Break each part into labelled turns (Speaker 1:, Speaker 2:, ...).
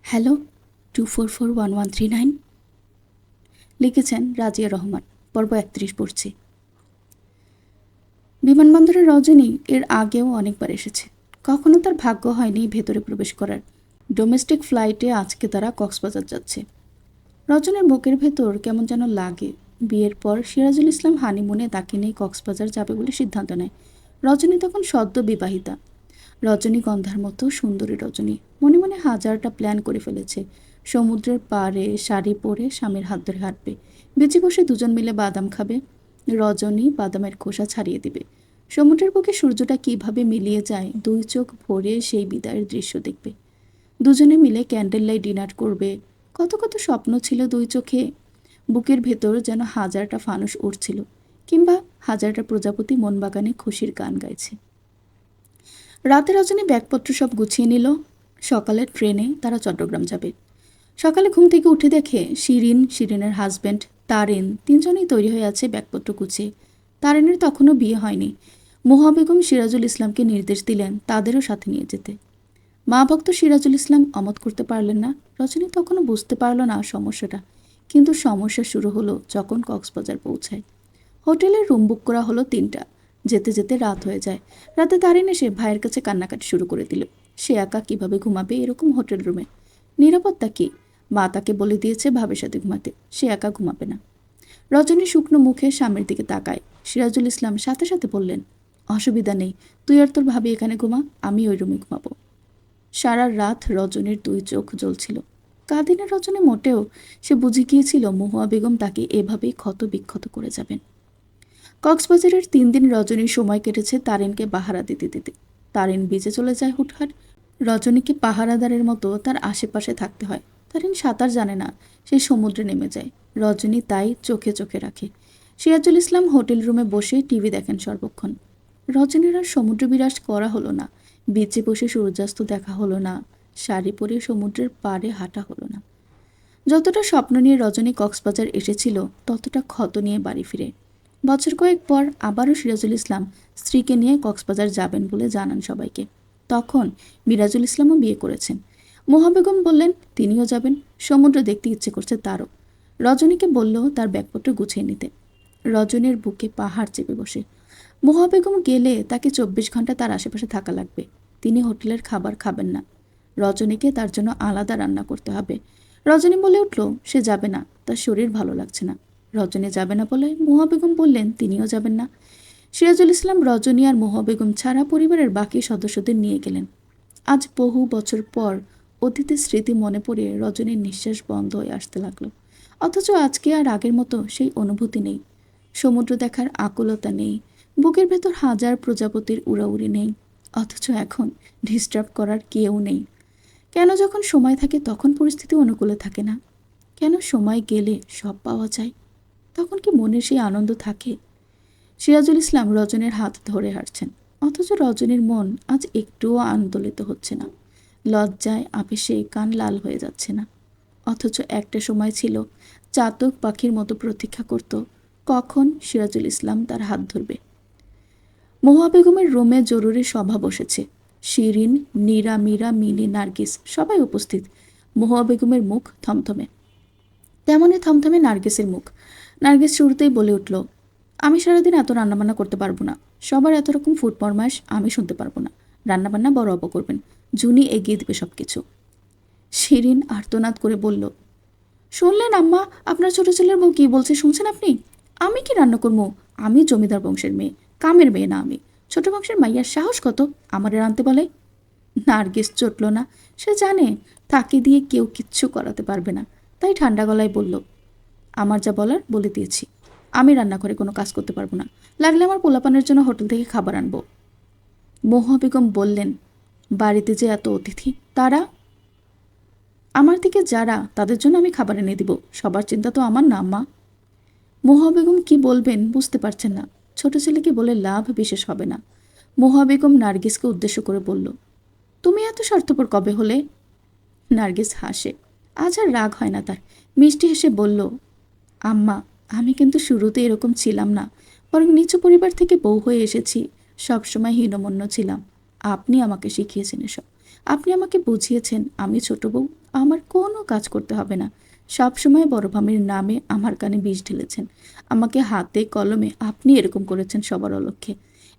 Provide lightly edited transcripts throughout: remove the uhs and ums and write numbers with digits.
Speaker 1: Hello 244139 লিখেছেন রাজিয়া রহমান। পর্ব 31 পড়ছি। বিমানবন্দরের রজনী এর আগেও অনেকবার এসেছে, কখনো তার ভাগ্য হয়নি ভেতরে প্রবেশ করার। ডোমেস্টিক ফ্লাইটে আজকে তারা কক্সবাজার যাচ্ছে। রজনীর বুকের ভেতর কেমন যেন লাগে। বিয়ের পর সিরাজুল ইসলাম হানিমুনে তাকে নিয়ে কক্সবাজার যাবে বলে সিদ্ধান্ত নেয়। রজনী তখন সদ্য বিবাহিতা। রজনীগন্ধার মতো সুন্দরী রজনী মনে মনে হাজারটা প্ল্যান করে ফেলেছে। সমুদ্রের পাড়ে শাড়ি পরে স্বামীর হাত ধরে হাঁটবে, বেঁচে বসে দুজন মিলে বাদাম খাবে। রজনী বাদামের খোসা ছাড়িয়ে দিবে। সমুদ্রের বুকে সূর্যটা কিভাবে মিলিয়ে যায়, দুই চোখ ভরে সেই বিদায়ের দৃশ্য দেখবে। দুজনে মিলে ক্যান্ডেল লাইট ডিনার করবে। কত কত স্বপ্ন ছিল দুই চোখে। বুকের ভেতর যেন হাজারটা ফানুস উঠছিল, কিংবা হাজারটা প্রজাপতি মন বাগানে খুশির গান গাইছে। রাতে রজনী ব্যাগপত্র সব গুছিয়ে নিল। সকালের ট্রেনে তারা চট্টগ্রাম যাবে। সকালে ঘুম থেকে উঠে দেখে শিরিনের হাজব্যান্ড তারিন তিনজনেই তৈরি হয়ে আছে ব্যাগপত্র গুছিয়ে। তারিনের তখনও বিয়ে হয়নি। মোহা বেগম সিরাজুল ইসলামকে নির্দেশ দিলেন তাদেরও সাথে নিয়ে যেতে। মা ভক্ত সিরাজুল ইসলাম অমত করতে পারলেন না। রজনী তখনও বুঝতে পারল না সমস্যাটা, কিন্তু সমস্যা শুরু হলো যখন কক্সবাজার পৌঁছায়। হোটেলের রুম বুক করা হলো 3টা। যেতে যেতে রাত হয়ে যায়। রাতে তারিন এসে ভাইয়ের কাছে কান্নাকাটি শুরু করে দিল। সে একা কিভাবে ঘুমাবে এরকম হোটেল রুমে? নিরাপত্তা কি? মা তাকে বলে দিয়েছে ভাবের সাথে ঘুমাতে, সে একা ঘুমাবে না। রজনী শুকনো মুখে স্বামীর দিকে তাকায়। সিরাজুল ইসলাম সাথে সাথে বললেন, অসুবিধা নেই, তুই আর তোর ভাবি এখানে ঘুমা, আমি ওই রুমে ঘুমাবো। সারা রাত রজনীর 2 চোখ জ্বলছিল। কাঁদিনা রজনী মোটেও। সে বুঝে গিয়েছিল মহুয়া বেগম তাকে এভাবেই ক্ষত বিক্ষত করে যাবেন। কক্সবাজারের 3 দিন রজনীর সময় কেটেছে তারিনকে পাহারা দিতে দিতে। তারিন বিচে চলে যায় হুটহাট। রজনীকে পাহারাদারের মতো তার আশেপাশে থাকতে হয়। তারিন সাঁতার জানে না, সে সমুদ্রে নেমে যায়। রজনী তাই চোখে চোখে রাখে। সিরাজুল ইসলাম হোটেল রুমে বসে টিভি দেখেন সর্বক্ষণ। রজনীর আর সমুদ্র বিরাজ করা হলো না। বিচে বসে সূর্যাস্ত দেখা হলো না। শাড়ি পরে সমুদ্রের পাড়ে হাঁটা হলো না। যতটা স্বপ্ন নিয়ে রজনী কক্সবাজার এসেছিল, ততটা ক্ষত নিয়ে বাড়ি ফিরে। বছর কয়েক পর আবারও সিরাজুল ইসলাম স্ত্রীকে নিয়ে কক্সবাজার যাবেন বলে জানান সবাইকে। তখন মিরাজুল ইসলামও বিয়ে করেছেন। মোহা বেগম বললেন তিনিও যাবেন, সমুদ্র দেখতে ইচ্ছে করছে তারও। রজনীকে বলল তার ব্যাগপত্র গুছিয়ে নিতে। রজনীর বুকে পাহাড় চেপে বসে। মোহা বেগম গেলে তাকে 24 ঘন্টা তার আশেপাশে থাকা লাগবে। তিনি হোটেলের খাবার খাবেন না। রজনীকে তার জন্য আলাদা রান্না করতে হবে। রজনী বলে উঠল সে যাবে না, তার শরীর ভালো লাগছে না। রজনী যাবে না বলে মোহা বেগম বললেন তিনিও যাবেন না। সিরাজুল ইসলাম রজনী আর মোহা বেগম ছাড়া পরিবারের বাকি সদস্যদের নিয়ে গেলেন। আজ বহু বছর পর অতীতের স্মৃতি মনে পড়ে রজনীর নিঃশ্বাস বন্ধ হয়ে আসতে লাগলো। অথচ আজকে আর আগের মতো সেই অনুভূতি নেই। সমুদ্র দেখার আকুলতা নেই। বুকের ভেতর হাজার প্রজাপতির উড়াউড়ি নেই। অথচ এখন ডিস্টার্ব করার কেউ নেই। কেন যখন সময় থাকে তখন পরিস্থিতি অনুকূলে থাকে না? কেন সময় গেলে সব পাওয়া যায়, তখন কি মনের সেই আনন্দ থাকে? সিরাজুল ইসলাম রজনীর হাত ধরে হাঁটছেন, অথচ রজনীর মন আজ একটুও আন্দোলিত হচ্ছে না। লজ্জায় আবেশে কান লাল হয়ে যাচ্ছে না। অথচ একটা সময় ছিল চাতক পাখির মতো প্রতীক্ষা করত কখন সিরাজুল ইসলাম তার হাত ধরবে। মহুয়া বেগমের রুমে জরুরি সভা বসেছে। শিরিন, নীরা, মীরা, মিনি, নার্গিস সবাই উপস্থিত। মহুয়া বেগমের মুখ থমথমে। তেমনই থমথমে নার্গিসের মুখ। নার্গিস শুরুতেই বলে উঠল, আমি সারাদিন এত রান্নাবান্না করতে পারবো না। সবার এত রকম ফুড ফরমাইশ আমি শুনতে পারবো না। রান্নাবান্না বড় অপা করবেন, জুনি এগিয়ে দেবে সব কিছু। শিরিন আর্তনাদ করে বলল, শুনলেন আম্মা, আপনার ছোট ছেলের বউ কি বলছে শুনছেন আপনি? আমি কি রান্না করবো? আমি জমিদার বংশের মেয়ে, কামের মেয়ে না আমি। ছোট বংশের মাইয়ার সাহস কত আমারে রাঁধতে বলে? নার্গিস চটল না। সে জানে তাকে দিয়ে কেউ কিচ্ছু করাতে পারবে না, তাই ঠান্ডা গলায় বলল, আমার যা বলার বলে দিয়েছি। আমি রান্নাঘরে কোনো কাজ করতে পারবো না। লাগলে আমার পোলাপানের জন্য হোটেল থেকে খাবার আনবো। মহুয়া বেগম বললেন, বাড়িতে যে এত অতিথি, তারা আমার দিকে যারা, তাদের জন্য আমি খাবার এনে দিব। সবার চিন্তা তো আমার না আম্মা। মহুয়া বেগম কি বলবেন বুঝতে পারছেন না। ছোট ছেলেকে বলে লাভ বিশেষ হবে না। মহুয়া বেগম নার্গিসকে উদ্দেশ্য করে বলল, তুমি এত স্বার্থপর কবে হলে? নার্গিস হাসে। আজ আর রাগ হয় না তার। মিষ্টি হেসে বলল, আম্মা, আমি কিন্তু শুরুতে এরকম ছিলাম না, বরং নিচু পরিবার থেকে বউ হয়ে এসেছি। সবসময় হীনমন্য ছিলাম। আপনি আমাকে শিখিয়েছেন এসব। আপনি আমাকে বুঝিয়েছেন আমি ছোট বউ, আমার কোনো কাজ করতে হবে না। সবসময় বড় ভাবির নামে আমার কানে বিষ ঢেলেছেন। আমাকে হাতে কলমে আপনি এরকম করেছেন সবার অলক্ষ্যে,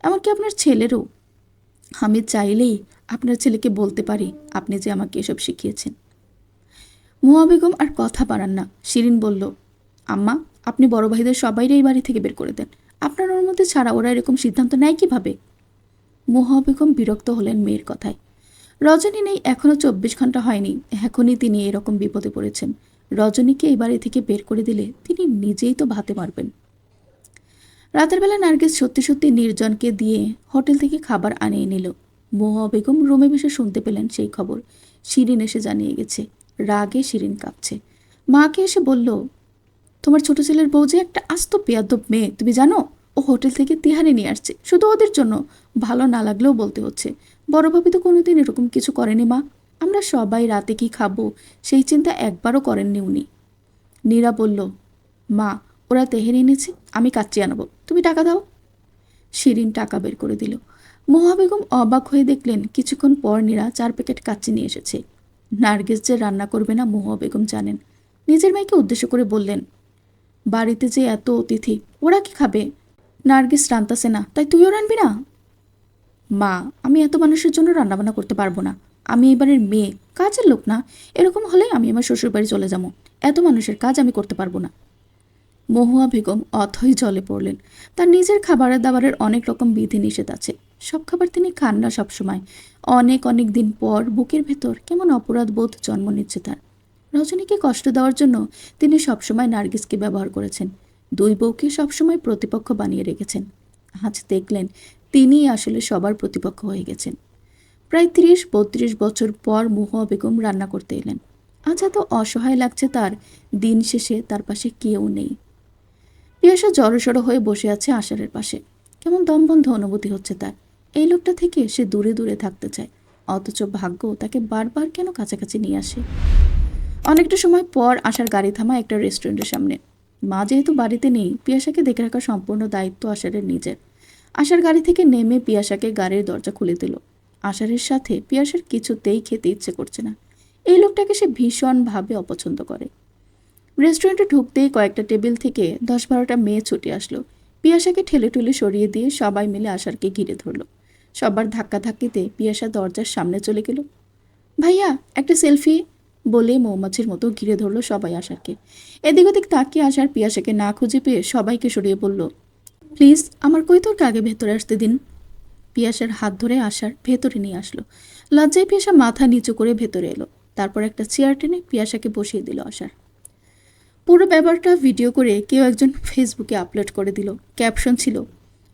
Speaker 1: এমনকি আপনার ছেলেরও। আমি চাইলেই আপনার ছেলেকে বলতে পারি আপনি যে আমাকে এসব শিখিয়েছেন। মুয়া বেগম আর কথা বাড়ান না। শিরিন বলল, আম্মা, আপনি বড় ভাইদের সবাইরে এই বাড়ি থেকে বের করে দেন। আপনার ওর মধ্যে ছাড়া ওরা এরকম সিদ্ধান্ত নেয় কিভাবে? মুয়া বেগম বিরক্ত হলেন মেয়ের কথায়। রজনী নেই, এখনও 24 ঘন্টা হয়নি, এখনই তিনি এরকম বিপদে পড়েছেন। রজনীকে এই বাড়ি থেকে বের করে দিলে তিনি নিজেই তো ভাতে মারবেন। রাতের বেলা নার্গিস সত্যি সত্যি নির্জনকে দিয়ে হোটেল থেকে খাবার আনিয়ে নিল। মুয়া বেগম রুমে বসে শুনতে পেলেন সেই খবর। শিরিন এসে জানিয়ে গেছে। রাগে শিরিন কাঁপছে। মাকে এসে বলল, তোমার ছোট ছেলের বউ যে একটা আস্ত বেয়াদব মেয়ে, তুমি জানো? ও হোটেল থেকে তিহারি নিয়ে আসছে শুধু ওদের জন্য। ভালো না লাগলেও বলতে হচ্ছে। বড় ভাবি তো কোনোদিন এরকম কিছু করেনি মা। আমরা সবাই রাতে কি খাবো সেই চিন্তা একবারও করেননি উনি। নীরা বলল, মা, ওরা তেহেরি এনেছে, আমি কাচ্চি আনবো, তুমি টাকা দাও। শিরিন টাকা বের করে দিল। মোহা বেগম অবাক হয়ে দেখলেন কিছুক্ষণ পর নীরা 4 প্যাকেট কাচ্চি নিয়ে এসেছে। নার্গিস যে রান্না করবে না মোহা বেগম জানেন। নিজের মেয়েকে উদ্দেশ্য করে বললেন, বাড়িতে যে এত অতিথি, ওরা কি খাবে? নার্গিস রান্তাছে না, তাই তুইও রানবি না? মা, আমি এত মানুষের জন্য রান্নাবান্না করতে পারবো না। আমি এবারের মেয়ে, কাজের লোক না। এরকম হলে আমি আমার শ্বশুরবাড়ি চলে যাবো। এত মানুষের কাজ আমি করতে পারবো না। মহুয়া বেগম অথই জলে পড়লেন। তার নিজের খাবারের দাবারের অনেক রকম বিধি নিষেধ আছে। সব খাবার তিনি খান না সবসময়। অনেক অনেক দিন পর বুকের ভেতর কেমন অপরাধ বোধ জন্ম নিচ্ছে তার। রজনীকে কষ্ট দেওয়ার জন্য তিনি সবসময় নার্গিসকে ব্যবহার করেছেন। দুই বউকে সবসময় প্রতিপক্ষ বানিয়ে রেখেছেন। আজ দেখলেন তিনিই আসলে সবার প্রতিপক্ষ হয়ে গেছেন। প্রায় 30-32 বছর পর মহুয়া বেগম রান্না করতে এলেন। আজ এত অসহায় লাগছে তার। দিন শেষে তার পাশে কেউ নেই। পিয়াসা জড়সড় হয়ে বসে আছে আশারের পাশে। কেমন দমবন্ধ অনুভূতি হচ্ছে তার। এই লোকটা থেকে সে দূরে দূরে থাকতে চায়, অথচ ভাগ্য তাকে বারবার কেন কাছাকাছি নিয়ে আসে। অনেকটা সময় পর আশার গাড়ি থামায় একটা রেস্টুরেন্টের সামনে। মা যেহেতু বাড়িতে নেই, পিয়াসাকে দেখে রাখার সম্পূর্ণ দায়িত্ব আশারের নিজের। আশার গাড়ি থেকে নেমে পিয়াসাকে গাড়ির দরজা খুলে দিল। আশারের সাথে পিয়াসার কিছুতেই খেতে ইচ্ছে করছে না। এই লোকটাকে সে ভীষণভাবে অপছন্দ করে। রেস্টুরেন্টে ঢুকতেই কয়েকটা টেবিল থেকে 10-12টা মেয়ে ছুটে আসলো। পিয়াসাকে ঠেলে ঠুলে সরিয়ে দিয়ে সবাই মিলে আশারকে ঘিরে ধরল। সবার ধাক্কাধাক্কিতে পিয়াসা দরজার সামনে চলে গেল। ভাইয়া, একটা সেলফি, বলে মৌমাছির মতো ঘিরে ধরল সবাই আশারকে। এদিক ওদিক তাকিয়ে আশার পিয়াসাকে না খুঁজে পেয়ে সবাইকে সরিয়ে বলল, প্লিজ আমার কৈতরকে আগে ভেতরে আসতে দিন। পিয়াসার হাত ধরে আশার ভেতরে নিয়ে আসলো। লজ্জায় পিয়াসা মাথা নিচু করে ভেতরে এলো। তারপর একটা চেয়ার টেনে পিয়াসাকে বসিয়ে দিল আশার। পুরো ব্যাপারটা ভিডিও করে কেউ একজন ফেসবুকে আপলোড করে দিল। ক্যাপশন ছিল,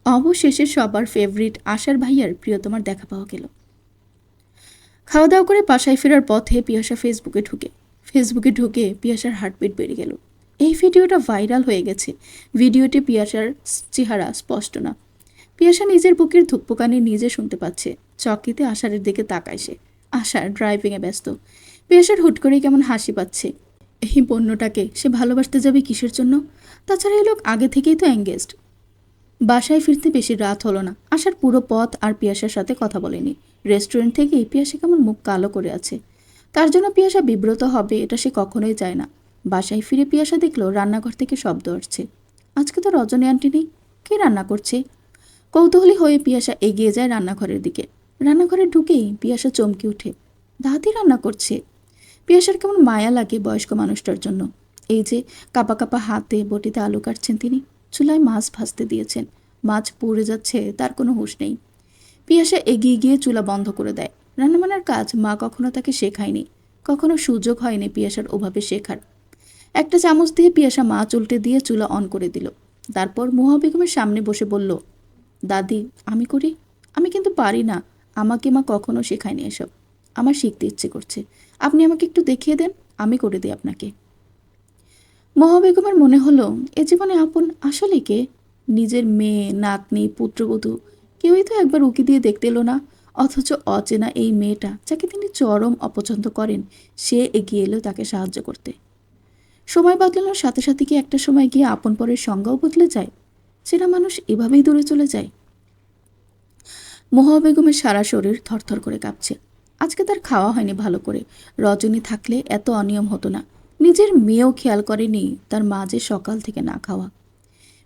Speaker 1: অবশেষে সবার ফেভারিট আশার ভাইয়ার প্রিয়তমার দেখা পাওয়া গেল। খাওয়া দাওয়া করে বাসায় ফেরার পথে পিয়াসা ফেসবুকে ঢুকে পিয়াসার হার্টবিট বেড়ে গেল। এই ভিডিওটা ভাইরাল হয়ে গেছে। ভিডিওতে পিয়াসার চেহারা স্পষ্ট না। পিয়াসা নিজের বুকের ধুকপুকানি নিজে শুনতে পাচ্ছে। চকিতে আশারের দিকে তাকায় সে। আশার ড্রাইভিংয়ে ব্যস্ত। পিয়াসার হুট করেই কেমন হাসি পাচ্ছে। এই পণ্যটাকে সে ভালোবাসতে যাবে কিসের জন্য? তাছাড়া এই লোক আগে থেকেই তো এঙ্গেজড। বাসায় ফিরতে বেশি রাত হলো না। আশার পুরো পথ আর পিয়াসার সাথে কথা বলেনি। রেস্টুরেন্ট থেকেই পিয়াসা কেমন মুখ কালো করে আছে। তার জন্য পিয়াসা বিব্রত হবে এটা সে কখনোই চায় না। বাসায় ফিরে পিয়াসা দেখলো রান্নাঘর থেকে শব্দ আসছে। আজকে তো রজনী আন্টি নেই, কে রান্না করছে? কৌতূহলী হয়ে পিয়াসা এগিয়ে যায় রান্নাঘরের দিকে। রান্নাঘরে ঢুকেই পিয়াসা চমকে ওঠে। দাদি রান্না করছে। পিয়াসার কেমন মায়া লাগে বয়স্ক মানুষটার জন্য। এই যে কাপা কাপা হাতে বটিতে আলু কাটছেন তিনি, চুলায় মাছ ভাজতে দিয়েছেন, মাছ পুড়ে যাচ্ছে, তার কোনো হুঁশ নেই। পিয়াসা এগিয়ে গিয়ে চুলা বন্ধ করে দেয়। রান্নাবান্নার কাজ মা কখনো তাকে শেখায়নি, কখনো সুযোগ হয়নি পিয়াসার ওভাবে শেখার। একটা চামচ দিয়ে পিয়াসা মাছ উল্টে দিয়ে চুলা অন করে দিল। তারপর মুহা বেগমের সামনে বসে বলল, দাদি, আমি করি। আমি কিন্তু পারি না, আমাকে মা কখনো শেখায়নি এসব। আমার শিখতে ইচ্ছে করছে, আপনি আমাকে একটু দেখিয়ে দেন, আমি করে দিই আপনাকে। মহা বেগমের মনে হলো এ জীবনে আপন আসলে কে? নিজের মেয়ে, নাতনি, পুত্রবধূ কেউই তো একবার উকি দিয়ে দেখতে এলো না। অথচ অচেনা এই মেয়েটা, যাকে তিনি চরম অপছন্দ করেন, সে এগিয়ে এলো তাকে সাহায্য করতে। সময় বদলানোর সাথে সাথে কি একটা সময় গিয়ে আপন পরের সংজ্ঞাও বদলে যায়? চেনা মানুষ এভাবেই দূরে চলে যায়? মহা বেগমের সারা শরীর থরথর করে কাঁপছে। আজকে তার খাওয়া হয়নি ভালো করে। রজনী থাকলে এত অনিয়ম হতো না। নিজের মেয়েও খেয়াল করেনি তার মা যে সকাল থেকে না খাওয়া।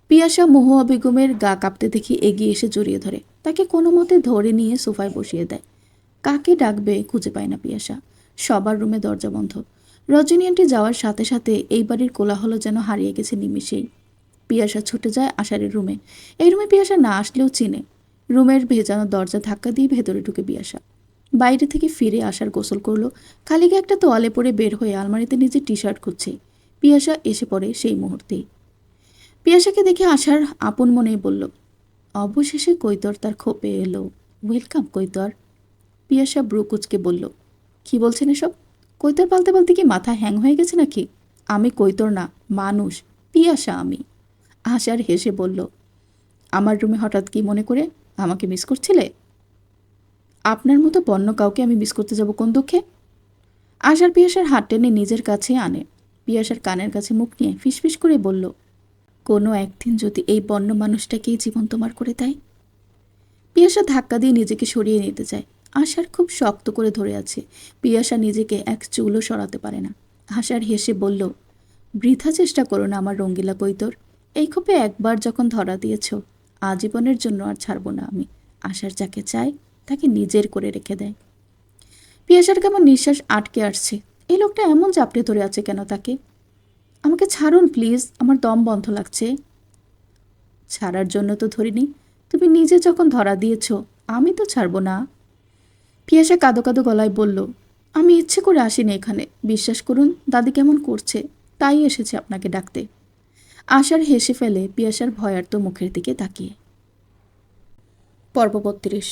Speaker 1: পিয়াসা মহুয়া বেগমের গা কাঁপতে দেখি এগিয়ে এসে জড়িয়ে ধরে, তাকে কোনো মতে ধরে নিয়ে সোফায় বসিয়ে দেয়। কাকে ডাকবে খুঁজে পায় না পিয়াসা। সবার রুমে দরজা বন্ধ। রজনী আন্টি যাওয়ার সাথে সাথে এই বাড়ির কোলাহল যেন হারিয়ে গেছে নিমিষেই। পিয়াসা ছুটে যায় আশারের রুমে। এই রুমে পিয়াসা না আসলেও চিনে। রুমের ভেজানো দরজা ধাক্কা দিয়ে ভেতরে ঢুকে পিয়াসা। বাইরে থেকে ফিরে আসার গোসল করলো। খালি গায়ে একটা তোয়ালে পরে বের হয়ে আলমারিতে নিজের টি শার্ট খুঁজছে। পিয়াসা এসে পড়ে সেই মুহূর্তেই। পিয়াসাকে দেখে আসার আপন মনেই বলল, অবশেষে কৈতর তার খোপে এলো। ওয়েলকাম কৈতর। পিয়াসা ব্রু কুচকে বলল, কি বলছেন এসব? কৈতর পালতে পালতে কি মাথা হ্যাং হয়ে গেছে নাকি? আমি কৈতর না, মানুষ। পিয়াসা আমি। আশার হেসে বলল, আমার রুমে হঠাৎ কি মনে করে? আমাকে মিস করছিলে? আপনার মতো বন্য কাউকে আমি মিস করতে যাব কোন দুঃখে? আশার পিয়াসার হাত টেনে নিজের কাছে আনে। পিয়াসার কানের কাছে মুখ নিয়ে ফিসফিস করে বলল, কোনো একদিন যদি এই বন্য মানুষটাকেই জীবন তোমার করে দেয়। পিয়াসা ধাক্কা দিয়ে নিজেকে সরিয়ে নিতে চায়। আশার খুব শক্ত করে ধরে আছে। পিয়াসা নিজেকে এক চুলও সরাতে পারে না। আশার হেসে বলল, বৃথা চেষ্টা করো না আমার রঙ্গিলা কৈতর। এই খোপে একবার যখন ধরা দিয়েছ, আজীবনের জন্য আর ছাড়ব না আমি। আশার যাকে চায় তাকে নিজের করে রেখে দেয়। পিয়াসার কেমন নিঃশ্বাস আটকে আসছে। এই লোকটা এমন চাপড়ে ধরে আছে কেন তাকে? আমাকে ছাড়ুন প্লিজ, আমার দম বন্ধ লাগছে। ছাড়ার জন্য তো ধরিনি, তুমি নিজে যখন ধরা দিয়েছ আমি তো ছাড়ব না। পিয়াসা কাঁদো কাঁদো গলায় বলল, আমি ইচ্ছে করে আসিনি এখানে। বিশ্বাস করুন দাদি কেমন করছে, তাই এসেছে আপনাকে ডাকতে। আশার হেসে ফেলে পিয়াসার ভয়ার্ত মুখের দিকে তাকিয়ে। পর্ব ৩২।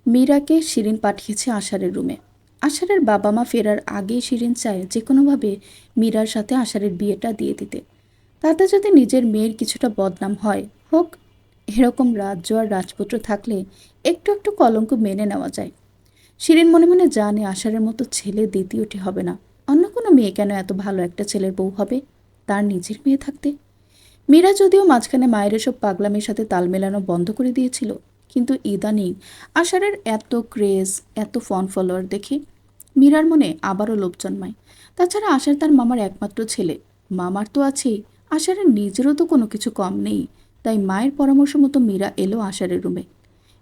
Speaker 1: মীরাকে শিরিন পাঠিয়েছে আষাঢ়ের রুমে। আষাঢ়ের বাবা মা ফেরার আগেই শিরিন চায় যে কোনোভাবে মীরার সাথে আষাঢ়ের বিয়েটা দিয়ে দিতে। তাতে যদি নিজের মেয়ের কিছুটা বদনাম হয় হোক। এরকম রাজ্য আর রাজপুত্র থাকলে একটু একটু কলঙ্ক মেনে নেওয়া যায়। শিরিন মনে মনে জানে আষাঢ়ের মতো ছেলে দ্বিতীয়টি হবে না। অন্য কোনো মেয়ে কেন এত ভালো একটা ছেলের বউ হবে তার নিজের মেয়ে থাকতে? মীরা যদিও মাঝখানে মায়ের এসব পাগলামির সাথে তাল মেলানো বন্ধ করে দিয়েছিল, কিন্তু ইদানিং আষাঢ়ের এত ক্রেজ, এত ফন ফলোয়ার দেখে মীরার মনে আবারও লোভ জন্মায়। তাছাড়া আষাঢ় তার মামার একমাত্র ছেলে। মামার তো আছেই, আষাঢ়ের নিজেরও তো কোনো কিছু কম নেই। তাই মায়ের পরামর্শ মতো মীরা এলো আষাঢ়ের রুমে।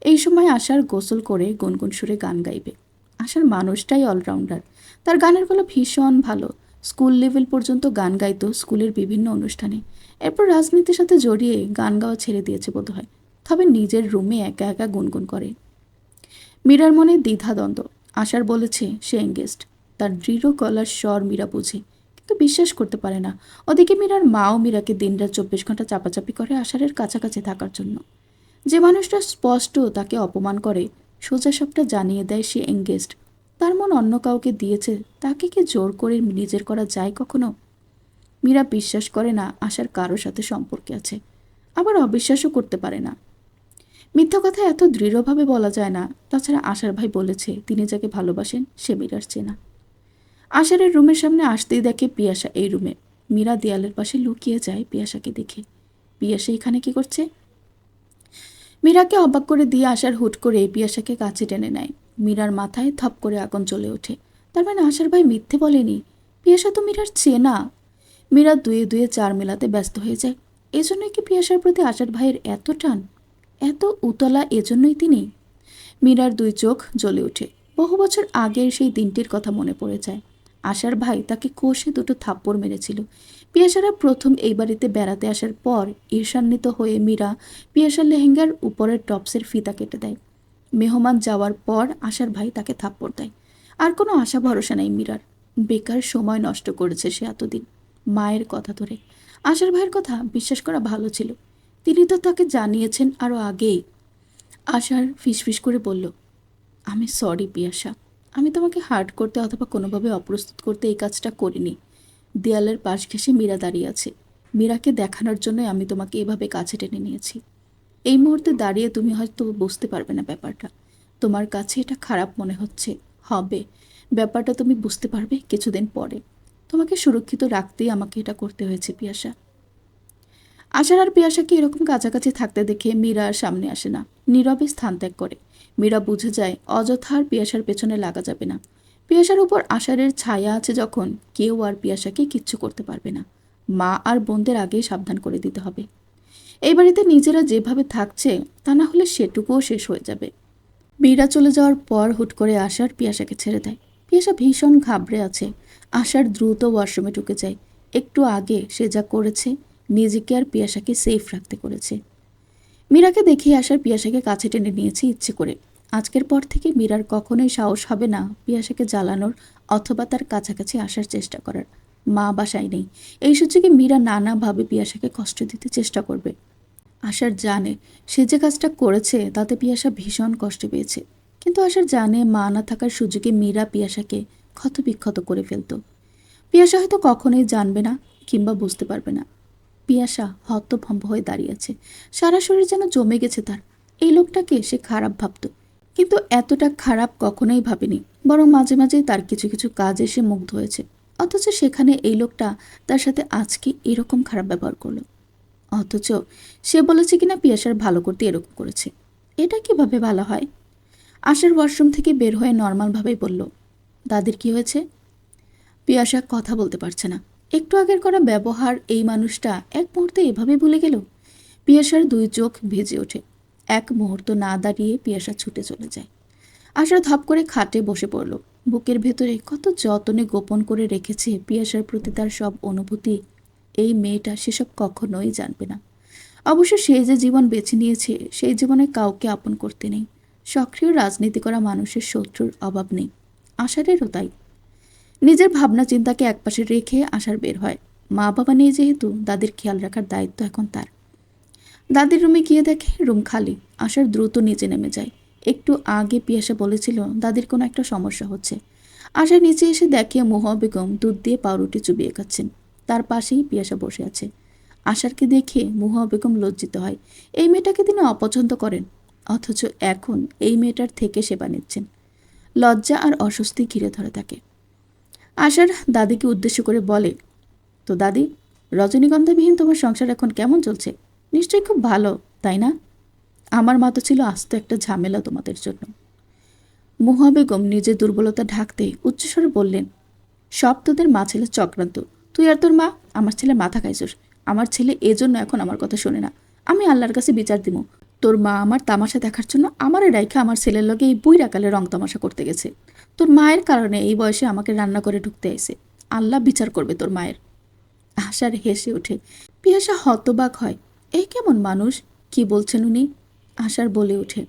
Speaker 1: এই সময় আষাঢ় গোসল করে গুনগুন সুরে গান গাইবে। আষাঢ় মানুষটাই অলরাউন্ডার। তার গানের গলা ভীষণ ভালো। স্কুল লেভেল পর্যন্ত গান গাইতো স্কুলের বিভিন্ন অনুষ্ঠানে। এরপর রাজনীতির সাথে জড়িয়ে গান গাওয়া ছেড়ে দিয়েছে বোধহয়। তবে নিজের রুমে একা একা গুনগুন করে। মীরার মনে দ্বিধাদ্বন্দ্ব। আশার বলেছে সে এঙ্গেজড। তার দৃঢ় গলার স্বর মীরা বুঝে, কিন্তু বিশ্বাস করতে পারে না। ওদিকে মীরার মাও মীরাকে দিনরাত ২৪ ঘন্টা চাপাচাপি করে আষাঢ়ের কাছাকাছি থাকার জন্য। যে মানুষটা স্পষ্ট তাকে অপমান করে সোজা সবটা জানিয়ে দেয় সে এঙ্গেজড, তার মন অন্য কাউকে দিয়েছে, তাকে কি জোর করে নিজের করা যায় কখনো? মীরা বিশ্বাস করে না আশার কারোর সাথে সম্পর্কে আছে, আবার অবিশ্বাসও করতে পারে না। মিথ্যা কথা এত দৃঢ়ভাবে বলা যায় না। তাছাড়া আশার ভাই বলেছে তিনি যাকে ভালোবাসেন সে মীরার চেনা। আশারের রুমের সামনে আসতেই দেখে পিয়াসা এই রুমে। মীরা দেয়ালের পাশে লুকিয়ে যায় পিয়াসাকে দেখে। পিয়াসা এখানে কি করছে? মীরাকে অবাক করে দিয়ে আশার হুট করে পিয়াসাকে কাছে টেনে নেয়। মীরার মাথায় থপ করে আগুন জ্বলে ওঠে। তার মানে আশার ভাই মিথ্যে বলেনি, পিয়াসা তো মীরার চেনা। মীরা দুয়ে দুয়ে চার মেলাতে ব্যস্ত হয়ে যায়। এজন্যই কি পিয়াসার প্রতি আশার ভাইয়ের এত টান, এত উতলা? এজন্যই তিনি? মীরার দুই চোখ জ্বলে ওঠে। বহু বছর আগের সেই দিনটির কথা মনে পড়ে যায়। আশার ভাই তাকে কষে দুটো থাপ্পড় মেরেছিল। পিয়াসারা প্রথম এই বাড়িতে বেড়াতে আসার পর ঈর্ষান্বিত হয়ে মীরা পিয়াসার লেহেঙ্গার উপরের টপসের ফিতা কেটে দেয়। মেহমান যাওয়ার পর আশার ভাই তাকে থাপ্পড় দেয়। আর কোনো আশা ভরসা নেই মীরার। বেকার সময় নষ্ট করেছে সে এতদিন মায়ের কথা ধরে। আশার ভাইয়ের কথা বিশ্বাস করা ভালো ছিল, তিনি তো তাকে জানিয়েছেন আরও আগেই। আশার ফিসফিস করে বলল, আমি সরি পিয়াসা, আমি তোমাকে হার্ট করতে অথবা কোনোভাবে অপ্রস্তুত করতে এই কাজটা করিনি। দেয়ালের পাশ ঘেঁষে মীরা দাঁড়িয়ে আছে। মীরাকে দেখানোর জন্যই আমি তোমাকে এভাবে কাছে টেনে নিয়েছি। এই মুহূর্তে দাঁড়িয়ে তুমি হয়তো বুঝতে পারবে না ব্যাপারটা। তোমার কাছে এটা খারাপ মনে হচ্ছে, হবে। ব্যাপারটা তুমি বুঝতে পারবে কিছুদিন পরে। তোমাকে সুরক্ষিত রাখতেই আমাকে এটা করতে হয়েছে পিয়াসা। আশার আর পিয়াসাকে এরকম কাছাকাছি থাকতে দেখে মীরা আর সামনে আসে না, নীরবে স্থান ত্যাগ করে। মীরা বুঝে যায় অযথা আর পিয়াসার পেছনে লাগা যাবে না। পিয়াসার উপর আষাঢ়ের ছায়া আছে যখন, কেউ আর পিয়াসাকে কিচ্ছু করতে পারবে না। মা আর বোনদের আগেই সাবধান করে দিতে হবে। এই বাড়িতে নিজেরা যেভাবে থাকছে তা না হলে সেটুকুও শেষ হয়ে যাবে। মীরা চলে যাওয়ার পর হুট করে আশার পিয়াসাকে ছেড়ে দেয়। পিয়াসা ভীষণ ঘাবড়ে আছে। আশার দ্রুত ওয়াশরুমে ঢুকে যায়। একটু আগে সে যা করেছে নিজেকে আর পিয়াসাকে সেফ রাখতে করেছে। মীরাকে দেখে আশার পিয়াসাকে কাছে টেনে নিয়েছে ইচ্ছে করে। আজকের পর থেকে মীরার কখনোই সাহস হবে না পিয়াসাকে জ্বালানোর অথবা তার কাছাকাছি আসার চেষ্টা করার। মা বাসায় নেই, এই সুযোগে মীরা নানাভাবে পিয়াসাকে কষ্ট দিতে চেষ্টা করবে। আশার জানে সে যে কাজটা করেছে তাতে পিয়াসা ভীষণ কষ্ট পেয়েছে, কিন্তু আশার জানে মা না থাকার সুযোগে মীরা পিয়াসাকে ক্ষতবিক্ষত করে ফেলত। পিয়াসা হয়তো কখনোই জানবে না কিংবা বুঝতে পারবে না। পিয়াসা হতভম্ব হয়ে দাঁড়িয়েছে, সারা শরীর যেন জমে গেছে তার। এই লোকটাকে সে খারাপ ভাবত, কিন্তু এতটা খারাপ কখনোই ভাবেনি। বরং মাঝে মাঝে তার কিছু কিছু কাজে সে মুগ্ধ হয়েছে। অথচ সেখানে এই লোকটা তার সাথে আজকে এরকম খারাপ ব্যবহার করলো। অথচ সে বলেছে কিনা পিয়াসার ভালো করতে এরকম করেছে। এটা কিভাবে ভালো হয়? আশার ওয়াশরুম থেকে বের হয়ে নর্মালভাবেই বলল, দাদির কি হয়েছে? পিয়াসা কথা বলতে পারছে না। একটু আগের করা ব্যবহার এই মানুষটা এক মুহূর্তে এভাবে ভুলে গেল। পিয়াসার দুই চোখ ভিজে ওঠে। এক মুহূর্ত না দাঁড়িয়ে পিয়াসা ছুটে চলে যায়। আশা ধপ করে খাটে বসে পড়ল। বুকের ভেতরে কত যত্নে গোপন করে রেখেছে পিয়াসার প্রতি তার সব অনুভূতি। এই মেয়েটা সেসব কখনোই জানবে না। অবশ্য সে যে জীবন বেছে নিয়েছে সেই জীবনে কাউকে আপন করতে নেই। সক্রিয় রাজনীতি করা মানুষের শত্রুর অভাব নেই। আশারেরও তাই। নিজের ভাবনা চিন্তাকে একপাশে রেখে আশার বের হয়। মা বাবা নেই যেহেতু দাদির খেয়াল রাখার দায়িত্ব এখন তার। দাদির রুমে গিয়ে দেখে রুম খালি। আশার দ্রুত নিচে নেমে যায়। একটু আগে পিয়াসা বলেছিল দাদির কোনো একটা সমস্যা হচ্ছে। আশা নিচে এসে দেখে মহুয়া বেগম দুধ দিয়ে পাউরুটি চুবিয়ে খাচ্ছেন। তার পাশেই পিয়াসা বসে আছে। আশারকে দেখে মহুয়া বেগম লজ্জিত হয়। এই মেয়েটাকে তিনি অপছন্দ করেন, অথচ এখন এই মেয়েটার থেকে সেবা নিচ্ছেন। লজ্জা আর অস্বস্তি ঘিরে ধরে তাকে। আশার দাদিকে উদ্দেশ্য করে বলে, তো দাদি, রজনীগন্ধাবিহীন তোমার সংসার এখন কেমন চলছে? নিশ্চয়ই খুব ভালো, তাই না? আমার মা তো ছিল আস্ত একটা ঝামেলা তোমাদের জন্য। মহুয়া বেগম নিজের দুর্বলতা ঢাকতে উচ্চস্বরে বললেন, সব তোদের মা ছেলের চক্রান্ত। তুই আর তোর মা আমার ছেলে মাথা খাইছস। আমার ছেলে এজন্য এখন আমার কথা শোনে না। আমি আল্লাহর কাছে বিচার দিব। তোর মা আমার তামাশা দেখার জন্য আমারে রাইখা আমার ছেলের লগে এই বুইরাকালে রং তামাশা করতে গেছে। তোর মায়ের কারণে এই বয়সে আমাকে রান্না করে ঢুকতে আইছে। আল্লাহ বিচার করবে তোর মায়ের। আশার হেসে ওঠে। পিয়াসা হতবাক হয়। এই কেমন মানুষ? কি বলছেন উনি? আশার বলে ওঠে,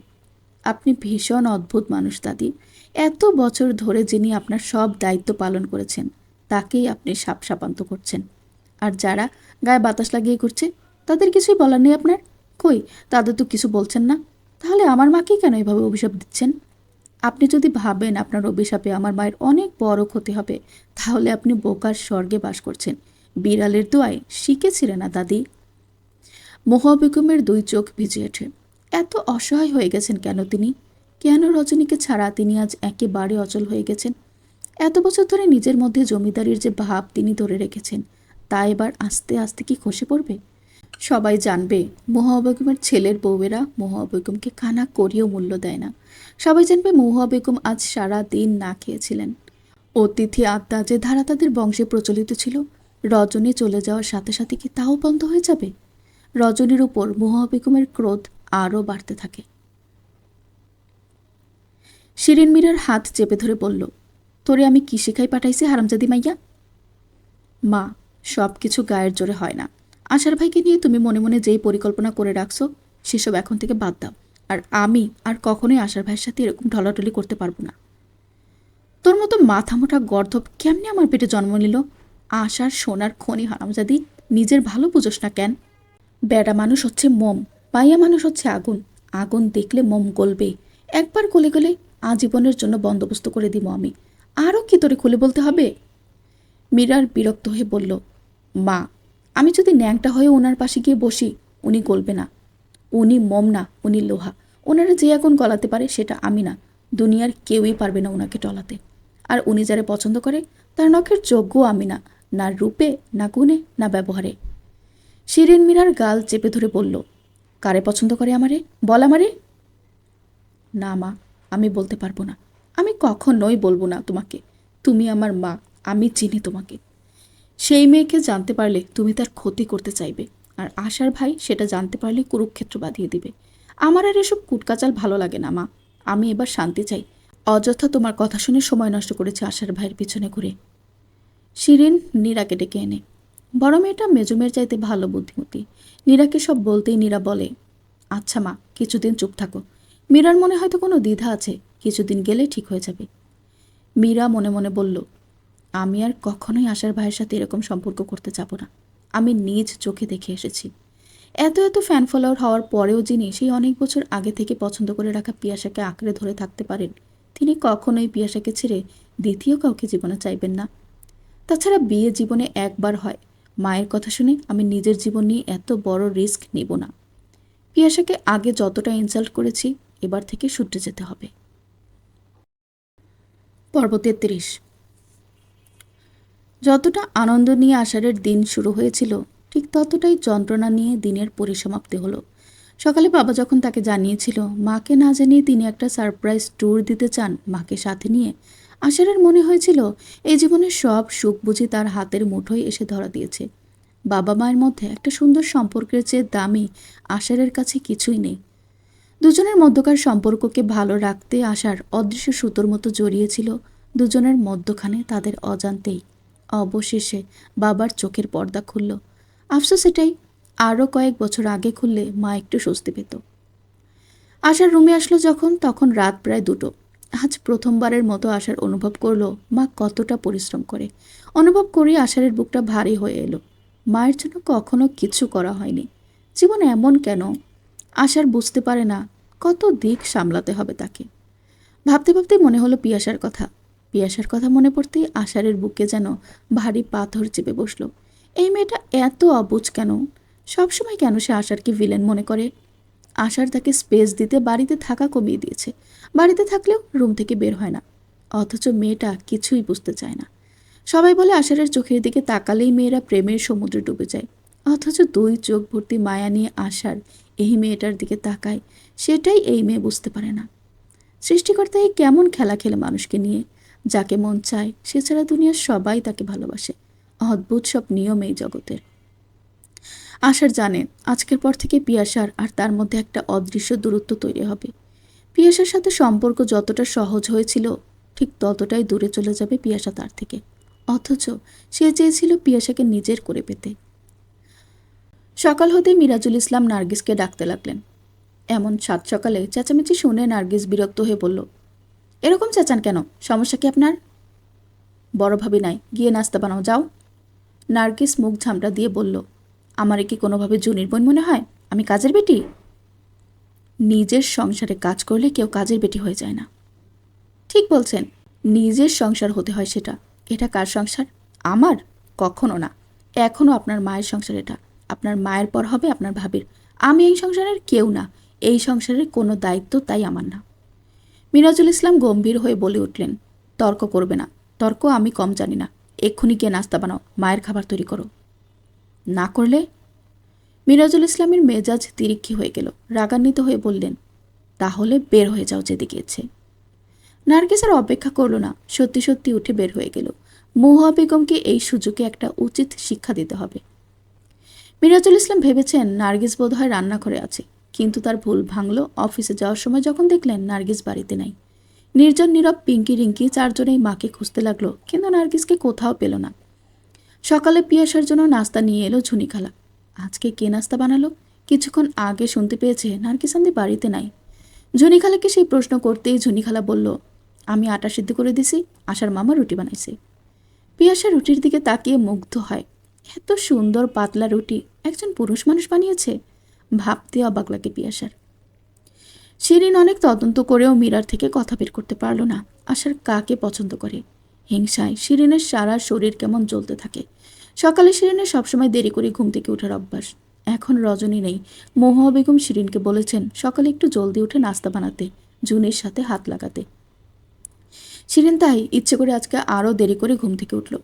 Speaker 1: আপনি ভীষণ অদ্ভুত মানুষ দাদি। এত বছর ধরে যিনি আপনার সব দায়িত্ব পালন করেছেন তাকেই আপনি সাপান্ত করছেন। আর যারা গায়ে বাতাস লাগিয়ে করছে তাদের কিছুই বলার নেই আপনার? কই, তাদের তো কিছু বলছেন না। তাহলে আমার মাকেই কেন এভাবে অভিশাপ দিচ্ছেন? আপনি যদি ভাবেন আপনার অভিশাপে আমার মায়ের অনেক বড় ক্ষতি হবে, তাহলে আপনি বোকার স্বর্গে বাস করছেন। বিড়ালের দোয়ায় শিখেছিলেন না দাদি। মহুয়া বেগমের দুই চোখ ভিজে ওঠে। এত অসহায় হয়ে গেছেন কেন তিনি? কেন রজনীকে ছাড়া তিনি আজ একেবারে অচল হয়ে গেছেন? এত বছর ধরে নিজের মধ্যে জমিদারির যে ভাব তিনি ধরে রেখেছেন তা এবার আস্তে আস্তে কি খসে পড়বে? সবাই জানবে মহুয়া বেগমের ছেলের বউয়েরা মহুয়া বেগমকে কানা করিয়েও মূল্য দেয় না। সবাই জানবে মহুয়া বেগম আজ সারা দিন না খেয়েছিলেন। অতিথি আত্মা যে ধারা তাদের বংশে প্রচলিত ছিল, রজনী চলে যাওয়ার সাথে সাথে কি তাও বন্ধ হয়ে যাবে? রজনীর উপর মহুয়া বেগমের ক্রোধ আরও বাড়তে থাকে। শিরিন মীরার হাত চেপে ধরে বলল, তোরে আমি কি শিখাই পাঠাইছি হারামজাদি মাইয়া? মা, সব কিছু গায়ের জোরে হয় না। আশার ভাইকে নিয়ে তুমি মনে মনে যেই পরিকল্পনা করে রাখছো সেসব এখন থেকে বাদ দাও। আর আমি আর কখনোই আশার ভাইয়ের সাথে এরকম ঢলাঢলি করতে পারবো না। তোর মতো মাথা মোটা গর্ধব কেমনে আমার পেটে জন্ম নিল? আশার সোনার খনি হারামজাদি, নিজের ভালো বুঝোস না কেন? বেড়া মানুষ হচ্ছে মোম, পাইয়া মানুষ হচ্ছে আগুন। আগুন দেখলে মোম গলবে। একবার গলে গেলে আজীবনের জন্য বন্দোবস্ত করে দিব আমি। আরও কি তোরে খুলে বলতে হবে? মীরার বিরক্ত হয়ে বলল, মা, আমি যদি ন্যাংটা হয়ে ওনার পাশে গিয়ে বসি উনি গলবে না। উনি মোম না, উনি লোহা। ওনারা যে আগুন গলাতে পারে সেটা আমি না। দুনিয়ার কেউই পারবে না ওনাকে টলাতে। আর উনি যারা পছন্দ করে তার নখের যোগ্য আমি না, না রূপে, না গুণে, না ব্যবহারে। শিরিন মীরার গাল চেপে ধরে বলল, কারে পছন্দ করে আমারে? বল আমারে। না মা, আমি বলতে পারবো না। আমি কখনোই বলবো না তোমাকে। তুমি আমার মা, আমি চিনি তোমাকে। সেই মেয়েকে জানতে পারলে তুমি তার ক্ষতি করতে চাইবে, আর আশার ভাই সেটা জানতে পারলে কুরুক্ষেত্র বাঁধিয়ে দিবে। আমার আর এসব কুটকাচাল ভালো লাগে না মা। আমি এবার শান্তি চাই। অযথা তোমার কথা শুনে সময় নষ্ট করেছে আশার ভাইয়ের পিছনে ঘুরে। শিরিন নীরাকে ডেকে এনে, বড় মেয়েটা মেজুমের চাইতে ভালো বুদ্ধিমতী। নীরাকে সব বলতেই নীরা বলে, আচ্ছা মা, কিছুদিন চুপ থাকো। মীরার মনে হয়তো কোনো দ্বিধা আছে, কিছুদিন গেলে ঠিক হয়ে যাবে। মীরা মনে মনে বলল, আমি আর কখনোই আশার ভাইয়ের সাথে এরকম সম্পর্ক করতে যাব না। আমি নিজ চোখে দেখে এসেছি। এত এত ফ্যান ফলোয়ার হওয়ার পরেও যিনি সেই অনেক বছর আগে থেকে পছন্দ করে রাখা পিয়াসাকে আঁকড়ে ধরে থাকতে পারেন, তিনি কখনোই পিয়াসাকে ছেড়ে দ্বিতীয় কাউকে জীবনে চাইবেন না। তাছাড়া বিয়ে জীবনে একবার হয়। মায়ের কথা শুনে আমি নিজের জীবন নিয়ে এত বড় রিস্ক নেব না। পিয়াসাকে আগে যতটা ইনসাল্ট করেছি, এবার থেকে শুধরে যেতে হবে। পর্ব 33। যতটা আনন্দ নিয়ে আষাঢ়ের দিন শুরু হয়েছিল, ঠিক ততটাই যন্ত্রণা নিয়ে দিনের পরিসমাপ্তি হলো। সকালে বাবা যখন তাকে জানিয়েছিল মাকে না জানিয়ে তিনি একটা সারপ্রাইজ ট্যুর দিতে চান মাকে সাথে নিয়ে, আষাঢ়ের মনে হয়েছিল এই জীবনের সব সুখ বুঝি তার হাতের মুঠোয় এসে ধরা দিয়েছে। বাবা মায়ের মধ্যে একটা সুন্দর সম্পর্কের চেয়ে দামি আষাঢ়ের কাছে কিছুই নেই। দুজনের মধ্যকার সম্পর্ককে ভালো রাখতে আসার অদৃশ্য সুতোর মতো জড়িয়েছিল দুজনের মধ্যখানে তাদের অজান্তেই। অবশেষে বাবার চোখের পর্দা খুলল। আফসোস এটাই, আরও কয়েক বছর আগে খুললে মা একটু স্বস্তি পেত। আশার রুমে আসলো যখন, তখন রাত প্রায় 2টো। আজ প্রথমবারের মতো আশার অনুভব করলো মা কতটা পরিশ্রম করে। অনুভব করেই আষাঢ়ের বুকটা ভারী হয়ে এলো। মায়ের জন্য কখনো কিছু করা হয়নি। জীবন এমন কেন? আশার বুঝতে পারে না কত দিক সামলাতে হবে তাকে। ভাবতে ভাবতে মনে হলো পিয়াসার কথা। পিয়াসার কথা মনে পড়তেই আষাঢ়ের বুকে যেন ভারী পাথর চেপে বসলো। এই মেয়েটা এত অবুঝ কেন? সবসময় কেন সে আশারকে ভিলেন মনে করে? আশার তাকে স্পেস দিতে বাড়িতে থাকা কমিয়ে দিয়েছে। বাড়িতে থাকলেও রুম থেকে বের হয় না। অথচ মেয়েটা কিছুই বুঝতে চায় না। সবাই বলে আষাঢ়ের চোখের দিকে তাকালেই মেয়েরা প্রেমের সমুদ্রে ডুবে যায়। অথচ 2 চোখ ভর্তি মায়া নিয়ে আশার এই মেয়েটার দিকে তাকায়, সেটাই এই মেয়ে বুঝতে পারে না। সৃষ্টিকর্তা এই কেমন খেলা খেলে মানুষকে নিয়ে? যাকে মন চায় সে ছাড়া দুনিয়ার সবাই তাকে ভালোবাসে। অদ্ভুত সব নিয়ম এই জগতের। আশার জানে আজকের পর থেকে পিয়াসার আর তার মধ্যে একটা অদৃশ্য দূরত্ব তৈরি হবে। পিয়াসার সাথে সম্পর্ক যতটা সহজ হয়েছিল, ঠিক ততটাই দূরে চলে যাবে পিয়াসা তার থেকে। অথচ সে চেয়েছিল পিয়াসাকে নিজের করে পেতে। সকাল হতেই মিরাজুল ইসলাম নার্গিসকে ডাকতে লাগলেন। এমন সাত সকালে চেঁচামেচি শুনে নার্গিস বিরক্ত হয়ে বলল, এরকম চেঁচান কেন? সমস্যা কি আপনার? বড় ভাবি নাই, গিয়ে নাস্তা বানাও যাও। নার্গিস মুখ ঝামটা দিয়ে বলল, আমারে কি কোনোভাবে জুনির বোন মনে হয়? আমি কাজের বেটি? নিজের সংসারে কাজ করলে কেউ কাজের বেটি হয়ে যায় না। ঠিক বলছেন, নিজের সংসার হতে হয় সেটা। এটা কার সংসার? আমার? কখনো না। এখনও আপনার মায়ের সংসার এটা। আপনার মায়ের পর হবে আপনার ভাবির। আমি এই সংসারের কেউ না। এই সংসারের কোনো দায়িত্ব তাই আমার না। মিরাজুল ইসলাম গম্ভীর হয়ে বলে উঠলেন, তর্ক করবে না। তর্ক আমি কম জানি না। এক্ষুনি গিয়ে নাস্তা বানাও, মায়ের খাবার তৈরি করো। না করলে? মিরাজুল ইসলামের মেজাজ তিরিক্ষি হয়ে গেল। রাগান্বিত হয়ে বললেন, তাহলে বের হয়ে যাও যেদিকে ইচ্ছে। নার্গিস আর অপেক্ষা করল না, সত্যি সত্যি উঠে বের হয়ে গেল। মহুয়া বেগমকে এই সুযোগে একটা উচিত শিক্ষা দিতে হবে। মিরাজুল ইসলাম ভেবেছেন নার্গিস বোধহয় রান্নাঘরে আছে, কিন্তু তার ভুল ভাঙল অফিসে যাওয়ার সময় যখন দেখলেন নার্গিস বাড়িতে নাই। নির্জন নীরব পিঙ্কি রিঙ্কি চারজনেই মাকে খুঁজতে লাগলো, কিন্তু নার্গিসকে কোথাও পেল না। সকালে পিয়াসার জন্য নাস্তা নিয়ে এলো ঝুনি খালা। আজকে কে নাস্তা বানালো? কিছুক্ষণ আগে শুনতে পেয়েছে নার্গিস আন্দি বাড়িতে নাই। ঝুনি খালাকে সেই প্রশ্ন করতেই ঝুনি খালা বলল, আমি আটা সিদ্ধ করে দিছি, আশার মামা রুটি বানাইছে। পিয়াসা রুটির দিকে তাকিয়ে মুগ্ধ হয়। এত সুন্দর পাতলা রুটি একজন পুরুষ মানুষ বানিয়েছে? ভাবতে অবাক লাগে পিয়াসার। শিরিন অনেক তদন্ত করেও মীরার থেকে কথা বের করতে পারল না আশার কাকে পছন্দ করে। হিংসায় শিরিনের সারা শরীর কেমন জ্বলতে থাকে। সকালে শিরিনের সবসময় দেরি করে ঘুম থেকে ওঠার অভ্যাস। এখন রজনী নেই। মহুয়া বেগম শিরিনকে বলেছেন সকালে একটু জলদি উঠে নাস্তা বানাতে, জুনির সাথে হাত লাগাতে। শিরিন তাই ইচ্ছে করে আজকে আরও দেরি করে ঘুম থেকে উঠল।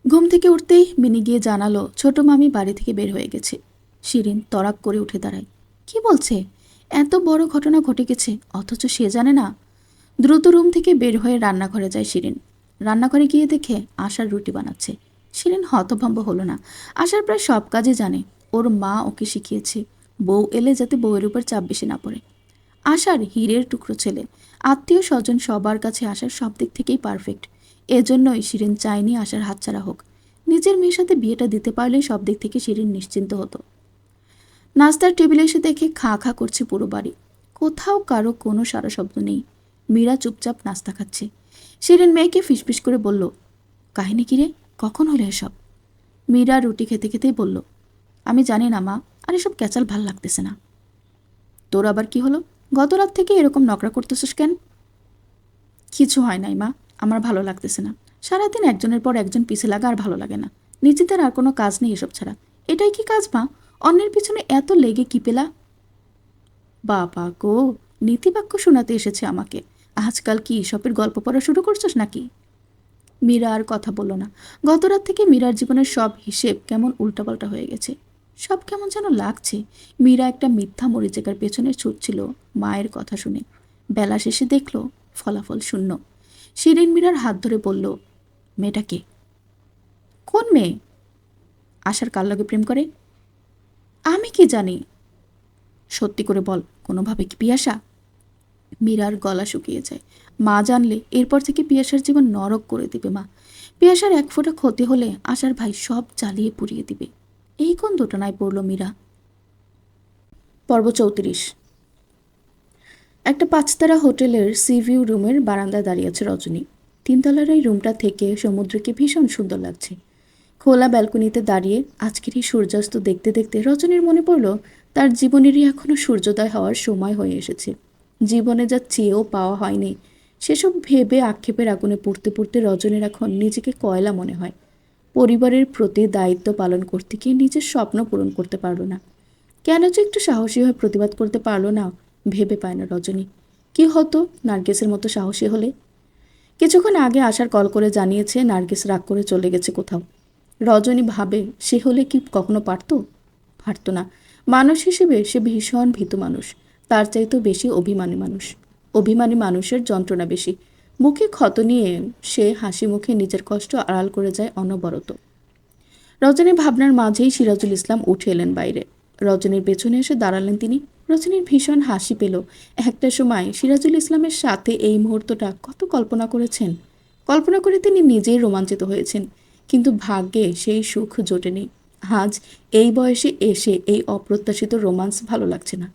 Speaker 1: ঘুম থেকে উঠতেই মিনি গিয়ে জানালো ছোট মামি বাড়ি থেকে বের হয়ে গেছে। শিরিন তড়াক করে উঠে দাঁড়ায়। কি বলছে? এত বড় ঘটনা ঘটে গেছে অথচ সে জানে না? দ্রুত রুম থেকে বের হয়ে রান্নাঘরে যায় শিরিন। রান্নাঘরে গিয়ে দেখে আশার রুটি বানাচ্ছে। শিরিন হতভম্ব হলো না। আশার প্রায় সব কাজই জানে। ওর মা ওকে শিখিয়েছে বউ এলে যাতে বউয়ের উপর চাপ বেশি না পড়ে। আশার হীরের টুকরো ছেলে, আত্মীয় স্বজন সবার কাছে আশার সব দিক থেকেই পারফেক্ট। এজন্যই শিরিন চায়নি আশার হাতছাড়া হোক। নিজের মেয়ের সাথে বিয়েটা দিতে পারলে সব দিক থেকে শিরিন নিশ্চিন্ত হতো। নাস্তার টেবিলে এসে দেখে খা খা করছে পুরো বাড়ি। কোথাও কারো কোনো সারা শব্দ নেই। মীরা চুপচাপ নাস্তা খাচ্ছে। শিরিন মেয়েকে ফিসফিস করে বলল, কাহিনী কিরে, কখন হলো এসব? মীরা রুটি খেতে খেতেই বলল, আমি জানি না মা, আর এসব ক্যাচাল ভাল লাগতেছে না। তোর আবার কি হলো? গত রাত থেকে এরকম নকরা করতেছিস কেন? কিছু হয় নাই মা, আমার ভালো লাগতেছে না। সারাদিন একজনের পর একজন পিছে লাগা আর ভালো লাগে না। নিজেদের আর কোনো কাজ নেই এসব ছাড়া। এটাই কি কাজ মা? অন্যের পিছনে এত লেগে কি পেলা? বাবা গো, নীতিবাক্য শোনাতে এসেছে আমাকে। আজকাল কি এসবের গল্প পড়া শুরু করছিস নাকি? মীরা আর কথা বলল না। গত রাত থেকে মীরার জীবনের সব হিসেব কেমন উল্টাপাল্টা হয়ে গেছে। সব কেমন যেন লাগছে। মীরা একটা মিথ্যা মরিচিকার পেছনে ছুটছিল মায়ের কথা শুনে। বেলা শেষে দেখল ফলাফল শূন্য। শিরিন মীরার হাত ধরে বলল, মেয়েটা কে? কোন মেয়ে? আশার কার লগে প্রেম করে? আমি কি জানি? সত্যি করে বল, কোনোভাবে কি পিয়াসা? মীরার গলা শুকিয়ে যায়। মা জানলে এরপর থেকে পিয়াসার জীবন নরক করে দিবে মা। পিয়াসার এক ফোঁটা ক্ষতি হলে আশার ভাই সব জ্বালিয়ে পুড়িয়ে দিবে। এই কোন দোটানায় পড়ল মীরা? পর্ব 34। একটা 5 তারা হোটেলের সিভিউ রুমের বারান্দায় দাঁড়িয়ে আছে রজনী। 3 তলার এই রুমটা থেকে সমুদ্রকে ভীষণ সুন্দর লাগছে। খোলা ব্যালকনিতে দাঁড়িয়ে আজকের এই সূর্যাস্ত দেখতে দেখতে রজনীর মনে পড়ল তার জীবনেরই এখনো সূর্যোদয় হওয়ার সময় হয়ে এসেছে। জীবনে যা চেয়েও পাওয়া হয়নি সেসব ভেবে আক্ষেপের আগুনে পড়তে পড়তে রজনীর এখন নিজেকে কয়লা মনে হয়। পরিবারের প্রতি দায়িত্ব পালন করতে গিয়ে নিজের স্বপ্ন পূরণ করতে পারল না। কেন যে একটু সাহসী হয়ে প্রতিবাদ করতে পারলো না ভেবে পায় না রজনী। কি হতো নার্গিসের মতো সাহসী হলে? কিছুক্ষণ আগে আসার কল করে জানিয়েছে নার্গিস রাগ করে চলে গেছে কোথাও। রজনী ভাবে সে হলে কি কখনো পারত? পারত না। মানুষ হিসেবে সে ভীষণ ভীতু মানুষ। তার চাইতেও বেশি অভিমানী মানুষ। অভিমানী মানুষের যন্ত্রণা বেশি। মুখে ক্ষত নিয়ে সে হাসি মুখে নিজের কষ্ট আড়াল করে যায় অনবরত। রজনীর ভাবনার মাঝেই সিরাজুল ইসলাম উঠে এলেন বাইরে। রজনীর পেছনে এসে দাঁড়ালেন তিনি। রজনীর ভীষণ হাসি পেল। একটা সময় সিরাজুল ইসলামের সাথে এই মুহূর্তটা কত কল্পনা করেছেন। কল্পনা করে তিনি নিজেই রোমাঞ্চিত হয়েছেন। কিন্তু ভাগ্যে সেই সুখ জোটেনি। আজ এই বয়সে এসে এই অপ্রত্যাশিত রোমান্স ভালো লাগছে না।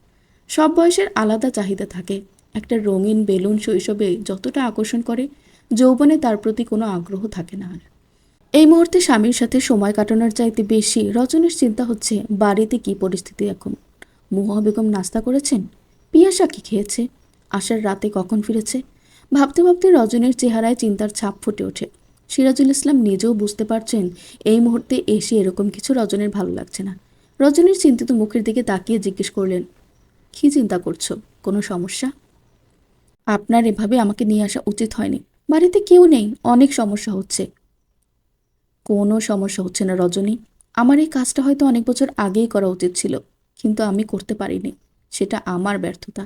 Speaker 1: সব বয়সের আলাদা চাহিদা থাকে। একটা রঙিন বেলুন শৈশবে যতটা আকর্ষণ করে, যৌবনে তার প্রতি কোনো আগ্রহ থাকে না আর। এই মুহূর্তে স্বামীর সাথে সময় কাটানোর চাইতে বেশি রজনীর চিন্তা হচ্ছে বাড়িতে কি পরিস্থিতি এখন। মুহা বেগম নাস্তা করেছেন? পিয়াসা কি খেয়েছে? আশার রাতে কখন ফিরেছে? ভাবতে ভাবতে রজনীর চেহারায় চিন্তার ছাপ ফুটে ওঠে। সিরাজুল ইসলাম নিজেও বুঝতে পারছেন এই মুহূর্তে এসে এরকম কিছু রজনীর ভালো লাগছে না। রজনীর চিন্তিত মুখের দিকে তাকিয়ে জিজ্ঞেস করলেন, কি চিন্তা করছো? কোনো সমস্যা? আপনার এভাবে আমাকে নিয়ে আসা উচিত হয়নি। বাড়িতে কেউ নেই, অনেক সমস্যা হচ্ছে। কোনো সমস্যা হচ্ছে না রজনী। আমার এই কাজটা হয়তো অনেক বছর আগেই করা উচিত ছিল, কিন্তু আমি করতে পারিনি। সেটা আমার ব্যর্থতা।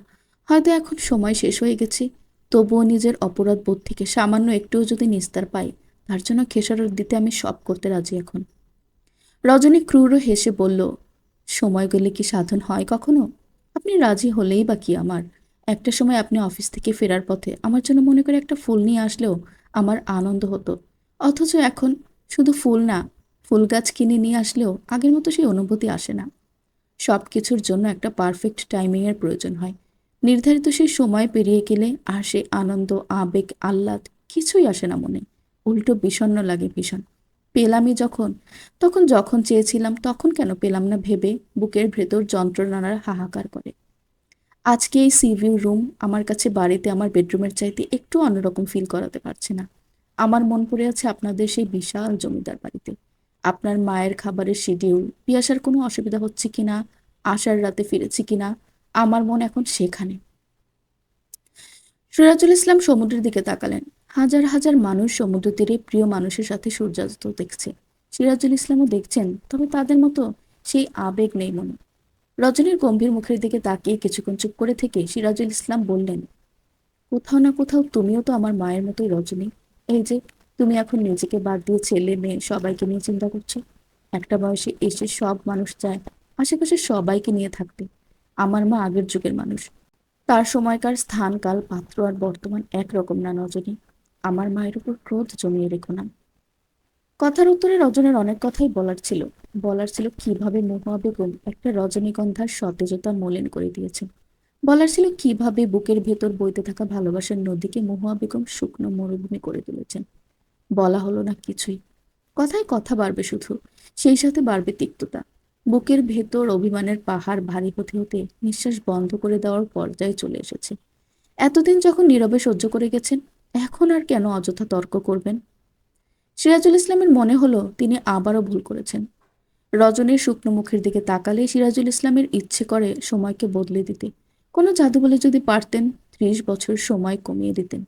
Speaker 1: হয়তো এখন সময় শেষ হয়ে গেছে। তবুও নিজের অপরাধ বোধ থেকে সামান্য একটুও যদি নিস্তার পাই, তার জন্য খেসারত দিতে আমি সব করতে রাজি এখন। রজনী ক্রূর হেসে বলল, সময় গেলে কি সাধন হয় কখনো? আপনি রাজি হলেই বা কি আমার? একটা সময় আপনি অফিস থেকে ফেরার পথে আমার জন্য মনে করে একটা ফুল নিয়ে আসলেও আমার আনন্দ হতো। অথচ এখন শুধু ফুল না, ফুল গাছ কিনে নিয়ে আসলেও আগের মতো সেই অনুভূতি আসে না। সব কিছুর জন্য একটা পারফেক্ট টাইমিংয়ের প্রয়োজন হয়। নির্ধারিত সেই সময় পেরিয়ে গেলে আর সেই আনন্দ, আবেগ, আহ্লাদ কিছুই আসে না মনে। উল্টো বিষণ্ণ লাগে ভীষণ। পেলামই যখন, তখন যখন চেয়েছিলাম তখন কেন পেলাম না ভেবে বুকের ভেতর যন্ত্রণার হাহাকার করে। আজকে এই সিভিউ রুম আমার কাছে বাড়িতে আমার বেডরুমের চাইতে একটু অন্যরকম ফিল করাতে পারছে না। আমার মন পড়ে আছে আপনাদের সেই বিশাল জমিদার বাড়িতে। আপনার মায়ের খাবারের শিডিউল, পিয়াসার কোনো অসুবিধা হচ্ছে কিনা, আশার রাতে ফিরেছি কিনা, আমার মন এখন সেখানে। সিরাজুল ইসলাম সমুদ্রের দিকে তাকালেন। হাজার হাজার মানুষ সমুদ্র তীরে প্রিয় মানুষের সাথে সূর্যাস্ত দেখছে। সিরাজুল ইসলামও দেখছেন, তবে তাদের মতো সেই আবেগ নেই মনে। রজনীর গম্ভীর মুখের দিকে তাকিয়ে কিছুক্ষণ চুপ করে থেকে সিরাজুল ইসলাম বললেন, কোথাও না কোথাও তুমিও তো আমার মায়ের মতোই রজনী। এই যে তুমি এখন নিজেকে বাদ দিয়ে ছেলে মেয়ে সবাইকে নিয়ে চিন্তা করছো। একটা বয়সে এসে সব মানুষ চায় আশেপাশে সবাইকে নিয়ে থাকতে। আমার মা আগের যুগের মানুষ, তার সময়কার স্থান কাল পাত্র আর বর্তমান একরকম না রজনী। আমার মায়ের উপর ক্রোধ জমিয়ে রেখো না। কথার উত্তরে রজনীর অনেক কথাই বলার ছিল কিভাবে মহুয়া বেগম একটা রজনীগন্ধার সতেজতা মলিন করে দিয়েছেন। বলার ছিল কিভাবে বুকের ভেতর বইতে থাকা ভালোবাসার নদীকে মহুয়া বেগম শুকনো মরুভূমি করে তুলেছেন। বলা হলো না কিছুই। কথায় কথা বাড়বে শুধু, সেই সাথে বাড়বে তিক্ততা। বুকের ভেতর অভিমানের পাহাড় ভারী হতে হতে নিঃশ্বাস বন্ধ করে দেওয়ার পর্যায়ে চলে এসেছে। এতদিন যখন নীরবে সহ্য করে গেছেন, এখন আর কেন অযথা তর্ক করবেন? সিরাজুল ইসলামের মনে হলো তিনি আবারও ভুল করেছেন। রজনীর শুকনো মুখের দিকে তাকালে সিরাজুল ইসলামের ইচ্ছে করে সময়কে বদলে দিতে। কোনো জাদু বলে যদি পারতেন 30 বছর সময় কমিয়ে দিতেন।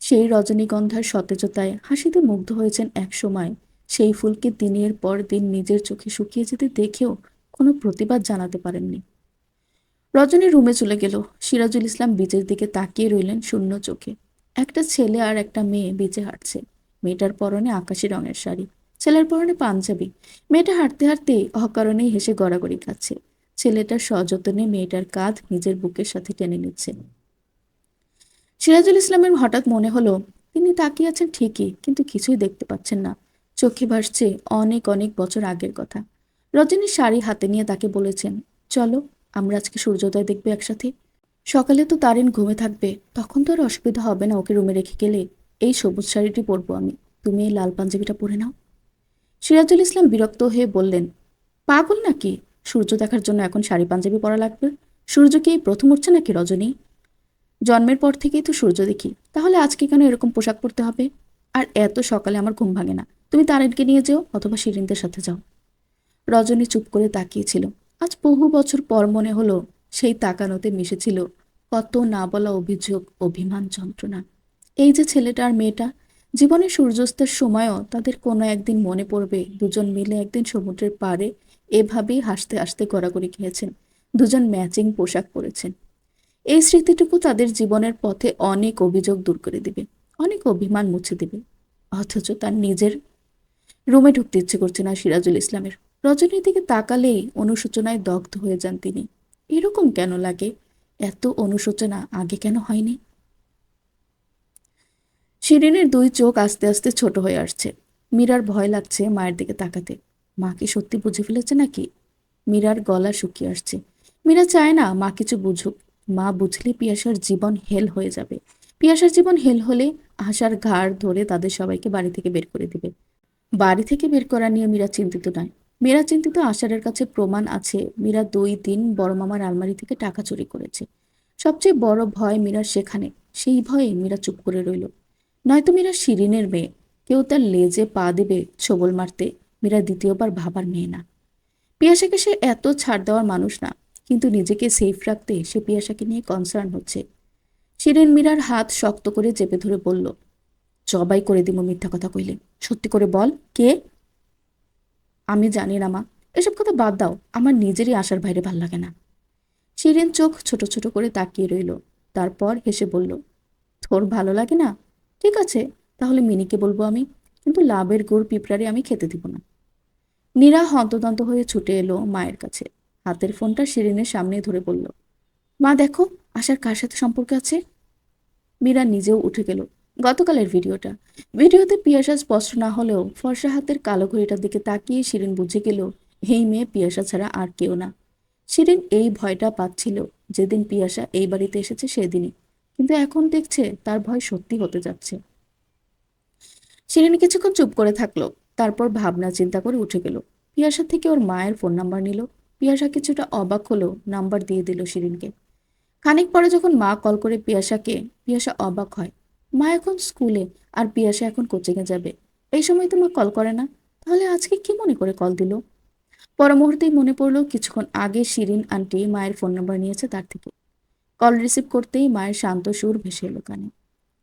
Speaker 1: সেই রজনীগন্ধার সতেজতায় হাসিতে মুগ্ধ হয়েছেন এক সময়। সেই ফুলকে দিনের পর দিন নিজের চোখে শুকিয়ে যেতে দেখেও কোনো প্রতিবাদ জানাতে পারেননি। রজনী রুমে চলে গেল। সিরাজুল ইসলাম বীচের দিকে তাকিয়ে রইলেন শূন্য চোখে। একটা ছেলে আর একটা মেয়ে বিচে হাঁটছে। মেয়েটার পরনে আকাশি রঙের শাড়ি, ছেলের পরনে পাঞ্জাবি। মেয়েটা হাঁটতে হাঁটতে অকারণেই হেসে গড়াগড়ি খাচ্ছে। ছেলেটা সযত্নে মেয়েটার কাঁধ নিজের বুকের সাথে টেনে নিচ্ছে। সিরাজুল ইসলামের হঠাৎ মনে হলো তিনি তাকিয়ে আছেন ঠিকই, কিন্তু কিছুই দেখতে পাচ্ছেন না। চোখে ভাসছে অনেক অনেক বছর আগের কথা। রজনী শাড়ি হাতে নিয়ে তাকে বলেছেন, চলো আমরা আজকে সূর্যোদয় দেখবে একসাথে। সকালে তো তারিন ঘুমে থাকবে, তখন তো আর অসুবিধা হবে না ওকে রুমে রেখে গেলে। এই সবুজ শাড়িটি পরবো আমি, তুমি এই লাল পাঞ্জাবিটা পরে নাও। সিরাজুল ইসলাম বিরক্ত হয়ে বললেন, পাগল নাকি? সূর্য দেখার জন্য এখন শাড়ি পাঞ্জাবি পরা লাগবে? সূর্য কি এই প্রথম উঠছে নাকি রজনী? জন্মের পর থেকেই তো সূর্য দেখি, তাহলে আজকে কেন এরকম পোশাক পরতে হবে? আর এত সকালে আমার ঘুম ভাঙে না। তুমি তারিনকে নিয়ে যেও অথবা শিরিনদের সাথে যাও। রজনী চুপ করে তাকিয়েছিল। আজ বহু বছর পর মনে হলো সেই তাকানোতে মিশেছিল কত না বলা অভিযোগ, অভিমান, যন্ত্রণা। এই যে ছেলেটা আর মেয়েটা, জীবনের সূর্যাস্তের সময়ও তাদের কোনো একদিন মনে পড়বে দুজন মিলে একদিন সমুদ্রের পাড়ে এভাবেই হাসতে হাসতে গড়াগড়ি খেয়েছেন, দুজন ম্যাচিং পোশাক পরেছেন। এই স্মৃতিটুকু তাদের জীবনের পথে অনেক অভিযোগ দূর করে দিবে, অনেক অভিমান মুছে দিবে। অথচ তার নিজের রুমে ঢুকতে ইচ্ছে করছে না সিরাজুল ইসলামের। রজনীর দিকে তাকালেই অনুশোচনায় দগ্ধ হয়ে যান তিনি। এরকম কেন লাগে? এত অনুশোচনা আগে কেন হয়নি? শিরিনের দুই চোখ আস্তে আস্তে ছোট হয়ে আসছে। মীরার ভয় লাগছে মায়ের দিকে তাকাতে। মা কি সত্যি বুঝে ফেলেছে নাকি? মীরার গলা শুকিয়ে আসছে। মীরা চায় না মা কিছু বুঝুক। মা বুঝলে পিয়াসার জীবন হেল হয়ে যাবে। পিয়াসার জীবন হেল হলে আশার ঘাড় ধরে তাদের সবাইকে বাড়ি থেকে বের করে দিবে। বাড়ি থেকে বের করা নিয়ে মীরা চিন্তিত নয়। মীরা চিন্তিত আশারের কাছে প্রমাণ আছে মীরা 2 দিন বড় মামার আলমারি থেকে টাকা চুরি করেছে। সবচেয়ে বড় ভয় মীরার সেখানে। সেই ভয়ে মীরা চুপ করে রইল। নয়তো মীরা শিরিনের মেয়ে, কেউ তার লেজে পা দেবে ছোবল মারতে। মীরা দ্বিতীয়বার ভাবার মেয়ে না। পিয়াসাকে সে এত ছাড় দেওয়ার মানুষ না, কিন্তু নিজেকে সেফ রাখতে সে পিয়াসাকে নিয়ে কনসার্ন হচ্ছে। শিরিন মীরার হাত শক্ত করে চেপে ধরে বলল, জবাই করে দিব মিথ্যা কথা কইলে। সত্যি করে বল, কে? আমি জানি না মা, এসব কথা বাদ দাও, আমার নিজেরই আশার বাইরে ভাল লাগে না। শিরিন চোখ ছোট ছোট করে তাকিয়ে রইল, তারপর হেসে বলল, তোর ভালো লাগে না? ঠিক আছে, তাহলে মিনিকে বলবো আমি, কিন্তু লাভের গুড় পিঁপড়ারে আমি খেতে দিব না। নীরা হন্তদন্ত হয়ে ছুটে এলো মায়ের কাছে। হাতের ফোনটা শিরিনের সামনে ধরে বলল, মা দেখো আশার কার সাথে সম্পর্ক আছে। মীরা নিজেও উঠে গেল। গতকালের ভিডিওতে পিয়াসা স্পষ্ট না হলেও ফর্সা হাতের কালো ঘড়িটার দিকে তাকিয়ে শিরিন বুঝে গেল এই মেয়ে পিয়াসা ছাড়া আর কেউ না। শিরিন এই ভয়টা পাচ্ছিল যেদিন পিয়াসা এই বাড়িতে এসেছে সেদিনই, কিন্তু এখন দেখছে তার ভয় সত্যি হতে যাচ্ছে। শিরিন কিছুক্ষণ চুপ করে থাকলো, তারপর ভাবনা চিন্তা করে উঠে গেল। পিয়াসা থেকে ওর মায়ের ফোন নাম্বার নিল। পিয়াসা কিছুটা অবাক হলো, নাম্বার দিয়ে দিল শিরিনকে। খানিক পরে যখন মা কল করে পিয়াসাকে, পিয়াসা অবাক হয়। মা এখন স্কুলে আর পিয়াসা এখন কোচিংয়ে যাবে। এই সময় তো মা কল করে না, তাহলে আজকে কি মনে করে কল দিল? পর মুহূর্তেই মনে পড়লো কিছুক্ষণ আগে শিরিন আন্টি মায়ের ফোন নাম্বার নিয়েছে তার থেকে। কল রিসিভ করতেই মায়ের শান্ত সুর ভেসে এলো কানে।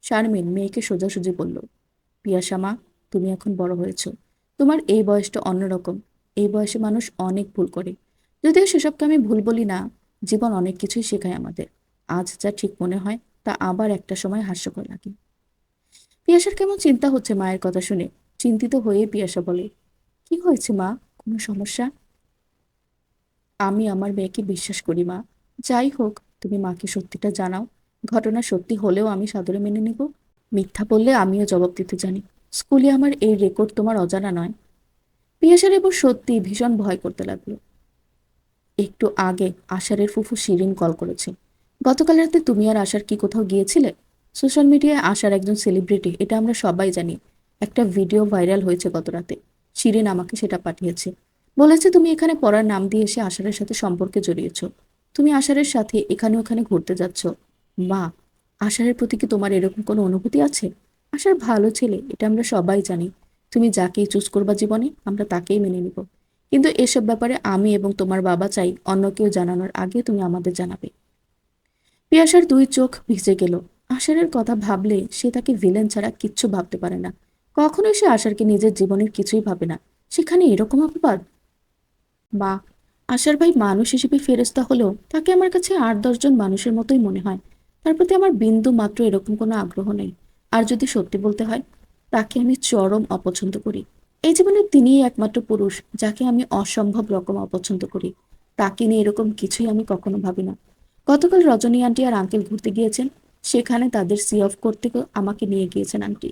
Speaker 1: শারমিন মেয়েকে সোজাসুজি বলল, পিয়াসা মা, তুমি এখন বড় হয়েছ, তোমার এই বয়সটা অন্যরকম। এই বয়সে মানুষ অনেক ভুল করে, যদিও সেসবকে আমি ভুল বলি না। জীবন অনেক কিছুই শেখায় আমাদের। আজ যা ঠিক মনে হয় তা আবার একটা সময় হাস্যকর লাগে। পিয়াসার কেমন চিন্তা হচ্ছে মায়ের কথা শুনে। চিন্তিত হয়ে পিয়াসা বলে, কি হয়েছে মা, কোনো সমস্যা? আমি আমার মেয়েকে বিশ্বাস করি মা। যাই হোক, তুমি মাকে সত্যিটা জানাও। ঘটনা সত্যি হলেও আমি সাদরে মেনে নেব। মিথ্যা বললে আমিও জবাব দিতে জানি। স্কুলে আমার এই রেকর্ড তোমার অজানা নয়। পিয়াসার এবার সত্যি ভীষণ ভয় করতে লাগলো। একটু আগে আশারের ফুফু শিরিন কল করেছে। গতকাল রাতে তুমি আর আশার কি কোথাও গিয়েছিলে? সোশ্যাল মিডিয়ায় আশার একজন সেলিব্রিটি, এটা আমরা সবাই জানি। একটা ভিডিও ভাইরাল হয়েছে গত রাতে। শিরিন আমাকে সেটা পাঠিয়েছে। বলেছে তুমি এখানে পড়ার নাম দিয়ে এসে আশারের সাথে সম্পর্কে জড়িয়েছ। তুমি আশারের সাথে এখানে ওখানে ঘুরতে যাচ্ছ। মা, আশারের প্রতি কি তোমার এরকম কোনো অনুভূতি আছে? আশার ভালো ছেলে, এটা আমরা সবাই জানি। তুমি যাকেই চুজ করবা জীবনে, আমরা তাকেই মেনে নিব। কিন্তু এসব ব্যাপারে আমি এবং তোমার বাবা চাই অন্য কেউ জানানোর আগে তুমি আমাদের জানাবে। পিয়াসার দুই চোখ ভিজে গেল। আশারের কথা ভাবলে সে তাকে ভিলেন ছাড়া কিচ্ছু ভাবতে পারে না। কখনোই সে আশারকে নিজের জীবনের কিছুই ভাবে না, সেখানে এরকম অপবাদ। বা, আশার ভাই মানুষ হিসেবে ফেরেস্তা হলেও তাকে আমার কাছে 8-10 জন মানুষের মতোই মনে হয়। তার প্রতি আমার বিন্দু মাত্র এরকম কোনো আগ্রহ নেই। আর যদি সত্যি বলতে হয়, তাকে আমি চরম অপছন্দ করি। এই জীবনে তিনিই একমাত্র পুরুষ যাকে আমি অসম্ভব রকম অপছন্দ করি। তাকে নিয়ে এরকম কিছুই আমি কখনো ভাবি না। গতকাল রজনী আন্টি আর আঙ্কেল ঘুরতে গিয়েছেন। সেখানে তাদের সি অফ করতে আমাকে নিয়ে গিয়েছেন আন্টি।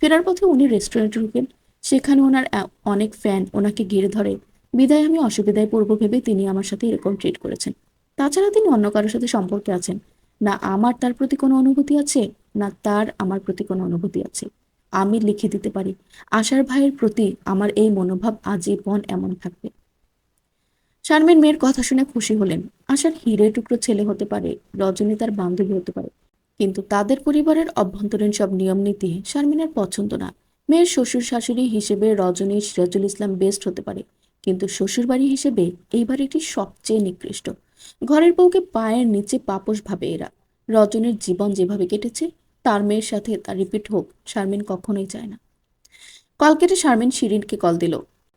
Speaker 1: ফেরার পথে উনি রেস্টুরেন্টে ঢুকেন। সেখানে ওনার অনেক ফ্যান ওনাকে ঘিরে ধরে। বিদায় আমি অসুবিধায় পড়ব ভেবে তিনি আমার সাথে এরকম ট্রিট করেছেন। তাছাড়া তিনি অন্য কারোর সাথে সম্পর্কে আছেন। না আমার তার প্রতি কোনো অনুভূতি আছে, না তার আমার প্রতি কোনো অনুভূতি আছে। আমি লিখে দিতে পারি, আশার ভাইয়ের প্রতি আমার এই মনোভাব আজীবন এমন থাকবে। শারমিন মেয়ের কথা শুনে খুশি হলেন। আশার হিরে টুকরো ছেলে হতে পারে, রজনী তার বান্ধবী হতে পারে, কিন্তু তাদের পরিবারের অভ্যন্তরীণ সব নিয়ম নীতি শারমিনের পছন্দ না। মেয়ের শ্বশুর শাশুড়ি হিসেবে রজনী সিরাজুল ইসলাম বেস্ট হতে পারে, কিন্তু শ্বশুর বাড়ি হিসেবে এই বাড়িটি সবচেয়ে নিকৃষ্ট। ঘরের বউকে পায়ের নিচে পাপোশ ভাবে এরা। রজনীর জীবন যেভাবে কেটেছে, তার মেয়ের সাথে তার রিপিট হোক শারমিন কখনোই চায় না। কল কেটে শারমিন শিরিনকে কল দিল।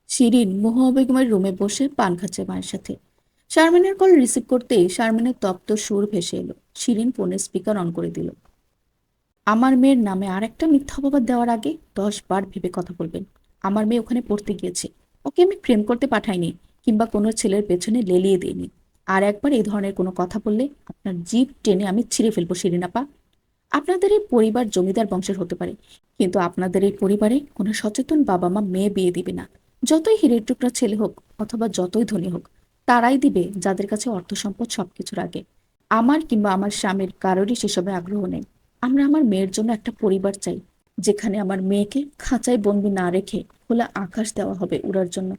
Speaker 1: শিরিন মহুয়া বেগমের রুমে বসে পান খাচ্ছে মায়ের সাথে। শারমিনের কল রিসিভ করতেই শারমিনের তপ্ত সুর ভেসে এলো। শিরিন ফোনের স্পিকার অন করে দিল। আমার মেয়ের নামে আর একটা মিথ্যা অপবাদ দেওয়ার আগে 10 বার ভেবে কথা বলবেন। আমার মেয়ে ওখানে পড়তে গিয়েছে। ওকে আমি প্রেম করতে পাঠাইনি, কিংবা কোনো ছেলের পেছনে লেলিয়ে দিইনি। আর একবার এই ধরনের কোনো কথা বললে আপনার জিভ টেনে আমি ছিঁড়ে ফেলবো শিরিনাপা। আপনাদের এই পরিবার জমিদার বংশের হতে পারে, কিন্তু আপনাদের এই পরিবারে কোনো সচেতন বাবা মা মেয়ে বিয়ে দিবে না। যতই হীরের টুকরা ছেলে হোক অথবা যতই ধনী হোক, তারাই দিবে যাদের কাছে অর্থ সম্পদ সবকিছুর আগে। আমার কিংবা আমার স্বামীর কারোরই সেসবে আগ্রহ নেই। আমরা আমার মেয়ের জন্য একটা পরিবার চাই, যেখানে আমার মেয়েকে খাঁচায় বন্দি না রেখে খোলা আকাশ দেওয়া হবে উড়ার জন্য।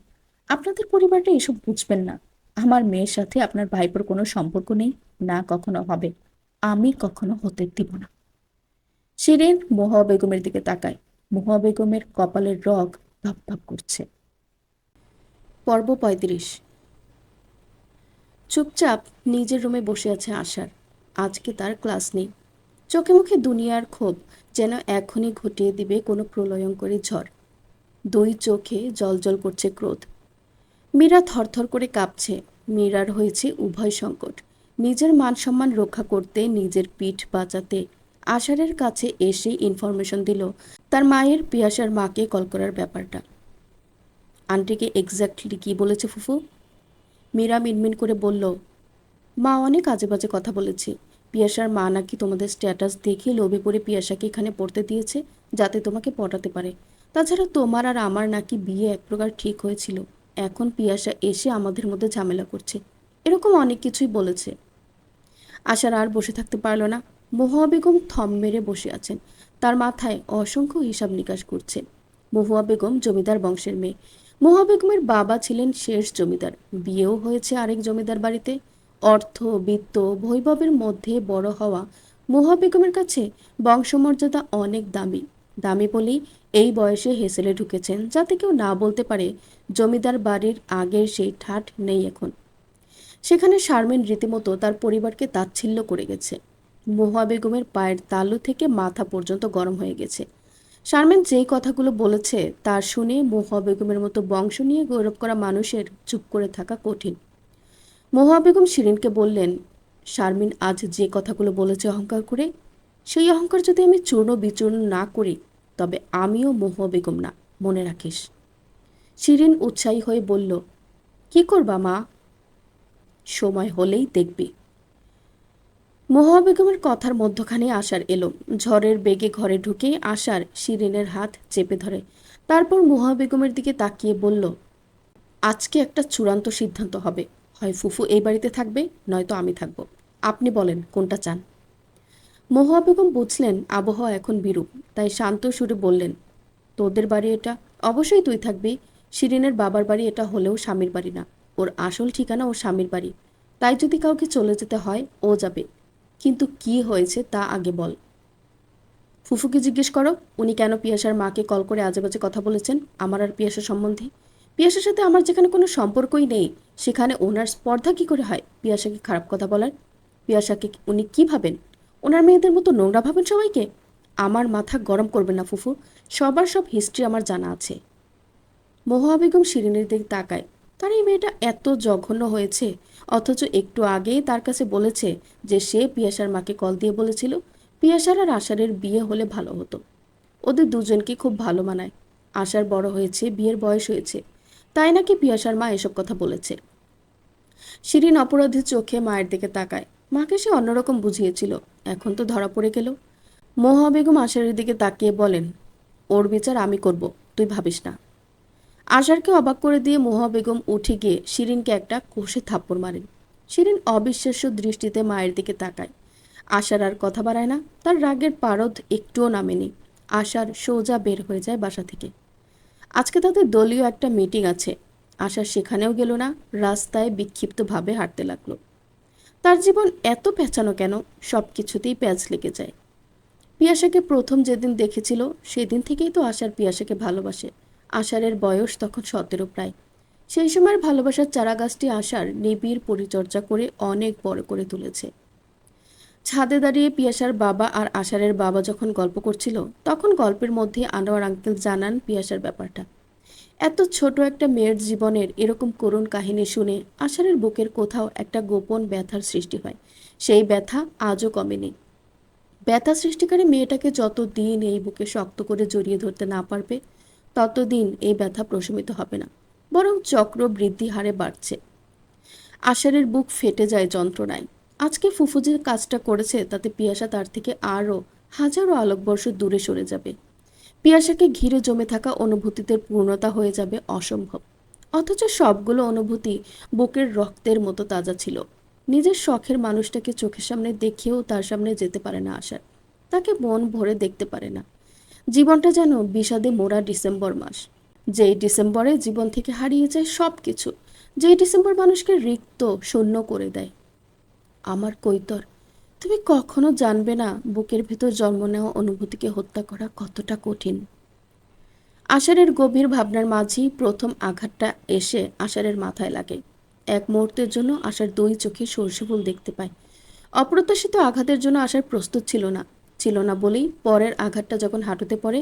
Speaker 1: আপনাদের পরিবারটা এসব বুঝবেন না। আমার মেয়ের সাথে আপনার ভাইপোর কোনো সম্পর্ক নেই, না কখনো হবে। আমি কখনো হতে দিব না। শিরিন মহুয়া বেগমের দিকে তাকায়। মহুয়া বেগমের কপালের রগ ভাপ ভাপ করছে। পর্ব 35। চুপচাপ নিজের রুমে বসে আছে আশার। আজকে তার ক্লাস নেই। চোখে মুখে দুনিয়ার ক্ষোভ যেন এখনই ঘটিয়ে দিবে কোনো প্রলয়ঙ্করী ঝড়। দুই চোখে জলজল করছে ক্রোধ। মীরা থরথর করে কাঁপছে। মীরার হয়েছে উভয় সংকট। নিজের মান সম্মান রক্ষা করতে, নিজের পিঠ বাঁচাতে আশারের কাছে এসে ইনফরমেশন দিল তার মায়ের পিয়াসার মাকে কল করার ব্যাপারটা। আন্টিকে এক্স্যাক্টলি কি বলেছে ফুফু? মীরা মিনমিন করে বলল, মা অনেক আজে বাজে কথা বলেছে। পিয়াসার মা নাকি তোমাদের স্ট্যাটাস দেখে লোভে পড়ে পিয়াসাকে এখানে পড়তে দিয়েছে, যাতে তোমাকে পটাতে পারে। তাছাড়া তোমার আর আমার নাকি বিয়ে এক প্রকার ঠিক হয়েছিল। এখন পিয়াসা এসে আমাদের মধ্যে ঝামেলা করছে, এরকম অনেক কিছুই বলেছে। আশার আর বসে থাকতে পারল না। মহুয়া বেগম থম মেরে বসে আছেন। তার মাথায় অসংখ্য হিসাব নিকাশ করছে। মহুয়া বেগম জমিদার বংশের মেয়ে। মহুয়া বেগমের বাবা ছিলেন শেষ জমিদার। বিয়েও হয়েছে আরেক জমিদার বাড়িতে। অর্থ, বিত্ত, বৈভবের মধ্যে বড় হওয়া মহুয়া বেগমের কাছে বংশমর্যাদা অনেক দামি। দামি বলেই এই বয়সে হেসেলে ঢুকেছেন, যাতে কেউ না বলতে পারে জমিদার বাড়ির আগের সেই ঠাট নেই এখন। সেখানে শারমিন রীতিমতো তার পরিবারকে তাচ্ছিল্য করে গেছে। মহুয়া বেগমের পায়ের তালু থেকে মাথা পর্যন্ত গরম হয়ে গেছে। শারমিন যেই কথাগুলো বলেছে তা শুনে মহুয়া বেগমের মতো বংশ নিয়ে গৌরব করা মানুষের চুপ করে থাকা কঠিন। মহুয়া বেগম শিরিনকে বললেন, শারমিন আজ যে কথাগুলো বলেছে অহংকার করে, সেই অহংকার যদি আমি চূর্ণ বিচূর্ণ না করি তবে আমিও মহুয়া বেগম না, মনে রাখিস। শিরিন উৎসাহী হয়ে বলল, কি করবা মা? সময় হলেই দেখবি। মহুয়া বেগমের কথার মধ্যখানে আশার এলো। ঝড়ের বেগে ঘরে ঢুকেই আশার শিরিনের হাত চেপে ধরে, তারপর মহুয়া বেগমের দিকে তাকিয়ে বলল, আজকে একটা চূড়ান্ত সিদ্ধান্ত হবে, হয় ফুফু এই বাড়িতে থাকবে, নয়তো আমি থাকবো। আপনি বলেন কোনটা চান। মহুয়া বেগম বুঝলেন আবহাওয়া এখন বিরূপ, তাই শান্ত সুরে বললেন, তোদের বাড়ি এটা, অবশ্যই তুই থাকবি। শিরিনের বাবার বাড়ি এটা হলেও স্বামীর বাড়ি না, ওর আসল ঠিকানা ওর স্বামীর বাড়ি। তাই যদি কাউকে চলে যেতে হয় ও যাবে, কিন্তু কি হয়েছে তা আগে বল। ফুফুকে জিজ্ঞেস করো উনি কেন পিয়াসার মাকে কল করে আজেবাজে কথা বলেছেন আমার আর পিয়াসার সম্বন্ধে। পিয়াসার সাথে আমার যেখানে কোনো সম্পর্কই নেই সেখানে ওনার স্পর্ধা কি করে হয় পিয়াসাকে খারাপ কথা বলার? পিয়াসাকে উনি কি ভাবেন? ওনার মেয়েদের মতো নোংরা ভাবেন সবাইকে? আমার মাথা গরম করবে না ফুফু, সবার সব হিস্ট্রি আমার জানা আছে। মহুয়া বেগম শিরিনের দিকে তাকায়। তার এই মেয়েটা এত জঘন্য হয়েছে, অথচ একটু আগেই তার কাছে বলেছে যে সে পিয়াসার মাকে কল দিয়ে বলেছিল পিয়াসার আর আশারের বিয়ে হলে ভালো হতো। ওদের দুজনকে খুব ভালো মানায়। আশার বড় হয়েছে, বিয়ের বয়স হয়েছে, তাই নাকি পিয়াসার মা এসব কথা বলেছে। শিরিন অপরাধী চোখে মায়ের দিকে তাকায়। মাকে সে অন্যরকম বুঝিয়েছিল, এখন তো ধরা পড়ে গেল। মহুয়া বেগম আশারের দিকে তাকিয়ে বলেন, ওর বিচার আমি করব, তুই ভাবিস না। আশারকে অবাক করে দিয়ে মহুয়া বেগম উঠে গিয়ে শিরিনকে একটা কষে থাপ্পড় মারেন। শিরিন অবিশ্বাস্য দৃষ্টিতে মায়ের দিকে তাকায়। আশার আর কথা বাড়ায় না, তার রাগের পারদ একটুও নামেনি। আশার সোজা বের হয়ে যায় বাসা থেকে। আজকে তাদের দলীয় একটা মিটিং আছে। আশার সেখানেও গেল না, রাস্তায় বিক্ষিপ্তভাবে হাঁটতে লাগলো। তার জীবন এত পেঁচানো কেন? সব কিছুতেই প্যাঁচ লেগে যায়। পিয়াসাকে প্রথম যেদিন দেখেছিল সেদিন থেকেই তো আশার পিয়াসাকে ভালোবাসে। আষাঢ়ের বয়স তখন 17 প্রায়। সেই সময়ের ভালোবাসার চারাগাছটি আশার নিবিড় পরিচর্যা করে অনেক বড় করে তুলেছে। ছাদে দাঁড়িয়ে পিয়াসার বাবা আর আষাঢ়ের বাবা যখন গল্প করছিল তখন গল্পের মধ্যে আনোয়ার আঙ্কেল জানান পিয়াসার ব্যাপারটা। এত ছোট একটা মেয়ের জীবনের এরকম করুণ কাহিনী শুনে আষাঢ়ের বুকের কোথাও একটা গোপন ব্যথার সৃষ্টি হয়। সেই ব্যথা আজও কমেনি। ব্যথা সৃষ্টিকারী মেয়েটাকে যতদিন এই বুকে শক্ত করে জড়িয়ে ধরতে না পারবে ততদিন এই ব্যথা প্রশমিত হবে না, বরং চক্র বৃদ্ধি হারে বাড়ছে। আষাঢ়ের বুক ফেটে যায় যন্ত্রণায়। আজকে ফুফু যে কাজটা করেছে তাতে পিয়াসা তার থেকে আরও হাজারো আলোকবর্ষ দূরে সরে যাবে। পিয়াসাকে ঘিরে জমে থাকা অনুভূতিতে পূর্ণতা হয়ে যাবে অসম্ভব। অথচ সবগুলো অনুভূতি বুকের রক্তের মতো তাজা ছিল। নিজের শখের মানুষটাকে চোখের সামনে দেখেও তার সামনে যেতে পারে না আশার, তাকে মন ভরে দেখতে পারে না। জীবনটা যেন বিষাদে মোড়া ডিসেম্বর মাস, যেই ডিসেম্বরে জীবন থেকে হারিয়ে যায় সব কিছু, যেই ডিসেম্বর মানুষকে রিক্ত শূন্য করে দেয়। আমার কৈতর, তুমি কখনো জানবে না বুকের ভেতর জন্ম নেওয়া অনুভূতিকে হত্যা করা কতটা কঠিন। আষাঢ়ের গভীর ভাবনার মাঝেই প্রথম আঘাতটা এসে আষাঢ়ের মাথায় লাগে। এক মুহূর্তের জন্য আশার দুই চোখে সর্ষে ফুল দেখতে পায়। অপ্রত্যাশিত আঘাতের জন্য আশার প্রস্তুত ছিল না বলেই পরের আঘাতটা যখন হাঁটুতে পড়ে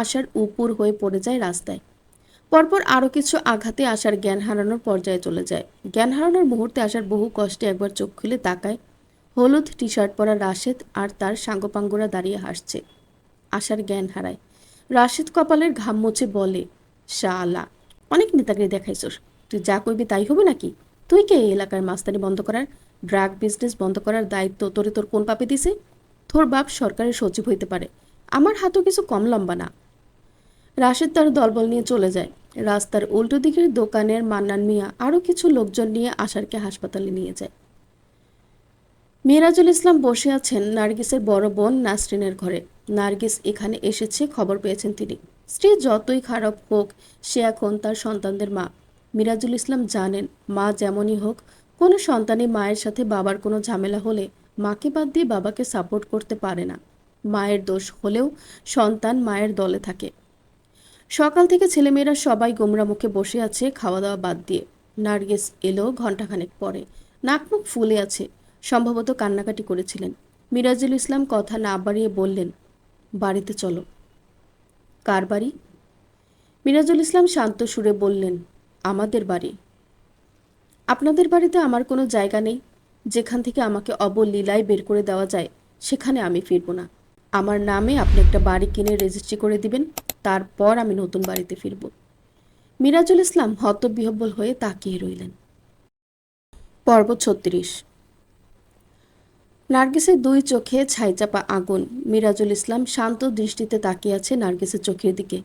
Speaker 1: আশার উপুর হয়ে পড়ে যায় রাস্তায়। পরপর আরও কিছু আঘাতে আশার জ্ঞান হারানোর পর্যায়ে চলে যায়। জ্ঞান হারানোর মুহূর্তে আশার বহু কষ্টে একবার চোখ খুলে তাকায়। হলুদ টি শার্ট পরা রাশেদ আর তার সাঙ্গপাঙ্গরা দাঁড়িয়ে হাসছে। আশার জ্ঞান হারায়। রাশেদ কপালের ঘাম মুছে বলে, শালা, অনেক নেতাগিরি দেখাইছস, তুই যা কইবি তাই হবে নাকি? তুই কে এই এলাকার মাস্তানি বন্ধ করার, ড্রাগ বিজনেস বন্ধ করার দায়িত্ব তোরে তোর কোন পাপে দিছে? তোর বাপ সরকারের সচিব হইতে পারে, আমার হাতও কিছু কম লম্বা না। রাশেদ তার দলবল নিয়ে চলে যায়। রাস্তার উল্টো দিকের দোকানের মান্নান মিয়া আরও কিছু লোকজন নিয়ে আশারকে হাসপাতালে নিয়ে যায়। মিরাজুল ইসলাম বসে আছেন নার্গিসের বড় বোন নাসরিনের ঘরে। নার্গিস এখানে এসেছে খবর পেয়েছেন তিনি। স্ত্রী যতই খারাপ হোক সে এখন তার সন্তানদের মা। মিরাজুল ইসলাম জানেন মা যেমনই হোক কোনো সন্তানই মায়ের সাথে বাবার কোনো ঝামেলা হলে মাকে বাদ দিয়ে বাবাকে সাপোর্ট করতে পারে না। মায়ের দোষ হলেও সন্তান মায়ের দলে থাকে। সকাল থেকে ছেলেমেয়েরা সবাই গোমরা মুখে বসে আছে খাওয়া দাওয়া বাদ দিয়ে। নার্গিস এলো ঘণ্টাখানেক পরে, নাক মুখ ফুলে আছে, সম্ভবত কান্নাকাটি করেছিলেন। মিরাজুল ইসলাম কথা না বাড়িয়ে বললেন, বাড়িতে চলো। কার বাড়ি? মিরাজুল ইসলাম শান্ত সুরে বললেন, আমাদের বাড়ি। আপনাদের বাড়িতে আমার কোনো জায়গা নেই। যেখান থেকে আমাকে অবলীলায় বের করে দেওয়া যায় সেখানে আমি ফিরব না। আমার নামে আপনি একটা বাড়ি কিনে রেজিস্ট্রি করে দিবেন, তারপর আমি নতুন বাড়িতে ফিরব। মিরাজুল ইসলাম হতবিহ্বল হয়ে তাকিয়ে রইলেন। পর্ব 36। নার্গিসের দুই চোখে ছাইচাপা আগুন। মিরাজুল ইসলাম শান্ত দৃষ্টিতে তাকিয়ে আছে নার্গিসের চোখের দিকে।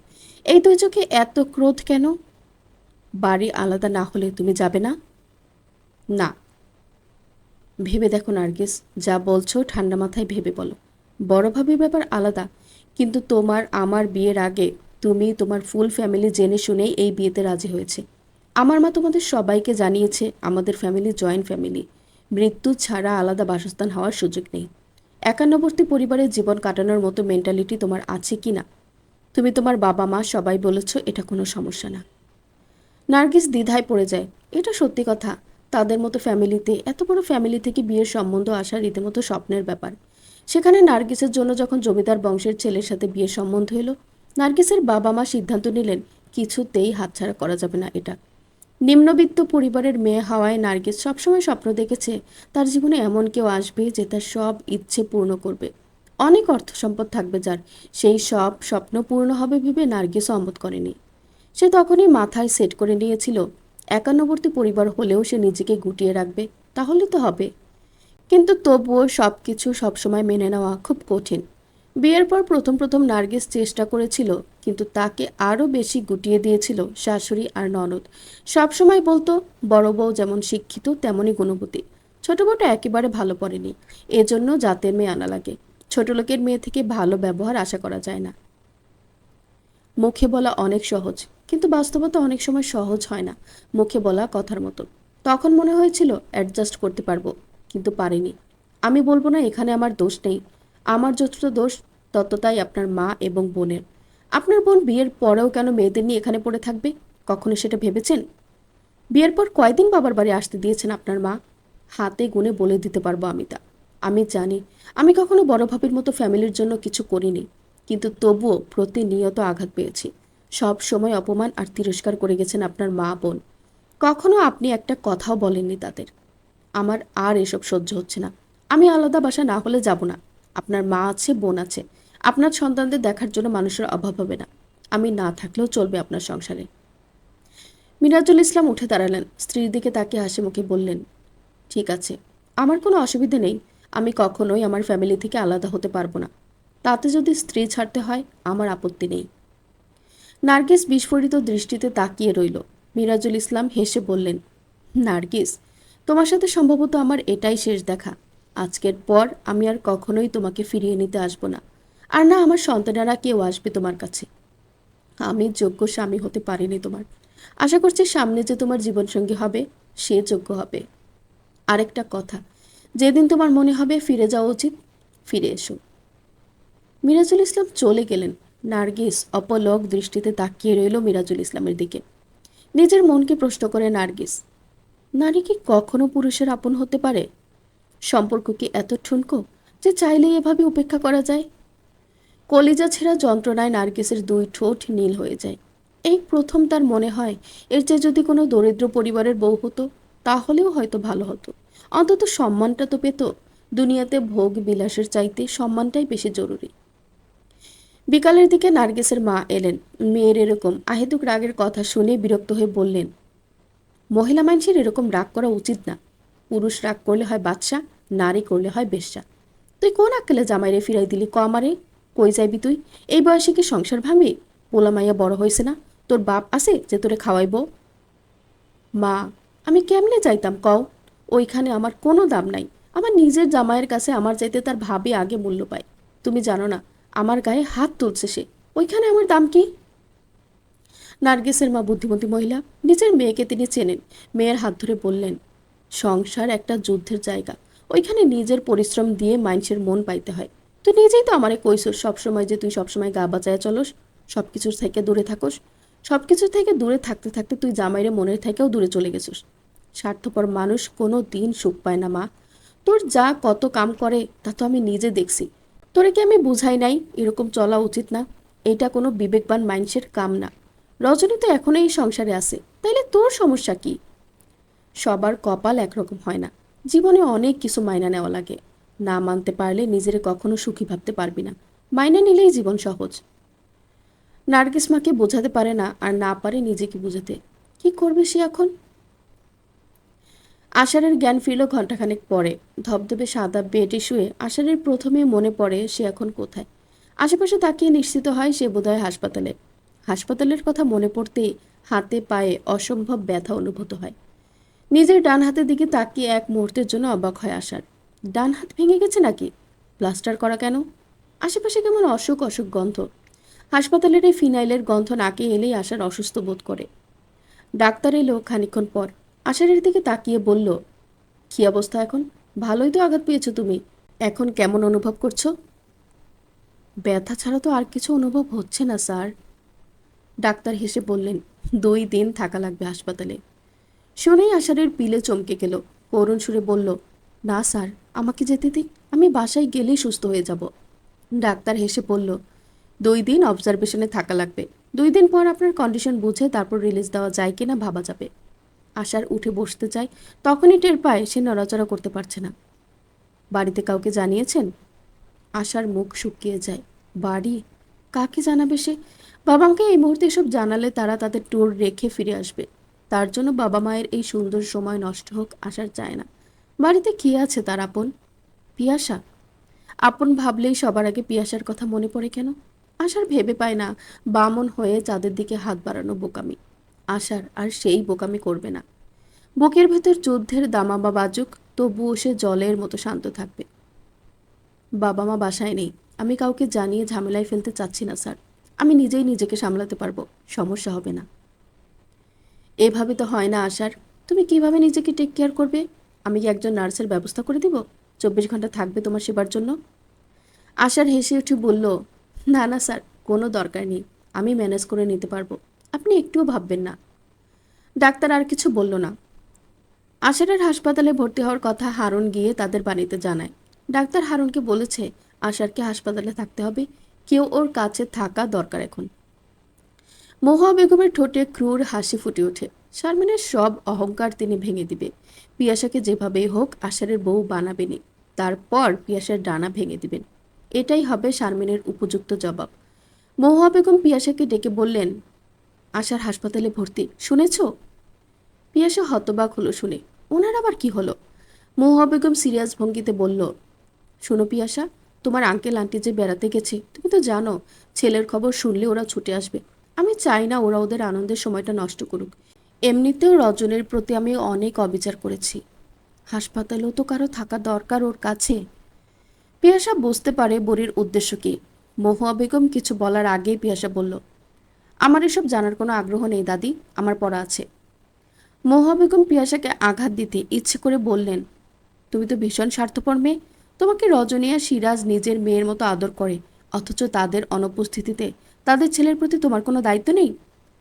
Speaker 1: এই দুই চোখে এত ক্রোধ কেন? বাড়ি আলাদা না হলে তুমি যাবে না? না। ভেবে দেখো নার্গিস, যা বলছো ঠান্ডা মাথায় ভেবে বলো। বড় ভাবির ব্যাপার আলাদা, কিন্তু তোমার আমার বিয়ের আগে তুমি তোমার ফুল ফ্যামিলি জেনে শুনেই এই বিয়েতে রাজি হয়েছে। আমার মা তোমাদের সবাইকে জানিয়েছে আমাদের ফ্যামিলি জয়েন্ট ফ্যামিলি, মৃত্যু ছাড়া আলাদা বাসস্থান হওয়ার সুযোগ নেই। একান্নবর্তী পরিবারের জীবন কাটানোর মতো মেন্টালিটি তোমার আছে কি না? তুমি তোমার বাবা মা সবাই বলেছ এটা কোনো সমস্যা না। নার্গিস দ্বিধায় পড়ে যায়। এটা সত্যি কথা, তাদের মতো ফ্যামিলিতে, এত বড় ফ্যামিলি থেকে বিয়ের সম্বন্ধ আসা রীতিমতো স্বপ্নের ব্যাপার। সেখানে নার্গিসের জন্য যখন জমিদার বংশের ছেলের সাথে বিয়ের সম্বন্ধ এলো, নার্গিসের বাবা মা সিদ্ধান্ত নিলেন কিছুতেই হাতছাড়া করা যাবে না এটা। নিম্নবিত্ত পরিবারের মেয়ে হওয়ায় নার্গিস সবসময় স্বপ্ন দেখেছে তার জীবনে এমন কেউ আসবে যে তার সব ইচ্ছে পূর্ণ করবে। অনেক অর্থ সম্পদ থাকবে যার, সেই সব স্বপ্ন পূর্ণ হবে ভেবে নার্গিস অমত করেনি। সে তখনই মাথায় সেট করে নিয়েছিল একান্নবর্তী পরিবার হলেও সে নিজেকে গুটিয়ে রাখবে, তাহলে তো হবে। কিন্তু তবুও সব কিছু সবসময় মেনে নেওয়া খুব কঠিন। বিয়ের পর প্রথম প্রথম নার্গিস চেষ্টা করেছিল, কিন্তু তাকে আরও বেশি গুটিয়ে দিয়েছিল শাশুড়ি আর ননদ। সবসময় বলতো বড় বউ যেমন শিক্ষিত তেমনই গুণবতী, ছোট বউটা একেবারে ভালো পড়েনি, এজন্য জাতের মেয়ে আনা লাগে। ছোট লোকের মেয়ে থেকে ভালো ব্যবহার আশা করা যায় না। মুখে বলা অনেক সহজ, কিন্তু বাস্তবতা অনেক সময় সহজ হয় না মুখে বলা কথার মতো। তখন মনে হয়েছিল অ্যাডজাস্ট করতে পারবো, কিন্তু পারিনি। আমি বলবো না এখানে আমার দোষ নেই, আমার যতটা দোষ ততটাই আপনার মা এবং বোনের। আপনার বোন বিয়ের পরেও কেন মেয়েদের নিয়ে এখানে পড়ে থাকবে? কখনো সেটা ভেবেছেন? বিয়ের পর কয়দিন বাবার বাড়ি আসতে দিয়েছেন আপনার মা? হাতে গুনে বলে দিতে পারবো আমি তা। আমি জানি আমি কখনো বড় ভাবির মতো ফ্যামিলির জন্য কিছু করিনি, কিন্তু তবুও প্রতিনিয়ত আঘাত পেয়েছি। সব সময় অপমান আর তিরস্কার করে গেছেন আপনার মা বোন। কখনো আপনি একটা কথাও বলেননি তাদের। আমার আর এসব সহ্য হচ্ছে না। আমি আলাদা বাসা না হলে যাব না। আপনার মা আছে, বোন আছে, আপনার সন্তানদের দেখার জন্য মানুষের অভাব হবে না। আমি না থাকলেও চলবে আপনার সংসারে। মিরাজুল ইসলাম উঠে দাঁড়ালেন, স্ত্রীর দিকে তাকিয়ে হাসি মুখে বললেন, ঠিক আছে, আমার কোনো অসুবিধে নেই। আমি কখনোই আমার ফ্যামিলি থেকে আলাদা হতে পারবো না। তাতে যদি স্ত্রী ছাড়তে হয় আমার আপত্তি নেই। নার্গিস বিস্ফোরিত দৃষ্টিতে তাকিয়ে রইল। মিরাজুল ইসলাম হেসে বললেন, নার্গিস, তোমার সাথে সম্ভবত আমার এটাই শেষ দেখা। আজকের পর আমি আর কখনোই তোমাকে ফিরিয়ে নিতে আসবো না, আর না আমার সন্তানেরা কেউ আসবে তোমার কাছে। আমি যোগ্য স্বামী হতে পারিনি তোমার। আশা করছি সামনে যে তোমার জীবনসঙ্গী হবে সে যোগ্য হবে। আরেকটা কথা, যেদিন তোমার মনে হবে ফিরে যাওয়া উচিত, ফিরে এসো। মিরাজুল ইসলাম চলে গেলেন। নার্গিস অপলক দৃষ্টিতে তাকিয়ে রইল মিরাজুল ইসলামের দিকে। নিজের মনকে প্রশ্ন করে নার্গিস, নারী কি কখনো পুরুষের আপন হতে পারে? সম্পর্ক কি এত ঠুনকো যে চাইলেই এভাবে উপেক্ষা করা যায়? কলিজা ছেঁড়া যন্ত্রণায় নার্গিসের দুই ঠোঁট নীল হয়ে যায়। এই প্রথম তার মনে হয় এর চেয়ে যদি কোনো দরিদ্র পরিবারের বউ হতো তাহলেও হয়তো ভালো হতো, অন্তত সম্মানটা তো পেত। দুনিয়াতে ভোগ বিলাসের চাইতে সম্মানটাই বেশি জরুরি। বিকালের দিকে নার্গিসের মা এলেন। মেয়ের এরকম আহেতুক রাগের কথা শুনে বিরক্ত হয়ে বললেন, মহিলা মানুষের এরকম রাগ করা উচিত না। পুরুষ রাগ করলে হয় বাদশা, নারী করলে হয় বেশ্যা। তুই কোন আক্কেলে জামাইরে ফিরাই দিলি ক আমারে? কই যাইবি তুই? এই বয়সে কি সংসার ভাঙবি? পোলা মাইয়া বড় হয়েছে না, তোর বাপ আছে যে তোরে খাওয়াইব? মা, আমি কেমনে যাইতাম কও? ওইখানে আমার কোনো দাম নাই। আমার নিজের জামাইয়ের কাছে আমার চাইতে তার ভাবি আগে মূল্য পায়। তুমি জানো না আমার গায়ে হাত তুলছে সে, ওইখানে আমার দাম কি? নার্গিসের মা বুদ্ধিমতী মহিলা, নিজের মেয়েকে তিনি চেনেন। মেয়ের হাত ধরে বললেন, সংসার একটা যুদ্ধের জায়গা, ওইখানে নিজের পরিশ্রম দিয়ে মানুষের মন পাইতে হয়। তুই নিজেই তো আমারে কইছস সবসময় যে তুই সবসময় গা বাঁচায়া চলস, সবকিছুর থেকে দূরে থাকস। সবকিছুর থেকে দূরে থাকতে থাকতে তুই জামাইরে মনের থেকেও দূরে চলে গেছিস। স্বার্থপর মানুষ কোনো দিন সুখ পায় না মা। তোর যা কত কাম করে তা তো আমি নিজে দেখছি। তোরে কি আমি বুঝাই নাই এরকম চলা উচিত না? এটা কোনো বিবেকবান মানুষের কাম না। রজনী তো এখনো এই সংসারে আছে, তাইলে তোর সমস্যা কি? সবার কপাল একরকম হয় না, জীবনে অনেক কিছু মাইনা নেওয়া লাগে। না মানতে পারলে নিজেরে কখনো সুখী ভাবতে পারবি না। মাইনা নিলেই জীবন সহজ। নার্গিস মাকে বোঝাতে পারে না, আর না পারে নিজেকে বুঝাতে। কি করবে সে এখন? আষাঢ়ের জ্ঞান ফিরল ঘণ্টাখানেক পরে। ধবধবে সাদা বেডে শুয়ে আষাঢ়ের প্রথমে মনে পড়ে সে এখন কোথায়। আশেপাশে তাকিয়ে নিশ্চিত হয় সে বোধহয় হাসপাতালে। হাসপাতালের কথা মনে পড়তেই হাতে পায়ে অসম্ভব ব্যথা অনুভূত হয়। নিজের ডান হাতের দিকে তাকিয়ে এক মুহূর্তের জন্য অবাক হয় আষাঢ়। ডান হাত ভেঙে গেছে নাকি? প্লাস্টার করা কেন? আশেপাশে কেমন অসুখ অসুখ গন্ধ। হাসপাতালের এই ফিনাইলের গন্ধ নাকে এলেই আষাঢ় অসুস্থ বোধ করে। ডাক্তার এলো খানিকক্ষণ পর। আষাঢ়ের দিকে তাকিয়ে বলল, কি অবস্থা এখন? ভালোই তো আঘাত পেয়েছো তুমি। এখন কেমন অনুভব করছো? ব্যথা ছাড়া তো আর কিছু অনুভব হচ্ছে না স্যার। ডাক্তার হেসে বললেন, 2 দিন থাকা লাগবে হাসপাতালে। শুনেই আষাঢ়ের পিলে চমকে গেল। করুণ সুরে বলল, না স্যার, আমাকে যেতে দিন, আমি বাসায় গেলেই সুস্থ হয়ে যাব। ডাক্তার হেসে বলল, 2 দিন অবজারভেশনে থাকা লাগবে। 2 দিন পর আপনার কন্ডিশন বুঝে তারপর রিলিজ দেওয়া যায় কিনা ভাবা যাবে। আষাঢ় উঠে বসতে চায়, তখনই টের পায় সে নড়াচড়া করতে পারছে না। বাড়িতে কাউকে জানিয়েছেন? আশার মুখ শুকিয়ে যায়। বাড়ি? কাকে জানাবে সে? বাবা মাকে এই মুহূর্তে এসব জানালে তারা তাদের ট্যুর রেখে ফিরে আসবে। তার জন্য বাবা মায়ের এই সুন্দর সময় নষ্ট হোক আশার চায় না। বাড়িতে কি আছে তার আপন? পিয়াসা। আপন ভাবলেই সবার আগে পিয়াসার কথা মনে পড়ে কেন? আশার ভেবে পায় না বামন হয়ে চাঁদের দিকে হাত বাড়ানো বোকামি। আশার আর সেই বোকামি করবে না। বুকের ভেতর যুদ্ধের দামামা বাজুক, তবুও সে জলের মতো শান্ত থাকবে। বাবা মা বাসায় নেই, আমি কাউকে জানিয়ে ঝামেলায় ফেলতে চাচ্ছি না স্যার। আমি নিজেই নিজেকে সামলাতে পারবো, সমস্যা হবে না। এভাবে তো হয় না আশার। তুমি কিভাবে নিজেকে টেক কেয়ার করবে? আমি কি একজন নার্সের ব্যবস্থা করে দিব, 24 ঘন্টা থাকবে তোমার সেবার জন্য? আশার হেসে উঠে বলল, না না স্যার, কোনো দরকার নেই, আমি ম্যানেজ করে নিতে পারবো। আপনি একটুও ভাববেন না। ডাক্তার আর কিছু বলল না। আশারের হাসপাতালে ভর্তি হওয়ার কথা হারুন গিয়ে তাদের বাড়িতে জানায়। ডাক্তার হারুনকে বলেছে আশারকে হাসপাতালে থাকতে হবে, কেউ ওর কাছে থাকা দরকার এখন। মহুয়া বেগমের ঠোঁটে ক্রূর হাসি ফুটে ওঠে। শারমিনের সব অহংকার তিনি ভেঙে দিবে। পিয়াসাকে যেভাবেই হোক আশারের বউ বানাবেনি, তারপর পিয়াসার ডানা ভেঙে দিবেন। এটাই হবে শারমিনের উপযুক্ত জবাব। মহুয়া বেগম পিয়াসাকে ডেকে বললেন, আশার হাসপাতালে ভর্তি, শুনেছ? পিয়াসা হতবাক হলো শুনে। ওনার আবার কি হলো? মহুয়া বেগম সিরিয়াস ভঙ্গিতে বলল, শোনো পিয়াসা, তোমার আঙ্কেল আন্টি যে বেড়াতে গেছে, তুমি তো জানো, ছেলের খবর শুনলে ওরা ছুটে আসবে। আমি চাই না ওরা ওদের আনন্দের সময়টা নষ্ট করুক। এমনিতেও রজনের প্রতি আমি অনেক অবিচার করেছি। হাসপাতালেও তো কারো থাকা দরকার ওর কাছে। পিয়াসা বুঝতে পারে বুড়ির উদ্দেশ্য কি। মহুয়া বেগম কিছু বলার আগেই পিয়াসা বলল, আমার এসব জানার কোনো আগ্রহ নেই দাদি, আমার পড়া আছে। মহুয়া বেগম পিয়াসাকে আঘাত দিতে ইচ্ছে করে বললেন, তুমি তো ভীষণ স্বার্থপর মেয়ে। তোমাকে রজনী আর সিরাজ নিজের মেয়ের মতো আদর করে, অথচ তাদের অনুপস্থিতিতে তাদের ছেলের প্রতি তোমার কোনো দায়িত্ব নেই।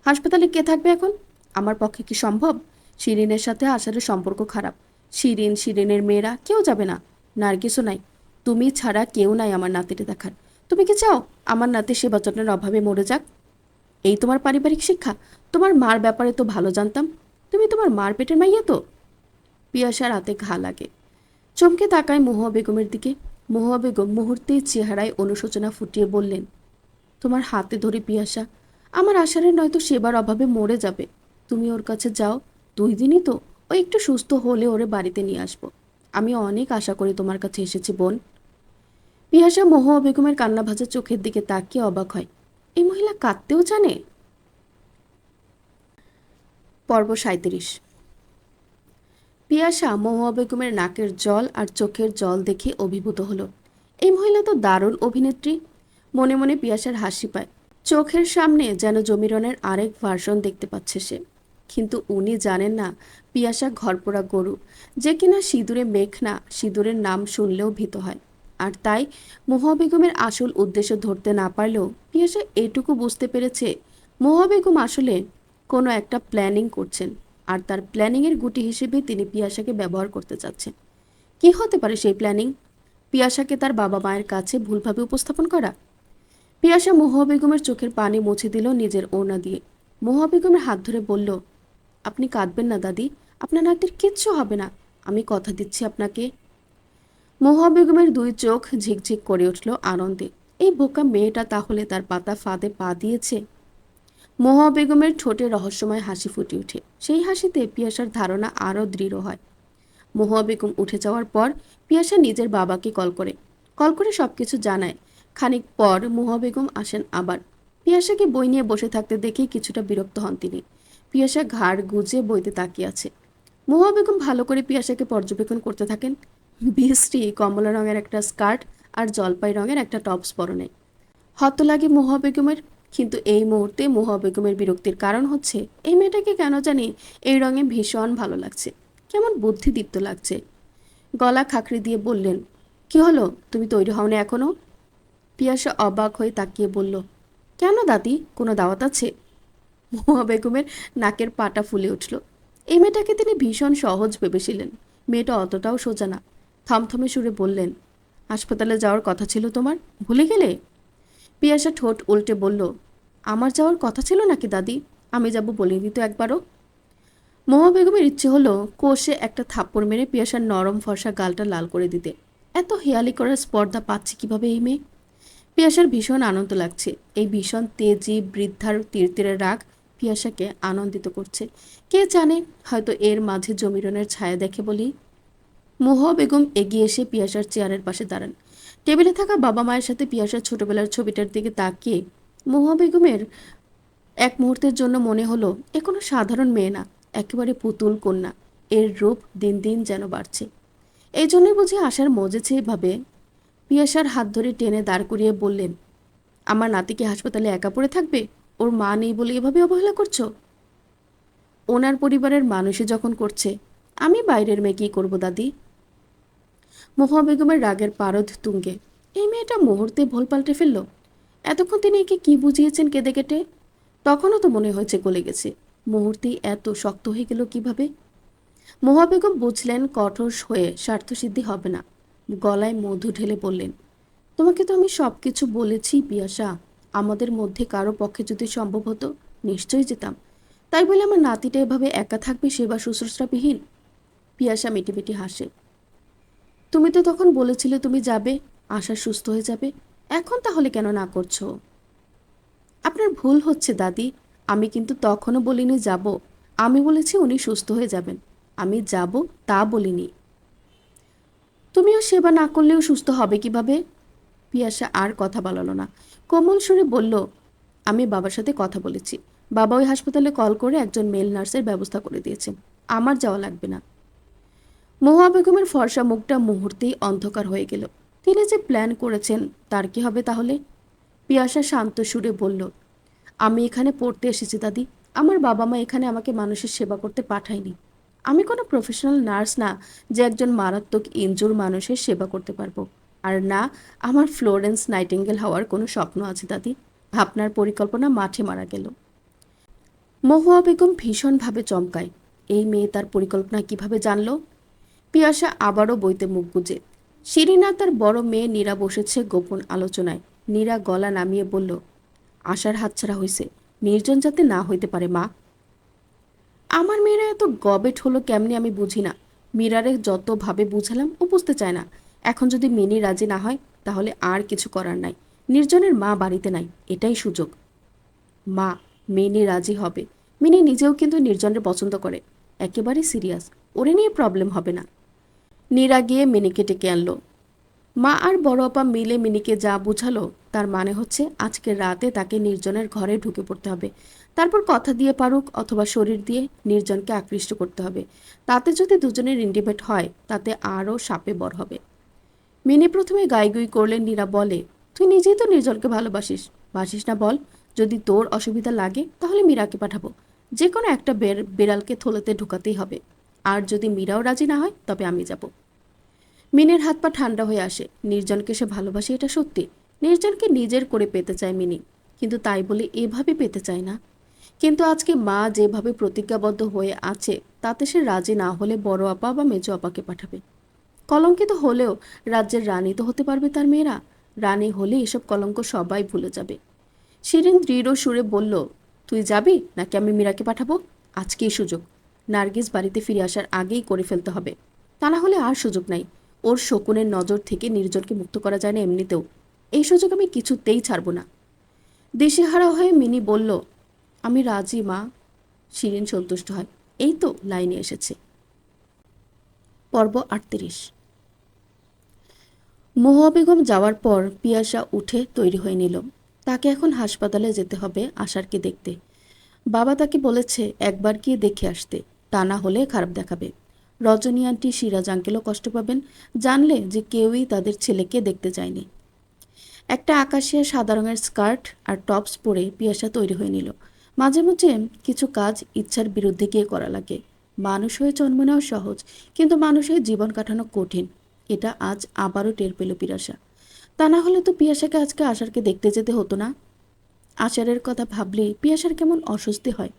Speaker 1: হাসপাতালে কে থাকবে এখন? আমার পক্ষে কি সম্ভব? শিরিনের সাথে আশারের সম্পর্ক খারাপ। শিরিনের মেয়েরা কেউ যাবে না। নার্গিসও নাই। তুমি ছাড়া কেউ নাই আমার নাতিটা দেখার। তুমি কি চাও আমার নাতি সেবা যত্নের অভাবে মরে যাক? এই তোমার পারিবারিক শিক্ষা? তোমার মার ব্যাপারে তো ভালো জানতাম। তুমি তোমার মার পেটের মাইয়া তো। পিয়াসার হাতে ঘা লাগে। চমকে তাকায় মহুয়া বেগমের দিকে। মহুয়া বেগম মুহূর্তেই চেহারায় অনুশোচনা ফুটিয়ে বললেন, তোমার হাতে ধরে পিয়াসা, আমার আশারের নয়তো সেবার অভাবে মরে যাবে। তুমি ওর কাছে যাও, 2 দিনই তো, ও একটু সুস্থ হলে ওরে বাড়িতে নিয়ে আসবো। আমি অনেক আশা করে তোমার কাছে এসেছি বোন। পিয়াসা মহুয়া বেগমের কান্না ভাজা চোখের দিকে তাকিয়ে অবাক হয়। এই মহিলা কাঁদতেও জানে? পর্ব 37। পিয়াসা মহুয়া বেগমের নাকের জল আর চোখের জল দেখে অভিভূত হলো। এই মহিলা তো দারুণ অভিনেত্রী। মনে মনে পিয়াসার হাসি পায়। চোখের সামনে যেন জমিরনের আরেক ভার্সন দেখতে পাচ্ছে সে। কিন্তু উনি জানেন না পিয়াসা ঘরপোড়া গরু, যে কিনা সিঁদুরে মেঘ না, সিঁদুরের নাম শুনলেও ভীত হয়। আর তাই মহুয়া বেগমের আসল উদ্দেশ্য ধরতে না পারলেও পিয়াসা এটুকু বুঝতে পেরেছে মহুয়া বেগম আসলে কোনো একটা প্ল্যানিং করছেন, আর তার প্ল্যানিংয়ের গুটি হিসেবে তিনি পিয়াসাকে ব্যবহার করতে চাচ্ছেন। কি হতে পারে সেই প্ল্যানিং? পিয়াসাকে তার বাবা মায়ের কাছে ভুলভাবে উপস্থাপন করা? পিয়াসা মহুয়া বেগমের চোখের পানি মুছে দিল নিজের ওড়না দিয়ে। মহুয়া বেগমের হাত ধরে বলল, আপনি কাঁদবেন না দাদি, আপনার নাতির কিচ্ছু হবে না, আমি কথা দিচ্ছি আপনাকে। মহুয়া বেগমের দুই চোখ ঝিকঝিক করে উঠল আনন্দে। এই বোকা মেয়েটা তাহলে তার পাতা ফাঁদে পা দিয়েছে। মহুয়া বেগমের ঠোঁটে রহস্যময় হাসি ফুটে ওঠে। সেই হাসিতে পিয়াসার ধারণা আরও দৃঢ় হয়। মহুয়া বেগম উঠে যাওয়ার পর পিয়াসা নিজের বাবাকে কল করে সবকিছু জানায়। খানিক পর মহুয়া বেগম আসেন আবার। পিয়াসাকে বই নিয়ে বসে থাকতে দেখে কিছুটা বিরক্ত হন তিনি। পিয়াসা ঘাড় গুজে বইতে তাকিয়ে আছে। মহুয়া বেগম ভালো করে পিয়াসাকে পর্যবেক্ষণ করতে থাকেন। বিশ্রী কমলা রঙের একটা স্কার্ট আর জলপাই রঙের একটা টপস পরনে। হত লাগে মহুয়া বেগমের। কিন্তু এই মুহূর্তে মহুয়া বেগমের বিরক্তির কারণ হচ্ছে এই মেয়েটাকে কেন জানি এই রঙে ভীষণ ভালো লাগছে, কেমন বুদ্ধিদীপ্ত লাগছে। গলা খাকড়ি দিয়ে বললেন, কি হলো, তুমি তৈরি হওনি এখনো? পিয়াসা অবাক হয়ে তাকিয়ে বলল, কেন দাদি, কোনো দাওয়াত আছে? মহুয়া বেগমের নাকের পাটা ফুলে উঠল। এই মেয়েটাকে তিনি ভীষণ সহজ ভেবেছিলেন। মেয়েটা অতটাও সোজা না। থমথমে সুরে বললেন, হাসপাতালে যাওয়ার কথা ছিল তোমার, ভুলে গেলে? পিয়াসা ঠোঁট উল্টে বলল, আমার যাওয়ার কথা ছিল নাকি দাদি? আমি যাব বলিনি তো একবারও। মহুয়া বেগমের ইচ্ছে হলো কোষে একটা থাপ্পড় মেরে পিয়াসার নরম ফর্সা গালটা লাল করে দিতে। এত হেয়ালি করার স্পর্ধা পাচ্ছে কিভাবে এই মেয়ে? পিয়াসার ভীষণ আনন্দ লাগছে। এই ভীষণ তেজি বৃদ্ধার তীরতীরে রাগ পিয়াসাকে আনন্দিত করছে। কে জানে, হয়তো এর মাঝে জমিরনের ছায়া দেখে বলেই। মহুয়া বেগম এগিয়ে এসে পিয়াসার চেয়ারের পাশে দাঁড়ান। টেবিলে থাকা বাবা মায়ের সাথে পিয়াসার ছোটবেলার ছবিটার দিকে তাকিয়ে মহুয়া বেগমের এক মুহূর্তের জন্য মনে হলো এ কোনো সাধারণ মেয়ে না, একেবারে পুতুল কন্যা। এর রূপ দিন দিন যেন বাড়ছে। এই জন্যই বুঝি আশার মজেছে এভাবে। পিয়াসার হাত ধরে টেনে দাঁড় করিয়ে বললেন, আমার নাতিকে হাসপাতালে একা পড়ে থাকবে? ওর মা নেই বলে এভাবে অবহেলা করছো? ওনার পরিবারের মানুষই যখন করছে, আমি বাইরের মেয়ে কী করবো দাদি? মহুয়া বেগমের রাগের পারদ তুঙ্গে। এই মেয়েটা মুহূর্তে ভোল পাল্টে ফেলল। এতক্ষণ তিনি একে কি বুঝিয়েছেন কেঁদে কেটে? তখনও তো মনে হয়েছে গলে গেছে, মুহূর্তেই এত শক্ত হয়ে গেল কিভাবে? মহুয়া বেগম বুঝলেন কঠোর হয়ে স্বার্থসিদ্ধি হবে না। গলায় মধু ঢেলে বললেন, তোমাকে তো আমি সব কিছু বলেছি পিয়াসা। আমাদের মধ্যে কারো পক্ষে যদি সম্ভব হতো নিশ্চয়ই যেতাম। তাই বলে আমার নাতিটা এভাবে একা থাকবে সেবা শুশ্রূষাবিহীন? পিয়াসা মিটিমিটি হাসে। তুমি তো তখন বলেছিলে তুমি যাবে, আশা সুস্থ হয়ে যাবে। এখন তাহলে কেন না করছো? আপনার ভুল হচ্ছে দাদি, আমি কিন্তু তখনও বলিনি যাব। আমি বলেছি উনি সুস্থ হয়ে যাবেন, আমি যাব তা বলিনি। তুমিও সেবা না করলেও সুস্থ হবে কিভাবে? পিয়াসা আর কথা বাড়ালো না। কোমল সুরে বলল, আমি বাবার সাথে কথা বলেছি। বাবা ওই হাসপাতালে কল করে একজন মেল নার্সের ব্যবস্থা করে দিয়েছেন, আমার যাওয়া লাগবে না। মহুয়া বেগমের ফর্সা মুখটা মুহূর্তেই অন্ধকার হয়ে গেল। তিনি যে প্ল্যান করেছেন তার কি হবে তাহলে? পিয়াসা শান্ত সুরে বলল, আমি এখানে পড়তে এসেছি দাদি। আমার বাবা মা এখানে আমাকে মানুষের সেবা করতে পাঠায়নি। আমি কোনো প্রফেশনাল নার্স না যে একজন মারাত্মক ইনজুর মানুষের সেবা করতে পারবো। আর না, আমার ফ্লোরেন্স নাইটিঙ্গেল হওয়ার কোনো স্বপ্ন আছে দাদি। আপনার পরিকল্পনা মাঠে মারা গেল। মহুয়া বেগম ভীষণভাবে চমকায়। এই মেয়ে তার পরিকল্পনা কিভাবে জানল? পিয়াসা আবারও বইতে মুখ গুজে। শিরিনা তার বড় মেয়ে নীরা বসেছে গোপন আলোচনায়। নীরা গলা নামিয়ে বলল, আশার হাতছাড়া হয়েছে, নির্জন যাতে না হইতে পারে মা। আমার মেয়েরা এত গবেট হলো কেমনি আমি বুঝি না। মীরারে যতভাবে বুঝালাম ও বুঝতে চায় না। এখন যদি মিনি রাজি না হয় তাহলে আর কিছু করার নাই। নির্জনের মা বাড়িতে নাই, এটাই সুযোগ। মা, মিনি রাজি হবে। মিনি নিজেও কিন্তু নির্জনের পছন্দ করে, একেবারে সিরিয়াস, ওরে নিয়ে প্রবলেম হবে না। নীরা গিয়ে মিনিকে ডেকে আনলো। মা আর বড় আপা মিলে মিনিকে যা বুঝালো তার মানে হচ্ছে আজকে রাতে তাকে নির্জনের ঘরে ঢুকে পড়তে হবে। তারপর কথা দিয়ে পারুক অথবা শরীর দিয়ে নির্জনকে আকৃষ্ট করতে হবে। তাতে যদি দুজনের ইন্টিমেট হয় তাতে আরও সাপে বর হবে। মিনি প্রথমে গাইগুই করলে নীরা বলে, তুই নিজেই তো নির্জনকে ভালোবাসিস, বাসিস না বল? যদি তোর অসুবিধা লাগে তাহলে মীরাকে পাঠাবো। যে কোনো একটা বিড়ালকে থলেতে ঢুকাতেই হবে। আর যদি মীরাও রাজি না হয় তবে আমি যাব। মিনির হাত পা ঠান্ডা হয়ে আসে। নির্জনকে সে ভালোবাসে এটা সত্যি। নির্জনকে নিজের করে পেতে চায় মিনি, কিন্তু তাই বলে এভাবে পেতে চায় না। কিন্তু আজকে মা যেভাবে প্রতিজ্ঞাবদ্ধ হয়ে আছে তাতে সে রাজি না হলে বড় আপা বা মেজো আপাকে পাঠাবে। কলঙ্কিত হলেও রাজ্যের রানী তো হতে পারবে তার মেয়েরা। রানী হলে এসব কলঙ্ক সবাই ভুলে যাবে। শিরিন দৃঢ় সুরে বলল, তুই যাবি নাকি আমি মীরাকে পাঠাবো? আজকেই সুযোগ। নার্গিস বাড়িতে ফিরে আসার আগেই করে ফেলতে হবে, তা না হলে আর সুযোগ নাই। ওর শকুনের নজর থেকে নির্জনকে মুক্ত করা যায় না এমনিতেও। এই সুযোগ আমি কিছুতেই ছাড়ব না। দিশেহারা হয়ে মিনি বলল, আমি রাজি মা। শিরিন সন্তুষ্ট হয়। এই তো লাইনে এসেছে। পর্ব 38। মহুয়া বেগম যাওয়ার পর পিয়াসা উঠে তৈরি হয়ে নিল। তাকে এখন হাসপাতালে যেতে হবে আশারকে দেখতে। বাবা তাকে বলেছে একবার গিয়ে দেখে আসতে, তা না হলে খারাপ দেখাবে। রজনী আন্টি, সিরাজ আঙ্কেলও কষ্ট পাবেন জানলে যে কেউই তাদের ছেলেকে দেখতে যায়নি। একটা আকাশিয়া সাদা রঙের স্কার্ট আর টপস পরে পিয়াসা তৈরি হয়ে নিল। মাঝে মাঝে কিছু কাজ ইচ্ছার বিরুদ্ধে গিয়ে করা লাগে। মানুষ হয়ে জন্ম নেওয়া সহজ, কিন্তু মানুষ হয়ে জীবন কাটানো কঠিন। এটা আজ আবারও টের পেল পিয়াসা। তা না হলে তো পিয়াসাকে আজকে আশারকে দেখতে যেতে হতো না। আশারের কথা ভাবলেই পিয়াসার কেমন অস্বস্তি হয়।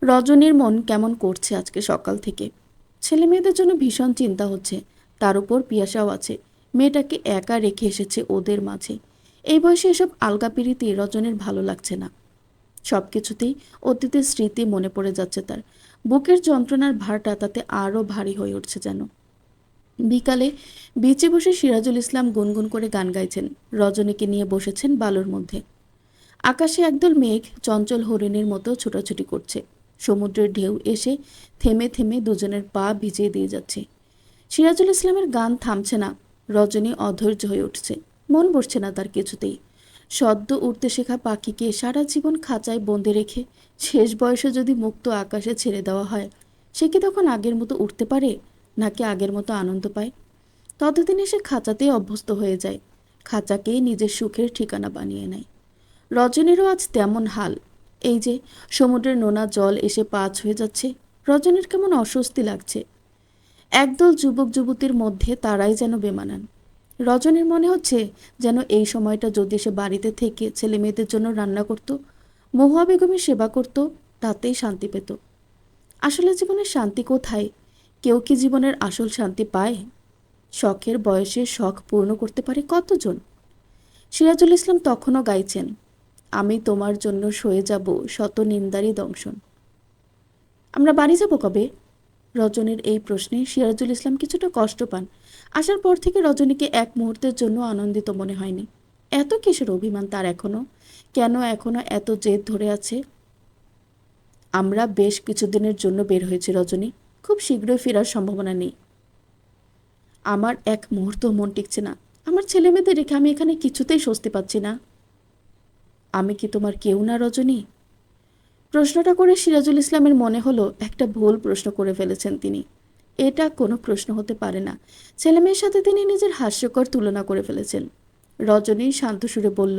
Speaker 1: রজনীর মন কেমন করছে আজকে সকাল থেকে। ছেলে মেয়েদের জন্য ভীষণ চিন্তা হচ্ছে, তার উপর পিয়াসাও আছে। মেয়েটাকে একা রেখে এসেছে ওদের মাঝে। এই বয়সে এসব আলগাপিরিতি রজনীর ভালো লাগছে না। সব কিছুতেই অতীতের স্মৃতি মনে পড়ে যাচ্ছে তার। বুকের যন্ত্রণার ভারটা তাতে আরও ভারী হয়ে উঠছে যেন। বিকালে বিচে বসে সিরাজুল ইসলাম গুনগুন করে গান গাইছেন। রজনীকে নিয়ে বসেছেন বালুর মধ্যে। আকাশে একদল মেঘ চঞ্চল হরিণীর মতো ছোটাছুটি করছে। সমুদ্রের ঢেউ এসে থেমে থেমে দুজনের পা ভিজিয়ে দিয়ে যাচ্ছে। সিরাজুল ইসলামের গান থামছে না। রজনী অধৈর্য হয়ে উঠছে। মন বসছে না তার কিছুতেই। সদ্য উড়তে শেখা পাখিকে সারা জীবন খাঁচায় বন্দি রেখে শেষ বয়সে যদি মুক্ত আকাশে ছেড়ে দেওয়া হয়, সে কি তখন আগের মতো উঠতে পারে, নাকি আগের মতো আনন্দ পায়? ততদিনে সে খাঁচাতেই অভ্যস্ত হয়ে যায়, খাঁচাকেই নিজের সুখের ঠিকানা বানিয়ে নেয়। রজনীরও আজ তেমন হাল। এই যে সমুদ্রের নোনা জল এসে পা ছুঁয়ে যাচ্ছে, রজনীর কেমন অস্বস্তি লাগছে। একদল যুবক যুবতীর মধ্যে তারাই যেন বেমানান। রজনীর মনে হচ্ছে যেন এই সময়টা যদি সে বাড়িতে থেকে ছেলে মেয়েদের জন্য রান্না করত, মহুয়া বেগমের সেবা করত, তাতেই শান্তি পেত। আসলে জীবনের শান্তি কোথায়? কেউ কি জীবনের আসল শান্তি পায়? শখের বয়সে শখ পূর্ণ করতে পারে কতজন? সিরাজুল ইসলাম তখনও গাইছেন, আমি তোমার জন্য সয়ে যাব শত নিন্দারই দংশন। আমরা বাড়ি যাব কবে? রজনীর এই প্রশ্নে সিরাজুল ইসলাম কিছুটা কষ্ট পান। আসার পর থেকে রজনীকে এক মুহূর্তের জন্য আনন্দিত মনে হয়নি। এত কিসের অভিমান তার এখনো? কেন এখনো এত জেদ ধরে আছে? আমরা বেশ কিছুদিনের জন্য বের হয়েছি রজনী, খুব শীঘ্রই ফেরার সম্ভাবনা নেই। আমার এক মুহূর্ত মন টিকছে না। আমার ছেলে মেয়েদের রেখে আমি এখানে কিছুতেই স্বস্তি পাচ্ছি না। আমি কি তোমার কেউ না রজনী? প্রশ্নটা করে সিরাজুল ইসলামের মনে হলো একটা ভুল প্রশ্ন করে ফেলেছেন তিনি। এটা কোনো প্রশ্ন হতে পারে না। ছেলে মেয়ের সাথে তিনি নিজের হাস্যকর তুলনা করে ফেলেছেন। রজনী শান্ত সুরে বলল,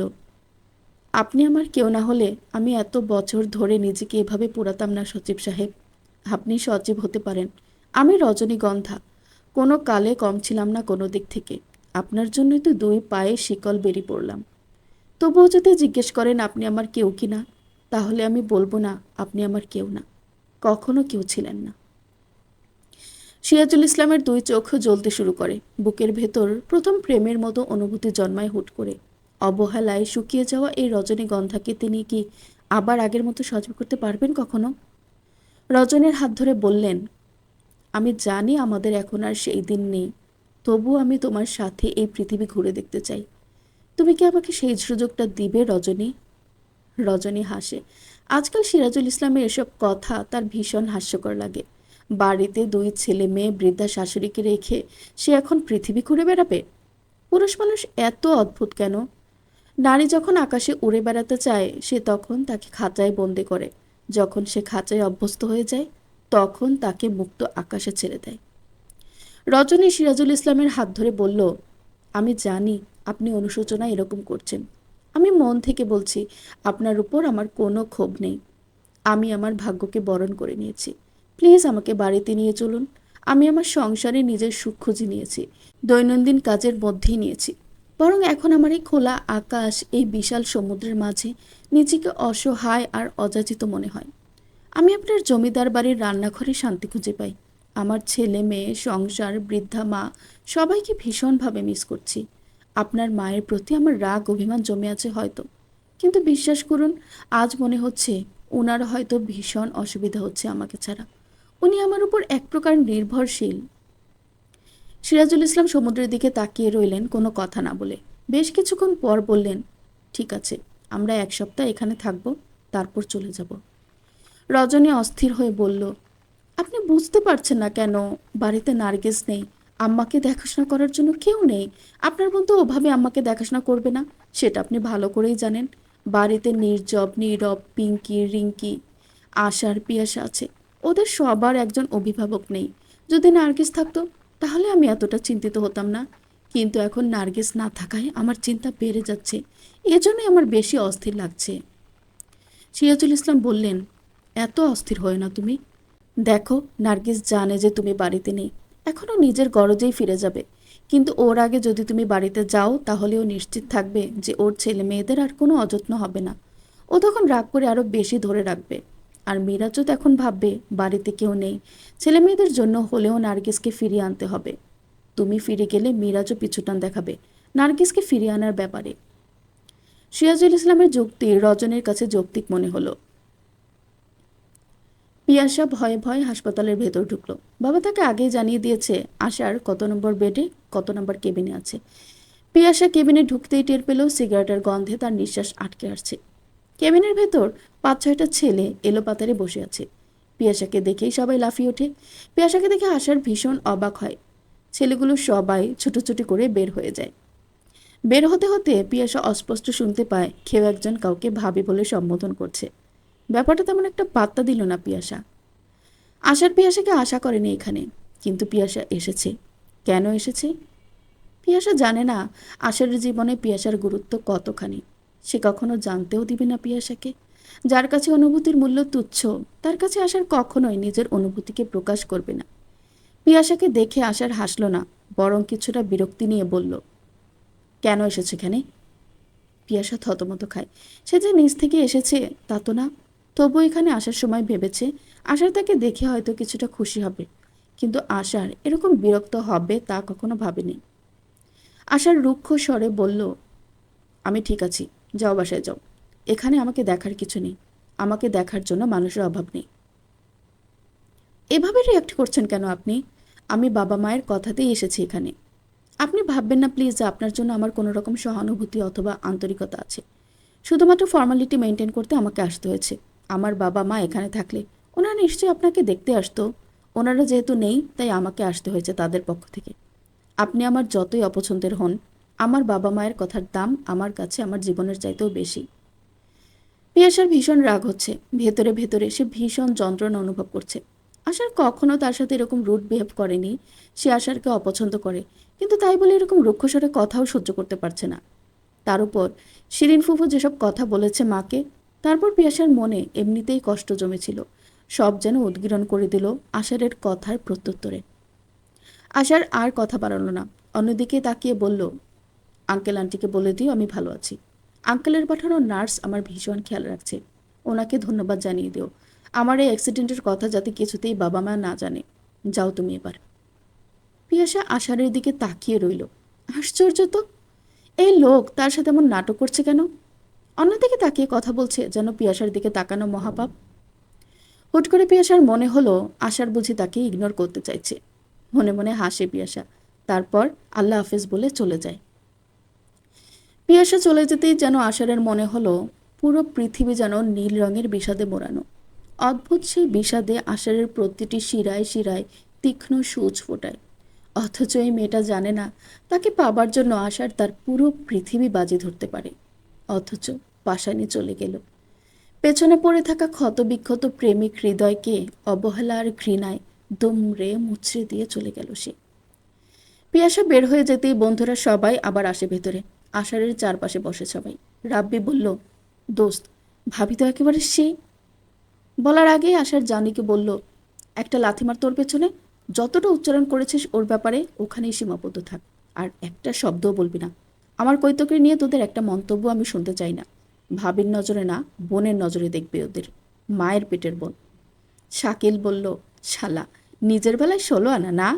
Speaker 1: আপনি আমার কেউ না হলে আমি এত বছর ধরে নিজেকে এভাবে পোড়াতাম না সচিব সাহেব। আপনি সচিব হতে পারেন, আমি রজনীগন্ধা। কোনো কালে কম ছিলাম না কোনো দিক থেকে। আপনার জন্যই তো দুই পায়ে শিকল বেরিয়ে পড়লাম। তবুও যদি জিজ্ঞেস করেন আপনি আমার কেউ কি না, তাহলে আমি বলবো না আপনি আমার কেউ না, কখনো কেউ ছিলেন না। সিরাজুল ইসলামের দুই চোখ জ্বলতে শুরু করে। বুকের ভেতর প্রথম প্রেমের মতো অনুভূতি জন্মায় হুট করে। অবহেলায় শুকিয়ে যাওয়া এই রজনীগন্ধাকে তিনি কি আবার আগের মতো সজীব করতে পারবেন কখনো? রজনীর হাত ধরে বললেন, আমি জানি আমাদের এখন আর সেই দিন নেই, তবু আমি তোমার সাথে এই পৃথিবী ঘুরে দেখতে চাই। তুমি কি আমাকে সেই সুযোগটা দিবে রজনী? রজনী হাসে। আজকাল সিরাজুল ইসলামের এসব কথা তার ভীষণ হাস্যকর লাগে। বাড়িতে দুই ছেলে মেয়ে, বৃদ্ধা শাশুড়িকে রেখে সে এখন পৃথিবী ঘুরে বেড়াবে? পুরুষ মানুষ এত অদ্ভুত কেন? নারী যখন আকাশে উড়ে বেড়াতে চায় সে তখন তাকে খাঁচায় বন্দি করে। যখন সে খাঁচায় অভ্যস্ত হয়ে যায় তখন তাকে মুক্ত আকাশে ছেড়ে দেয়। রজনী সিরাজুল ইসলামের হাত ধরে বলল, আমি জানি আপনি অনুশোচনায় এরকম করছেন। আমি মন থেকে বলছি, আপনার উপর আমার কোনো ক্ষোভ নেই। আমি আমার ভাগ্যকে বরণ করে নিয়েছি। প্লিজ আমাকে বাড়িতে নিয়ে চলুন। আমি আমার সংসারে নিজের সুখ খুঁজে নিয়েছি, দৈনন্দিন কাজের মধ্যেই নিয়েছি। বরং এখন আমার এই খোলা আকাশ, এই বিশাল সমুদ্রের মাঝে নিজেকে অসহায় আর অযাচিত মনে হয়। আমি আপনার জমিদার বাড়ির রান্নাঘরে শান্তি খুঁজে পাই। আমার ছেলে মেয়ে, সংসার, বৃদ্ধা মা সবাইকে ভীষণভাবে মিস করছি। আপনার মায়ের প্রতি আমার রাগ অভিমান জমে আছে হয়তো, কিন্তু বিশ্বাস করুন, আজ মনে হচ্ছে ওনার হয়তো ভীষণ অসুবিধা হচ্ছে আমাকে ছাড়া। উনি আমার উপর এক প্রকার নির্ভরশীল। সিরাজুল ইসলাম সমুদ্রের দিকে তাকিয়ে রইলেন, কোনো কথা না বলে। বেশ কিছুক্ষণ পর বললেন, ঠিক আছে, আমরা 1 সপ্তাহ এখানে থাকব, তারপর চলে যাব। রজনী অস্থির হয়ে বলল, আপনি বুঝতে পারছেন না কেন? বাড়িতে নার্গিস নেই, আম্মাকে দেখাশোনা করার জন্য কেউ নেই। আপনার বোন তো ওভাবে আম্মাকে দেখাশোনা করবে না, সেটা আপনি ভালো করেই জানেন। বাড়িতে নির্জব, নীরব, পিঙ্কি, রিঙ্কি, আশার, পিয়াসা আছে। ওদের সবার একজন অভিভাবক নেই। যদি নার্গিস থাকতো তাহলে আমি এতটা চিন্তিত হতাম না, কিন্তু এখন নার্গিস না থাকায় আমার চিন্তা বেড়ে যাচ্ছে। এজন্যই আমার বেশি অস্থির লাগছে। সিরাজুল ইসলাম বললেন, এত অস্থির হয় না তুমি। দেখো, নার্গিস জানে যে তুমি বাড়িতে নেই, এখনও নিজের গরজেই ফিরে যাবে। কিন্তু ওর আগে যদি তুমি বাড়িতে যাও তাহলে ও নিশ্চিত থাকবে যে ওর ছেলে মেয়েদের আর কোনো অযত্ন হবে না। ও তখন রাগ করে আরও বেশি ধরে রাখবে। আর মিরাজও তখন ভাববে বাড়িতে কেউ নেই, ছেলে মেয়েদের জন্য হলেও নার্গিসকে ফিরিয়ে আনতে হবে। তুমি ফিরে গেলে মিরাজও পিছুটান দেখাবে নার্গিসকে ফিরিয়ে আনার ব্যাপারে। সিরাজুল ইসলামের যুক্তি রজনীর কাছে যৌক্তিক মনে হলো। পিয়াসা ভয়ে ভয়ে হাসপাতালের ভেতর ঢুকলো। বাবা তাকে আগেই জানিয়ে দিয়েছে আশার কত নম্বর বেডে, কত নম্বর কেবিনে আছে। পিয়াসা কেবিনে ঢুকতেই টের পেল সিগারেটের গন্ধে তার নিঃশ্বাস আটকে আসছে। কেবিনের ভেতর 5-6টা ছেলে এলোপাতাড়ি বসে আছে। পিয়াসাকে দেখেই সবাই লাফিয়ে ওঠে। পিয়াসাকে দেখে আশার ভীষণ অবাক হয়। ছেলেগুলো সবাই ছুটোছুটি করে বের হয়ে যায়। বের হতে হতে পিয়াসা অস্পষ্ট শুনতে পায় কেউ একজন কাউকে ভাবি বলে সম্বোধন করছে। ব্যাপারটা তেমন একটা পাত্তা দিল না পিয়াসা। আশার পিয়াসাকে আশা করেনি এখানে, কিন্তু পিয়াসা এসেছে। কেন এসেছে? পিয়াসা জানে না আশার জীবনে পিয়াসার গুরুত্ব কতখানি। সে কখনো জানতেও দিবে না পিয়াসাকে। যার কাছে অনুভূতির মূল্য তুচ্ছ, তার কাছে আশার কখনোই নিজের অনুভূতিকে প্রকাশ করবে না। পিয়াসাকে দেখে আশার হাসল না, বরং কিছুটা বিরক্তি নিয়ে বলল, কেন এসেছে এখানে? পিয়াসা থতমত খায়। সে যে নিজ থেকে এসেছে তা তো না। তবু এখানে আসার সময় ভেবেছে আশার তাকে দেখে হয়তো কিছুটা খুশি হবে, কিন্তু আশার এরকম বিরক্ত হবে তা কখনো ভাবেনি। আশার রুক্ষ স্বরে বলল, আমি ঠিক আছি, যাও বাসায় যাও। এখানে আমাকে দেখার কিছু নেই, আমাকে দেখার জন্য মানুষের অভাব নেই। এভাবে রিয়াক্ট করছেন কেন আপনি? আমি বাবা মায়ের কথাতেই এসেছি এখানে। আপনি ভাববেন না প্লিজ যে আপনার জন্য আমার কোনো রকম সহানুভূতি অথবা আন্তরিকতা আছে। শুধুমাত্র ফর্মালিটি মেনটেন করতে আমাকে আসতে হয়েছে। আমার বাবা মা এখানে থাকলে ওনারা নিশ্চয়ই আপনাকে দেখতে আসতো। ওনারা যেহেতু নেই তাই আমাকে আসতে হয়েছে তাদের পক্ষ থেকে। আপনি আমার যতই অপছন্দের হন, আমার বাবা মায়ের কথার দাম আমার কাছে আমার জীবনের চাইতেও বেশি। পিয়াসার ভীষণ রাগ হচ্ছে। ভেতরে ভেতরে সে ভীষণ যন্ত্রণা অনুভব করছে। আশার কখনো তার সাথে এরকম রুড বিহেভ করেনি। সে আশারকে অপছন্দ করে, কিন্তু তাই বলে এরকম রুক্ষস্বরে কথাও সহ্য করতে পারছে না। তার উপর শিরিন ফুফু যেসব কথা বলেছে মাকে, তারপর পিয়াসার মনে এমনিতেই কষ্ট জমেছিল, সব যেন উদ্গীরণ করে দিল আশারের কথার প্রত্যুত্তরে। আশার আর কথা বাড়ালো না, অন্যদিকে তাকিয়ে বলল, আঙ্কেল আন্টিকে বলে দিও আমি ভালো আছি। আঙ্কেলের পাঠানো নার্স আমার ভীষণ খেয়াল রাখছে, ওনাকে ধন্যবাদ জানিয়ে দিও। আমার এই অ্যাক্সিডেন্টের কথা যাতে কিছুতেই বাবা মা না জানে। যাও তুমি এবার। পিয়াসা আশারের দিকে তাকিয়ে রইল। আশ্চর্য তো, এই লোক তার সাথে এমন নাটক করছে কেন? অন্যদিকে তাকিয়ে কথা বলছে যেন পিয়াসার দিকে তাকানো মহাপাপ। হুট করে পিয়াসার মনে হলো আশার বুঝি তাকে ইগনোর করতে চাইছে। মনে মনে হাসে পিয়াসা, তারপর আল্লাহ হাফেজ বলে চলে যায়। পিয়াসা চলে যেতেই যেন আশারের মনে হলো পুরো পৃথিবী যেন নীল রঙের বিষাদে মোড়ানো। অদ্ভুত সেই বিষাদে আশারের প্রতিটি শিরায় শিরায় তীক্ষ্ণ সূচ ফোটায়। অথচ এই মেয়েটা জানে না তাকে পাবার জন্য আশার তার পুরো পৃথিবী বাজি ধরতে পারে। অথচ পাশানি চলে গেল। পেছনে পড়ে থাকা ক্ষতবিক্ষত প্রেমিক হৃদয়কে অবহেলা আর ঘৃণায় দুমড়ে মুচড়ে দিয়ে চলে গেল সে। পিয়াসা বের হয়ে যেতেই বন্ধুরা সবাই আবার আসে ভেতরে। আষাঢ়ের চারপাশে বসে সবাই। রাব্বি বলল, দোস্ত, ভাবি তো একেবারে সেই। বলার আগেই আশার জানিকে বলল, একটা লাথি মার তোর পেছনে। যতটা উচ্চারণ করেছিস ওর ব্যাপারে ওখানেই সীমাবদ্ধ থাক, আর একটা শব্দও বলবি না। আমার কৈতকে নিয়ে তোদের একটা মন্তব্য আমি শুনতে চাই না। ভাবির নজরে না, বোনের নজরে দেখবে ওদের, মায়ের পেটের বোন। শাকিল বলল, শালা, নিজের বেলায় 16 আনা না?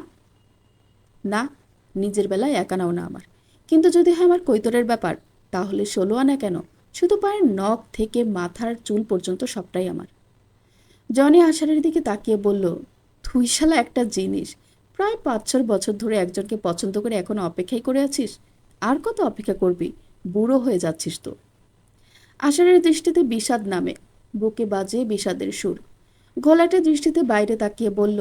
Speaker 1: না, নিজের বেলায় 1 আনাও না আমার। কিন্তু যদি হয় আমার কৈতরের ব্যাপার, তাহলে 16 আনা কেন? শুধু পায়ের নখ থেকে মাথার চুল পর্যন্ত সবটাই আমার। জনি আষাঢ়ের দিকে তাকিয়ে বলল, তুই শালা একটা জিনিস, প্রায় 5-6 বছর ধরে একজনকে পছন্দ করে এখন অপেক্ষাই করে আছিস। আর কত অপেক্ষা করবি? বুড়ো হয়ে যাচ্ছিস তো। আষাঢ়ের দৃষ্টিতে বিষাদ নামে, বুকে বাজে বিষাদের সুর। ঘোলাটে দৃষ্টিতে বাইরে তাকিয়ে বলল,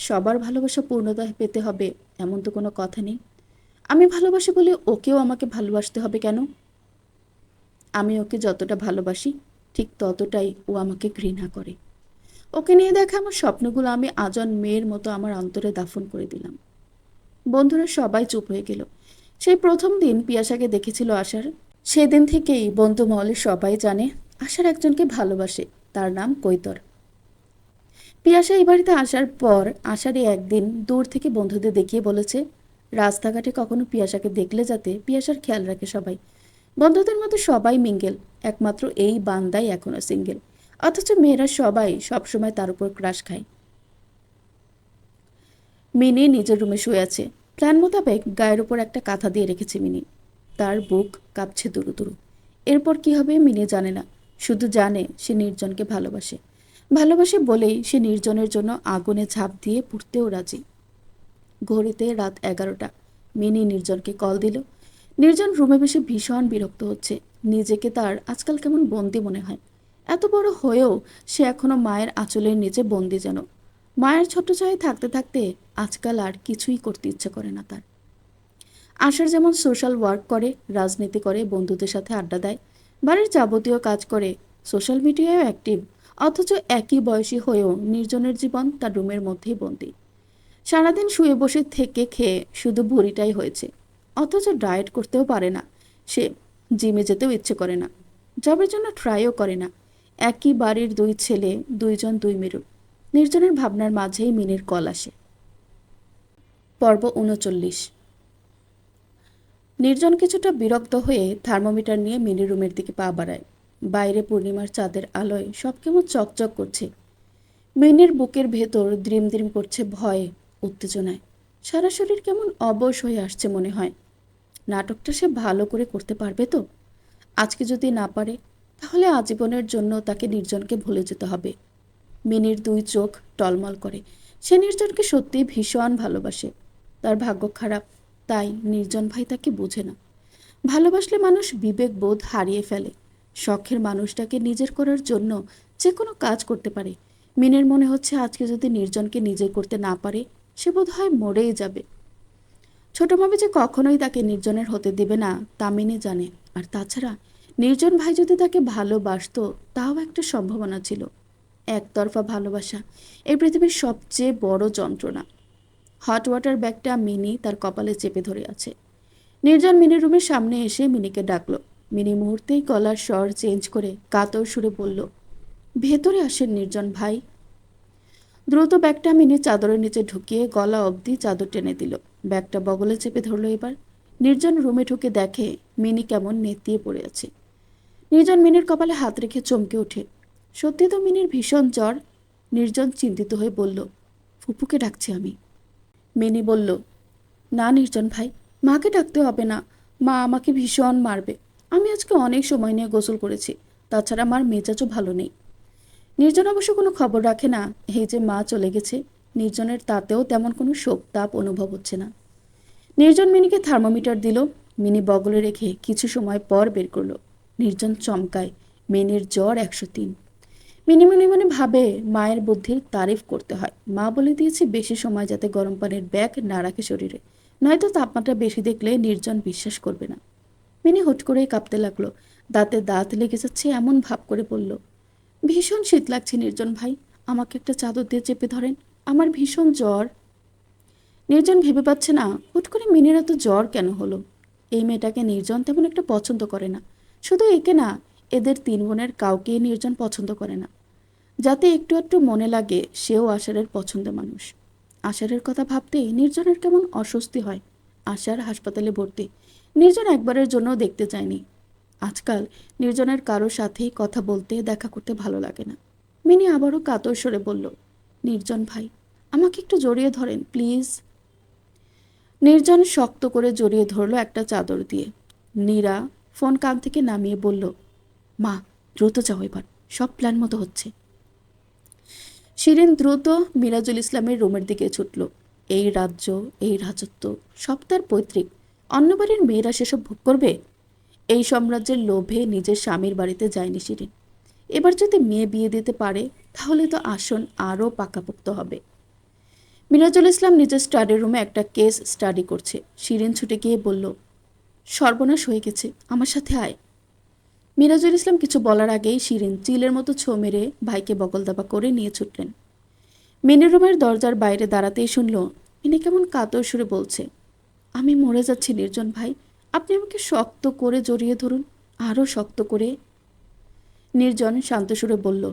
Speaker 1: সবার ভালোবাসা পূর্ণতা পেতে হবে এমন তো কোনো কথা নেই। আমি ভালোবাসি বলে ওকেও আমাকে ভালোবাসতে হবে কেন? আমি ওকে যতটা ভালোবাসি ঠিক ততটাই ও আমাকে ঘৃণা করে। ওকে নিয়ে দেখা আমার স্বপ্নগুলো আমি আজন মেয়ের মতো আমার অন্তরে দাফন করে দিলাম। বন্ধুরা সবাই চুপ হয়ে গেল। সেই প্রথম দিন পিয়াসাকে দেখেছিল আশার। সেদিন থেকেই বন্ধু মহলে সবাই জানে আশার একজনকে ভালোবাসে, তার নাম কৈতর। পিয়াসা এই বাড়িতে আসার পর আশারই একদিন দূর থেকে বন্ধুদের দেখিয়ে বলেছে, রাস্তাঘাটে কখনো পিয়াসাকে দেখলে যাতে পিয়াসার খেয়াল রাখে সবাই। বন্ধুদের মধ্যে সবাই মিঙ্গেল, একমাত্র এই বান্দাই এখনো সিঙ্গেল। অথচ মেয়েরা সবাই সবসময় তার উপর ক্রাশ খায়। মিনি নিজের রুমে শুয়ে আছে। প্ল্যান মোতাবেক গায়ের উপর একটা কাঁথা দিয়ে রেখেছে মিনি। তার বুক কাঁপছে দুরু দুরু। এরপর কি হবে মিনি জানে না, শুধু জানে সে নির্জনকে ভালোবাসে। ভালোবাসে বলেই সে নির্জনের জন্য আগুনে ঝাঁপ দিয়ে পুড়তেও রাজি। ঘড়িতে রাত 11টা। মিনি নির্জনকে কল দিল। নির্জন রুমে বসে ভীষণ বিরক্ত হচ্ছে। নিজেকে তার আজকাল কেমন বন্দি মনে হয়। এত বড় হয়েও সে এখনো মায়ের আঁচলের নিচে বন্দি যেন। মায়ের ছোট্ট ছায়ায় থাকতে থাকতে আজকাল আর কিছুই করতে ইচ্ছে করে না তার। আশার যেমন সোশ্যাল ওয়ার্ক করে, রাজনীতি করে, বন্ধুদের সাথে আড্ডা দেয়, বাড়ির যাবতীয় কাজ করে, সোশ্যাল মিডিয়ায়ও অ্যাক্টিভ, অথচ একই বয়সী হয়েও নির্জনের জীবন তার রুমের মধ্যেই বন্দী। সারাদিন শুয়ে বসে থেকে খেয়ে শুধু ভুঁড়িটাই হয়েছে, অথচ ডায়েট করতেও পারে না সে। জিমে যেতেও ইচ্ছে করে না, জবের জন্য ট্রাইও করে না। একই বাড়ির দুই ছেলে, দুইজন দুই মেরু। নির্জনের ভাবনার মাঝেই মিনির কল আসে। পর্ব 39। নির্জন কিছুটা বিরক্ত হয়ে থার্মোমিটার নিয়ে মিনি রুমের দিকে পা বাড়ায়। বাইরে পূর্ণিমার চাঁদের আলোয় সব কেমন চকচক করছে। মিনির বুকের ভেতর দ্রিম দ্রিম করছে ভয়ে, উত্তেজনায়। সারা শরীর কেমন অবশ হয়ে আসছে মনে হয়। নাটকটা সে ভালো করে করতে পারবে তো? আজকে যদি না পারে, তাহলে আজীবনের জন্য তাকে নির্জনকে ভুলে যেতে হবে। মিনির দুই চোখ টলমল করে। সে নির্জনকে সত্যিই ভীষণ ভালোবাসে। তার ভাগ্য খারাপ, তাই নির্জন ভাই তাকে বোঝে না। ভালোবাসলে মানুষ বিবেক বোধ হারিয়ে ফেলে। শখের মানুষটাকে নিজের করার জন্য যে কোনো কাজ করতে পারে। মিনের মনে হচ্ছে আজকে যদি নির্জনকে নিজের করতে না পারে, সে বোধ হয় মরেই যাবে। ছোট ভাবে যে কখনোই তাকে নির্জনের হতে দেবে না তা মিনি জানে। আর তাছাড়া নির্জন ভাই যদি তাকে ভালোবাসতো, তাও একটা সম্ভাবনা ছিল। একতরফা ভালোবাসা এই পৃথিবীর সবচেয়ে বড় যন্ত্রণা। হট ওয়াটার ব্যাগটা মিনি তার কপালে চেপে ধরে আছে। নির্জন মিনির রুমের সামনে এসে মিনিকে ডাকলো। মিনি মুহূর্তেই গলার স্বর চেঞ্জ করে কাতর সুরে বলল, ভেতরে আসেন নির্জন ভাই। দ্রুত ব্যাগটা মিনি চাদরের নিচে ঢুকিয়ে গলা অবধি চাদর টেনে দিল। ব্যাগটা বগলে চেপে ধরলো এবার। নির্জন রুমে ঢুকে দেখে মিনি কেমন নেতিয়ে পড়ে আছে। নির্জন মিনির কপালে হাত রেখে চমকে ওঠে। সত্যি তো মিনির ভীষণ জ্বর। নির্জন চিন্তিত হয়ে বলল, ফুপুকে ডাকছি আমি। মিনি বলল, না নির্জন ভাই, মাকে ডাকতে হবে না। মা আমাকে ভীষণ মারবে। আমি আজকে অনেক সময় নিয়ে গোসল করেছি। তাছাড়া মার মেজাজও ভালো নেই। নির্জন অবশ্য কোনো খবর রাখে না। এই যে মা চলে গেছে, নির্জনের তাতেও তেমন কোনো শোক তাপ অনুভব হচ্ছে না। নির্জন মিনিকে থার্মোমিটার দিল। মিনি বগলে রেখে কিছু সময় পর বের করলো। নির্জন চমকায়, মিনির জ্বর 103। মিনি মনে মনে ভাবে মায়ের বুদ্ধির তারিফ করতে হয়। মা বলে দিয়েছে বেশি সময় যাতে গরম পানির ব্যাগ না রাখে শরীরে, নয়তো তাপমাত্রা বেশি দেখলে নির্জন বিশ্বাস করবে না। মিনি হুট করেই কাঁপতে লাগলো। দাঁতে দাঁত লেগে যাচ্ছে এমন ভাব করে বলল, ভীষণ শীত লাগছে নির্জন ভাই, আমাকে একটা চাদর দিয়ে চেপে ধরেন, আমার ভীষণ জ্বর। নির্জন ভেবে পাচ্ছে না হুট করে মিনির এত জ্বর কেন হলো। এই মেয়েটাকে নির্জন তেমন একটা পছন্দ করে না। শুধু একে না, এদের 3 বোনের কাউকেই নির্জন পছন্দ করে না। যাতে একটু একটু মনে লাগে সেও আশারের পছন্দের মানুষ। আশারের কথা ভাবতেই নির্জনের কেমন অস্বস্তি হয়। আশার হাসপাতালে ভর্তি। নির্জন একবারের জন্য দেখতে চায়নি। আজকাল নির্জনের কারোর সাথেই কথা বলতে দেখা করতে ভালো লাগে না। মিনি আবারও কাতর স্বরে বলল, নির্জন ভাই, আমাকে একটু জড়িয়ে ধরেন প্লিজ। নির্জন শক্ত করে জড়িয়ে ধরল একটা চাদর দিয়ে। নীরা ফোন কান থেকে নামিয়ে বলল, মা দ্রুত যাও, এবার সব প্ল্যান মতো হচ্ছে। শিরিন দ্রুত মিরাজুল ইসলামের রুমের দিকে ছুটল। এই রাজ্য, এই রাজত্ব সব তার পৈতৃক। অন্য বাড়ির মেয়েরা সেসব ভোগ করবে? এই সাম্রাজ্যের লোভে নিজের স্বামীর বাড়িতে যায়নি শিরিন। এবার যদি মেয়ে বিয়ে দিতে পারে তাহলে তো আসন আরও পাকাপোক্ত হবে। মিরাজুল ইসলাম নিজের স্টাডি রুমে একটা কেস স্টাডি করছে। শিরিন ছুটে গিয়ে বলল, সর্বনাশ হয়ে গেছে, আমার সাথে আয়। মিরাজুল ইসলাম কিছু বলার আগেই শিরিন চিলের মতো ছো মেরে ভাইকে বগলদাবা করে নিয়ে ছুটলেন। মিনি রুমের দরজার বাইরে দাঁড়াতেই শুনল মিনি কেমন কাতর সুরে বলছে, আমি মরে যাচ্ছি নির্জন ভাই, আপনি আমাকে শক্ত করে জড়িয়ে ধরুন, আরও শক্ত করে। নির্জন শান্ত সুরে বলল,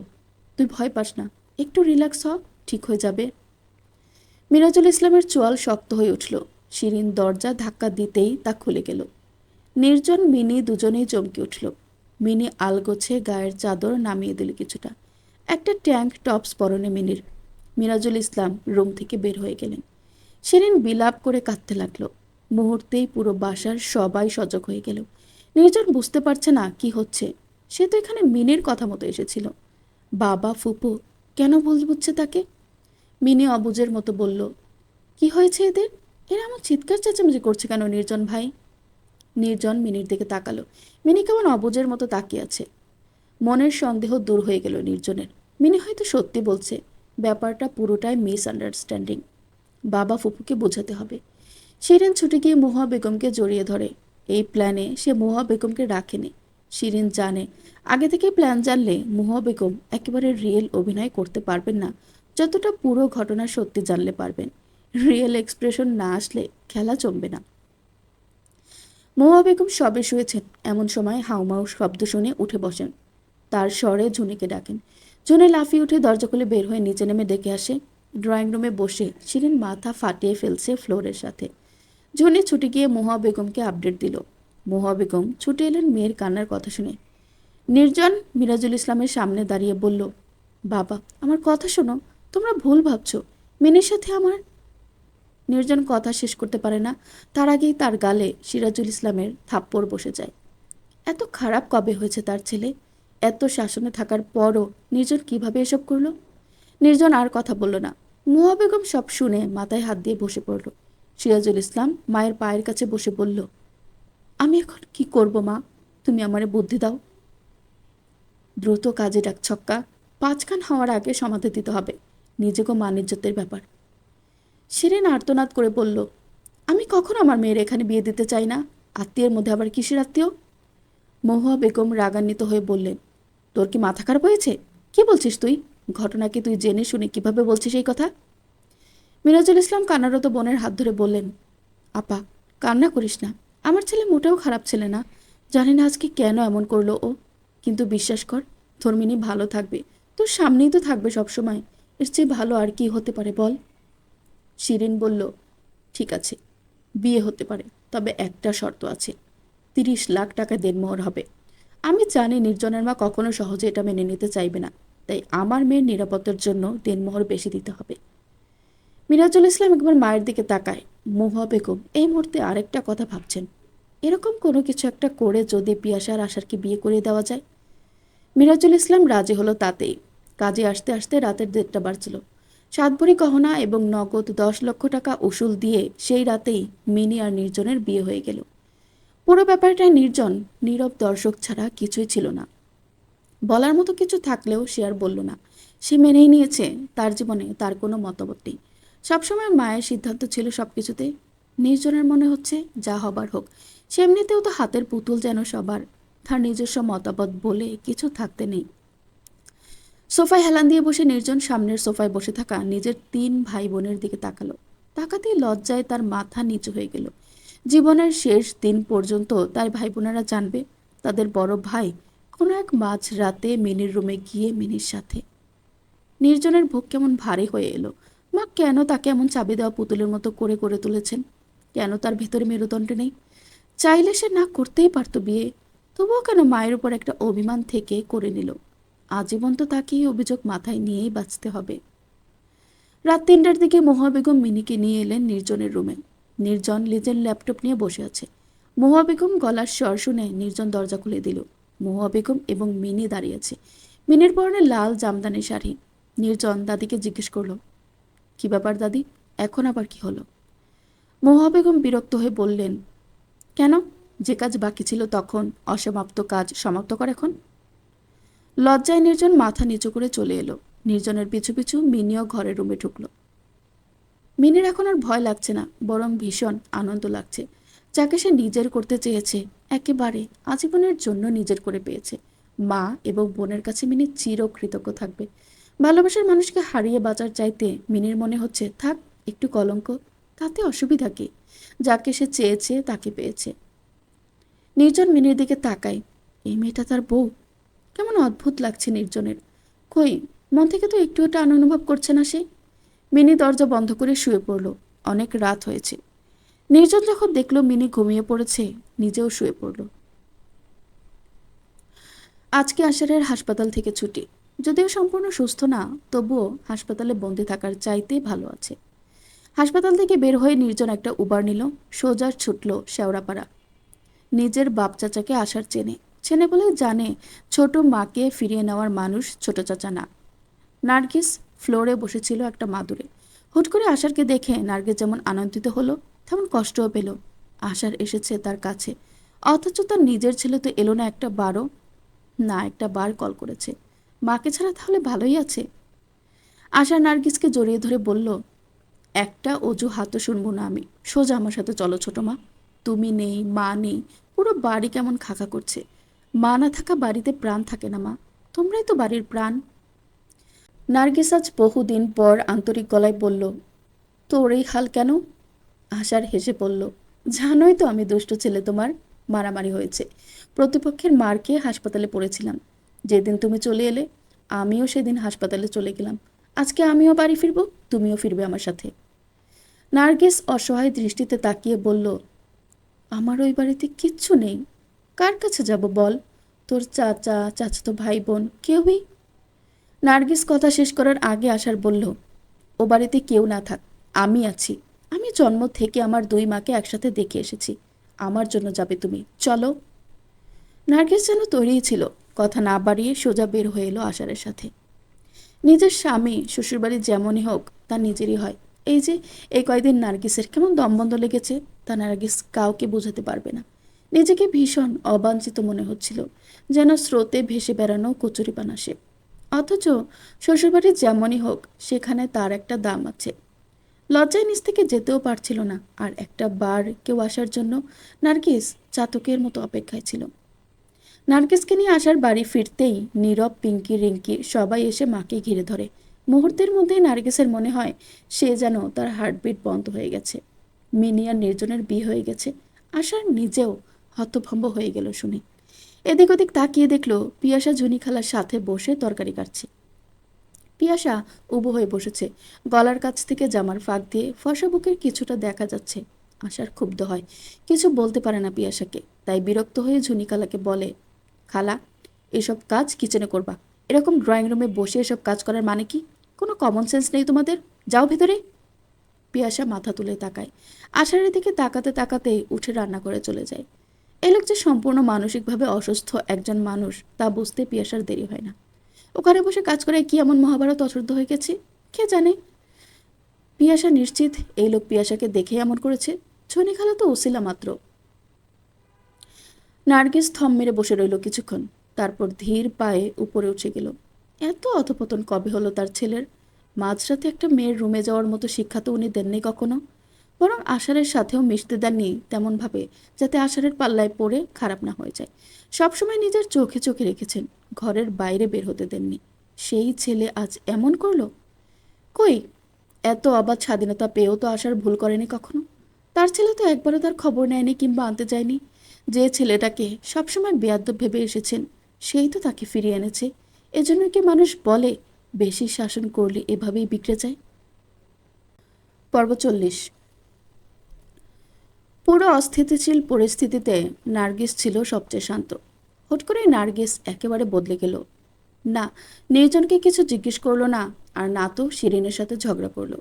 Speaker 1: তুই ভয় পাস না, একটু রিল্যাক্স হ, ঠিক হয়ে যাবে। মিরাজুল ইসলামের চোয়াল শক্ত হয়ে উঠল। শিরিন দরজা ধাক্কা দিতেই তা খুলে গেল। নির্জন মিনি দুজনেই চমকে উঠল। মিনি আলগোছে গায়ের চাদর নামিয়ে দিল কিছুটা। একটা ট্যাঙ্ক টপস পরনে মিনির। মিরাজুল ইসলাম রুম থেকে বের হয়ে গেলেন। শিরিন বিলাপ করে কাঁদতে লাগলো। মুহূর্তেই পুরো বাসার সবাই সজাগ হয়ে গেল। নির্জন বুঝতে পারছে না কি হচ্ছে। সে তো এখানে মিনির কথা মতো এসেছিল। বাবা ফুপু কেন ভুল বুঝছে তাকে? মিনি অবুঝের মতো বলল, কি হয়েছে এদের? এরা এমন চিৎকার চেঁচামেচি করছে কেন নির্জন ভাই? নির্জন মিনির দিকে তাকালো। মিনি কেমন অবুঝের মতো তাকিয়ে আছে। মনের সন্দেহ দূর হয়ে গেল নির্জনের। মিনি হয়তো সত্যি বলছে। ব্যাপারটা পুরোটাই মিসআন্ডারস্ট্যান্ডিং। বাবা ফুপুকে বোঝাতে হবে। শিরিন ছুটে গিয়ে মুহা বেগমকে জড়িয়ে ধরে। এই প্ল্যানে সে মুহা বেগমকে রাখেনি। শিরিন জানে, আগে থেকে প্ল্যান জানলে মুহা বেগম একেবারে রিয়েল অভিনয় করতে পারবেন না, যতটা পুরো ঘটনা সত্যি জানলে পারবেন। রিয়েল এক্সপ্রেশন না আসলে খেলা জমবে না। মুহা বেগম সবে শুয়েছেন, এমন সময় হাউমাউ শব্দ শুনে উঠে বসেন। তার স্বরে ঝুনিকে ডাকেন। ঝুনি লাফিয়ে উঠে দরজা খুলে বের হয়ে নিচে নেমে দেখে আসে ড্রয়িং রুমে বসে শিরিন মাথা ফাটিয়ে ফেলছে ফ্লোরের সাথে। ঝুনি ছুটে গিয়ে মুহা বেগমকে আপডেট দিল। মুহা বেগম ছুটে এলেন মেয়ের কান্নার কথা শুনে। নির্জন মিরাজুল ইসলামের সামনে দাঁড়িয়ে বলল, বাবা আমার কথা শোনো, তোমরা ভুল ভাবছো, মিনির সাথে আমার। নির্জন কথা শেষ করতে পারে না, তার আগেই তার গালে সিরাজুল ইসলামের থাপ্পড় বসে যায়। এত খারাপ কবে হয়েছে তার ছেলে? এত শাসনে থাকার পরও নির্জন কিভাবে এসব করলো? নির্জন আর কথা বলল না। মুহা বেগম সব শুনে মাথায় হাত দিয়ে বসে পড়ল। সিরাজুল ইসলাম মায়ের পায়ের কাছে বসে বলল, আমি এখন কি করব মা, তুমি আমারে বুদ্ধি দাও। দ্রুত কাজে ডাক ছক্কা, 5 খান হওয়ার আগে সমাধি দিতে হবে, নিজেকেও মান ইজ্জতের ব্যাপার। শিরিন আর্তনাদ করে বলল, আমি কখনো আমার মেয়ের এখানে বিয়ে দিতে চাই না। আত্মীয়ের মধ্যে আবার কিসের আত্মীয়? মহুয়া বেগম রাগান্বিত হয়ে বললেন, তোর কি মাথা খারাপ হয়েছে? কি বলছিস তুই? ঘটনা কি তুই জেনে শুনে কিভাবে বলছিস এই কথা? মিরাজুল ইসলাম কান্নারত বোনের হাত ধরে বললেন, আপা কান্না করিস না, আমার ছেলে মোটেও খারাপ ছেলে না। জানি না আজকে কেন এমন করলো ও, কিন্তু বিশ্বাস কর তোর মিনি ভালো থাকবে, তোর সামনেই তো থাকবে সবসময়। এর চেয়ে ভালো আর কি হতে পারে বল? শিরিন বলল, ঠিক আছে, বিয়ে হতে পারে, তবে একটা শর্ত আছে, 30 লাখ টাকা দেনমোহর হবে। আমি জানি নির্জনের মা কখনো সহজে এটা মেনে নিতে চাইবে না, তাই আমার মেয়ের নিরাপত্তার জন্য দেনমোহর বেশি দিতে হবে। মিরাজুল ইসলাম একবার মায়ের দিকে তাকায়। মুহা বেগম এই মুহূর্তে আরেকটা কথা ভাবছেন, এরকম কোনো কিছু একটা করে যদি পিয়াসার আশারকে বিয়ে করে দেওয়া যায়। মিরাজুল ইসলাম রাজি হলো তাতেই। কাজে আসতে আসতে রাতের 1:30 বাজছিল। 7 ভরি গহনা এবং নগদ 10 লক্ষ টাকা উসুল দিয়ে সেই রাতেই মিনি আর নির্জনের বিয়ে হয়ে গেল। পুরো ব্যাপারটায় নির্জন নীরব দর্শক ছাড়া কিছুই ছিল না। বলার মতো কিছু থাকলেও সে আর বলল না। সে মেনেই নিয়েছে তার জীবনে তার কোনো মতামত নেই। সবসময় মায়ের সিদ্ধান্ত ছিল সবকিছুতে। নির্জনের মনে হচ্ছে যা হবার হোক, সে এমনিতেও তো হাতের পুতুল যেন সবার, তার নিজস্ব মতামত বলে কিছু থাকতে নেই। সোফায় হেলান দিয়ে বসে নির্জন সামনের সোফায় বসে থাকা নিজের 3 ভাই বোনের দিকে তাকালো। তাকাতেই লজ্জায় তার মাথা নিচু হয়ে গেল। জীবনের শেষ দিন পর্যন্ত তার ভাই বোনেরা জানবে তাদের বড় ভাই কোনো এক মাঝ রাতে মিনির রুমে গিয়ে মিনির সাথে। নির্জনের বুক কেমন ভারী হয়ে এলো। মা কেন তাকে এমন চাবি দেওয়া পুতুলের মতো করে করে তুলেছেন? কেন তার ভেতরে মেরুদণ্ড নেই? চাইলে সে না করতেই পারতো বিয়ে, তবুও কেন মায়ের উপর একটা অভিমান থেকে করে নিল? আজীবন তো তাকে এই অভিযোগ মাথায় নিয়েই বাঁচতে হবে। রাত 3টার দিকে মহুয়া বেগম মিনিকে নিয়ে এলেন নির্জনের রুমে। নির্জন নিজের ল্যাপটপ নিয়ে বসে আছে। মহুয়া বেগম গলার স্বর শুনে নির্জন দরজা খুলে দিল। মহুয়া বেগম এবং মিনি দাঁড়িয়ে আছে। মিনির পরনে লাল জামদানি শাড়ি। নির্জন দাদিকে জিজ্ঞেস করলো, কি ব্যাপার দাদি, এখন আবার কি হলো? মহুয়া বেগম বিরক্ত হয়ে বললেন, কেন, যে কাজ বাকি ছিল তখন, অসমাপ্ত কাজ সমাপ্ত কর এখন। লজ্জায় নির্জন মাথা নিচু করে চলে এলো। নির্জনের পিছু পিছু মিনিও ঘরের রুমে ঢুকলো। মিনির এখন আর ভয় লাগছে না, বরং ভীষণ আনন্দ লাগছে। যাকে সে নিজের করতে চেয়েছে, একেবারে আজীবনের জন্য নিজের করে পেয়েছে। মা এবং বোনের কাছে মিনি চিরকৃতজ্ঞ থাকবে। ভালোবাসার মানুষকে হারিয়ে বাঁচার চাইতে মিনির মনে হচ্ছে, থাক একটু কলঙ্ক, তাতে অসুবিধা কি? যাকে সে চেয়েছে তাকে পেয়েছে। নির্জন মিনির দিকে তাকায়। এই মেয়েটা তার বউ? কেমন অদ্ভুত লাগছে নির্জনের। কই, মন থেকে তো একটু টান অনুভব করছে না সে। মিনি দরজা বন্ধ করে শুয়ে পড়ল। অনেক রাত হয়েছে। নির্জন যখন দেখল মিনি ঘুমিয়ে পড়েছে, নিজেও শুয়ে পড়ল। আজকে আশারের হাসপাতাল থেকে ছুটি। যদিও সম্পূর্ণ সুস্থ না, তবুও হাসপাতালে বন্দি থাকার চাইতে ভালো আছে। হাসপাতাল থেকে বের হয়ে নির্জন একটা উবার নিল। সোজা ছুটল শেওড়াপাড়া। নিজের বাপ চাচাকে আশার চেনে, চেনে বলে জানে ছোট মাকে ফিরিয়ে নেওয়ার মানুষ ছোট চাচা না। নার্গিস ফ্লোরে বসেছিল একটা মাদুরে। হুট করে আশারকে দেখে নার্গিস যেমন আনন্দিত হলো, তেমন কষ্টও পেল। আশার এসেছে তার কাছে, অথচ তার নিজের ছেলে তো এলো না একটা বারও। না, একটা বার কল করেছে। মাকে ছাড়া তাহলে ভালোই আছে। আশা নার্গিসকে জড়িয়ে ধরে বলল, একটা অজুহাতও শুনবো না আমি, সোজা আমার সাথে চলো ছোট মা। তুমি নেই, মা নেই, পুরো বাড়ি কেমন খাকা করছে। মা না থাকা বাড়িতে প্রাণ থাকে না মা, তোমরাই তো বাড়ির প্রাণ। নার্গিস আজ বহুদিন পর আন্তরিক গলায় বলল, তোর এই হাল কেন? আশার হেসে পড়ল, জানোই তো আমি দুষ্ট ছেলে তোমার। মারামারি হয়েছে, প্রতিপক্ষের মার খেয়ে হাসপাতালে পড়েছিলাম। যেদিন তুমি চলে এলে, আমিও সেদিন হাসপাতালে চলে গেলাম। আজকে আমিও বাড়ি ফিরবো, তুমিও ফিরবে আমার সাথে। নার্গিস অসহায় দৃষ্টিতে তাকিয়ে বলল, আমার ওই বাড়িতে কিচ্ছু নেই। কার কাছে যাব বল? তোর চাচা, চাচাতো ভাই বোন কেউই। নার্গিস কথা শেষ করার আগে আশার বলল, ও বাড়িতে কেউ না থাক, আমি আছি। আমি জন্ম থেকে আমার দুই মাকে একসাথে দেখে এসেছি। আমার জন্য যাবে তুমি, চলো। নার্গিস যেন তৈরিই ছিল। কথা না বাড়িয়ে সোজা বের হয়ে এলো আশারের সাথে। নিজের স্বামী শ্বশুরবাড়ি যেমনই হোক, তা নিজেরই হয়। এই যে এই কয়দিন নার্গিসের কেমন দমবন্ধ লেগেছে, তা নার্গিস কাউকে বোঝাতে পারবে না। নিজেকে ভীষণ অবাঞ্ছিত মনে হচ্ছিল, যেন স্রোতে ভেসে বেড়ানো কচুরিপানা সে। অথচ শ্বশুরবাড়ি যেমনই হোক, সেখানে তার একটা দাম আছে। লজ্জায় নিচ থেকে যেতেও পারছিল না। আর একটা বার কেউ আসার জন্য নার্গিস চাতকের মতো অপেক্ষায় ছিল। নার্গিসকে নিয়ে আসার বাড়ি ফিরতেই নীরব, পিঙ্কি, রিঙ্কি সবাই এসে মাকে ঘিরে ধরে। মুহূর্তের মধ্যেই নার্গিসের মনে হয় সে যেন তার হার্টবিট বন্ধ হয়ে গেছে। মিনি আর নির্জনের বিয়ে হয়ে গেছে। আশার নিজেও হতভম্ব হয়ে গেল শুনে। এদিক ওদিক তাকিয়ে দেখলো পিয়াসা ঝুনি খালার সাথে বসে তরকারি কাটছে। পিয়াসা উবু হয়ে বসেছে। গলার কাছ থেকে জামার ফাঁক দিয়ে ফর্সা বুকের কিছুটা দেখা যাচ্ছে। আশার ক্ষুব্ধ হয়, কিছু বলতে পারে না পিয়াসাকে। তাই বিরক্ত হয়ে ঝুনি খালাকে বলে, খালা, এসব কাজ কিচেনে করবা। এরকম ড্রয়িং রুমে বসে এসব কাজ করার মানে কি? কোনো কমন সেন্স নেই তোমাদের? যাও ভেতরে। পিয়াসা মাথা তুলে তাকায়। আশারের দিকে তাকাতে তাকাতে উঠে রান্না করে চলে যায়। এই লোক যে সম্পূর্ণ মানসিকভাবে অসুস্থ একজন মানুষ, তা বুঝতে পিয়াসার দেরি হয় না। ওখানে বসে কাজ করে কি এমন মহাভারত অশুদ্ধ হয়ে গেছে, কে জানে। পিয়াসা নিশ্চিত এই লোক পিয়াসাকে দেখে এমন করেছে। ছনি খালা তো ওসিলা মাত্র। নার্গিস থম মেরে বসে রইল কিছুক্ষণ, তারপর ধীর পায়ে উপরে উঠে গেল। এত অধপতন কবে হলো তার ছেলের? মাঝরাতে একটা মেয়ের রুমে যাওয়ার মতো শিক্ষা তো উনি দেননি কখনো। বরং আশারের সাথেও মিশতে দেননি তেমনভাবে, যাতে আশারের পাল্লায় পড়ে খারাপ না হয়ে যায়। সবসময় নিজের চোখে চোখে রেখেছেন, ঘরের বাইরে বের হতে দেননি। সেই ছেলে আজ এমন করলো। কই, এত অবাধ স্বাধীনতা পেয়েও তো আশার ভুল করেনি কখনো। তার ছেলে তো একবারও তার খবর নেয়নি কিংবা আনতে যায়নি। যে ছেলেটাকে সবসময় বেয়াদ্দপ ভেবে এসেছেন, সেই তো তাকে ফিরিয়ে এনেছে। এজন্য কি মানুষ বলে, বেশি শাসন করলে এভাবেই বিগড়ে যায়। পর্ব 40। পুরো অস্থিতিশীল পরিস্থিতিতে নার্গিস ছিল সবচেয়ে শান্ত। হুট করে নার্গিস একেবারে বদলে গেল। না, নির্জনকে কিছু জিজ্ঞেস করলো না, আর না তো শিরিনের সাথে ঝগড়া করলো।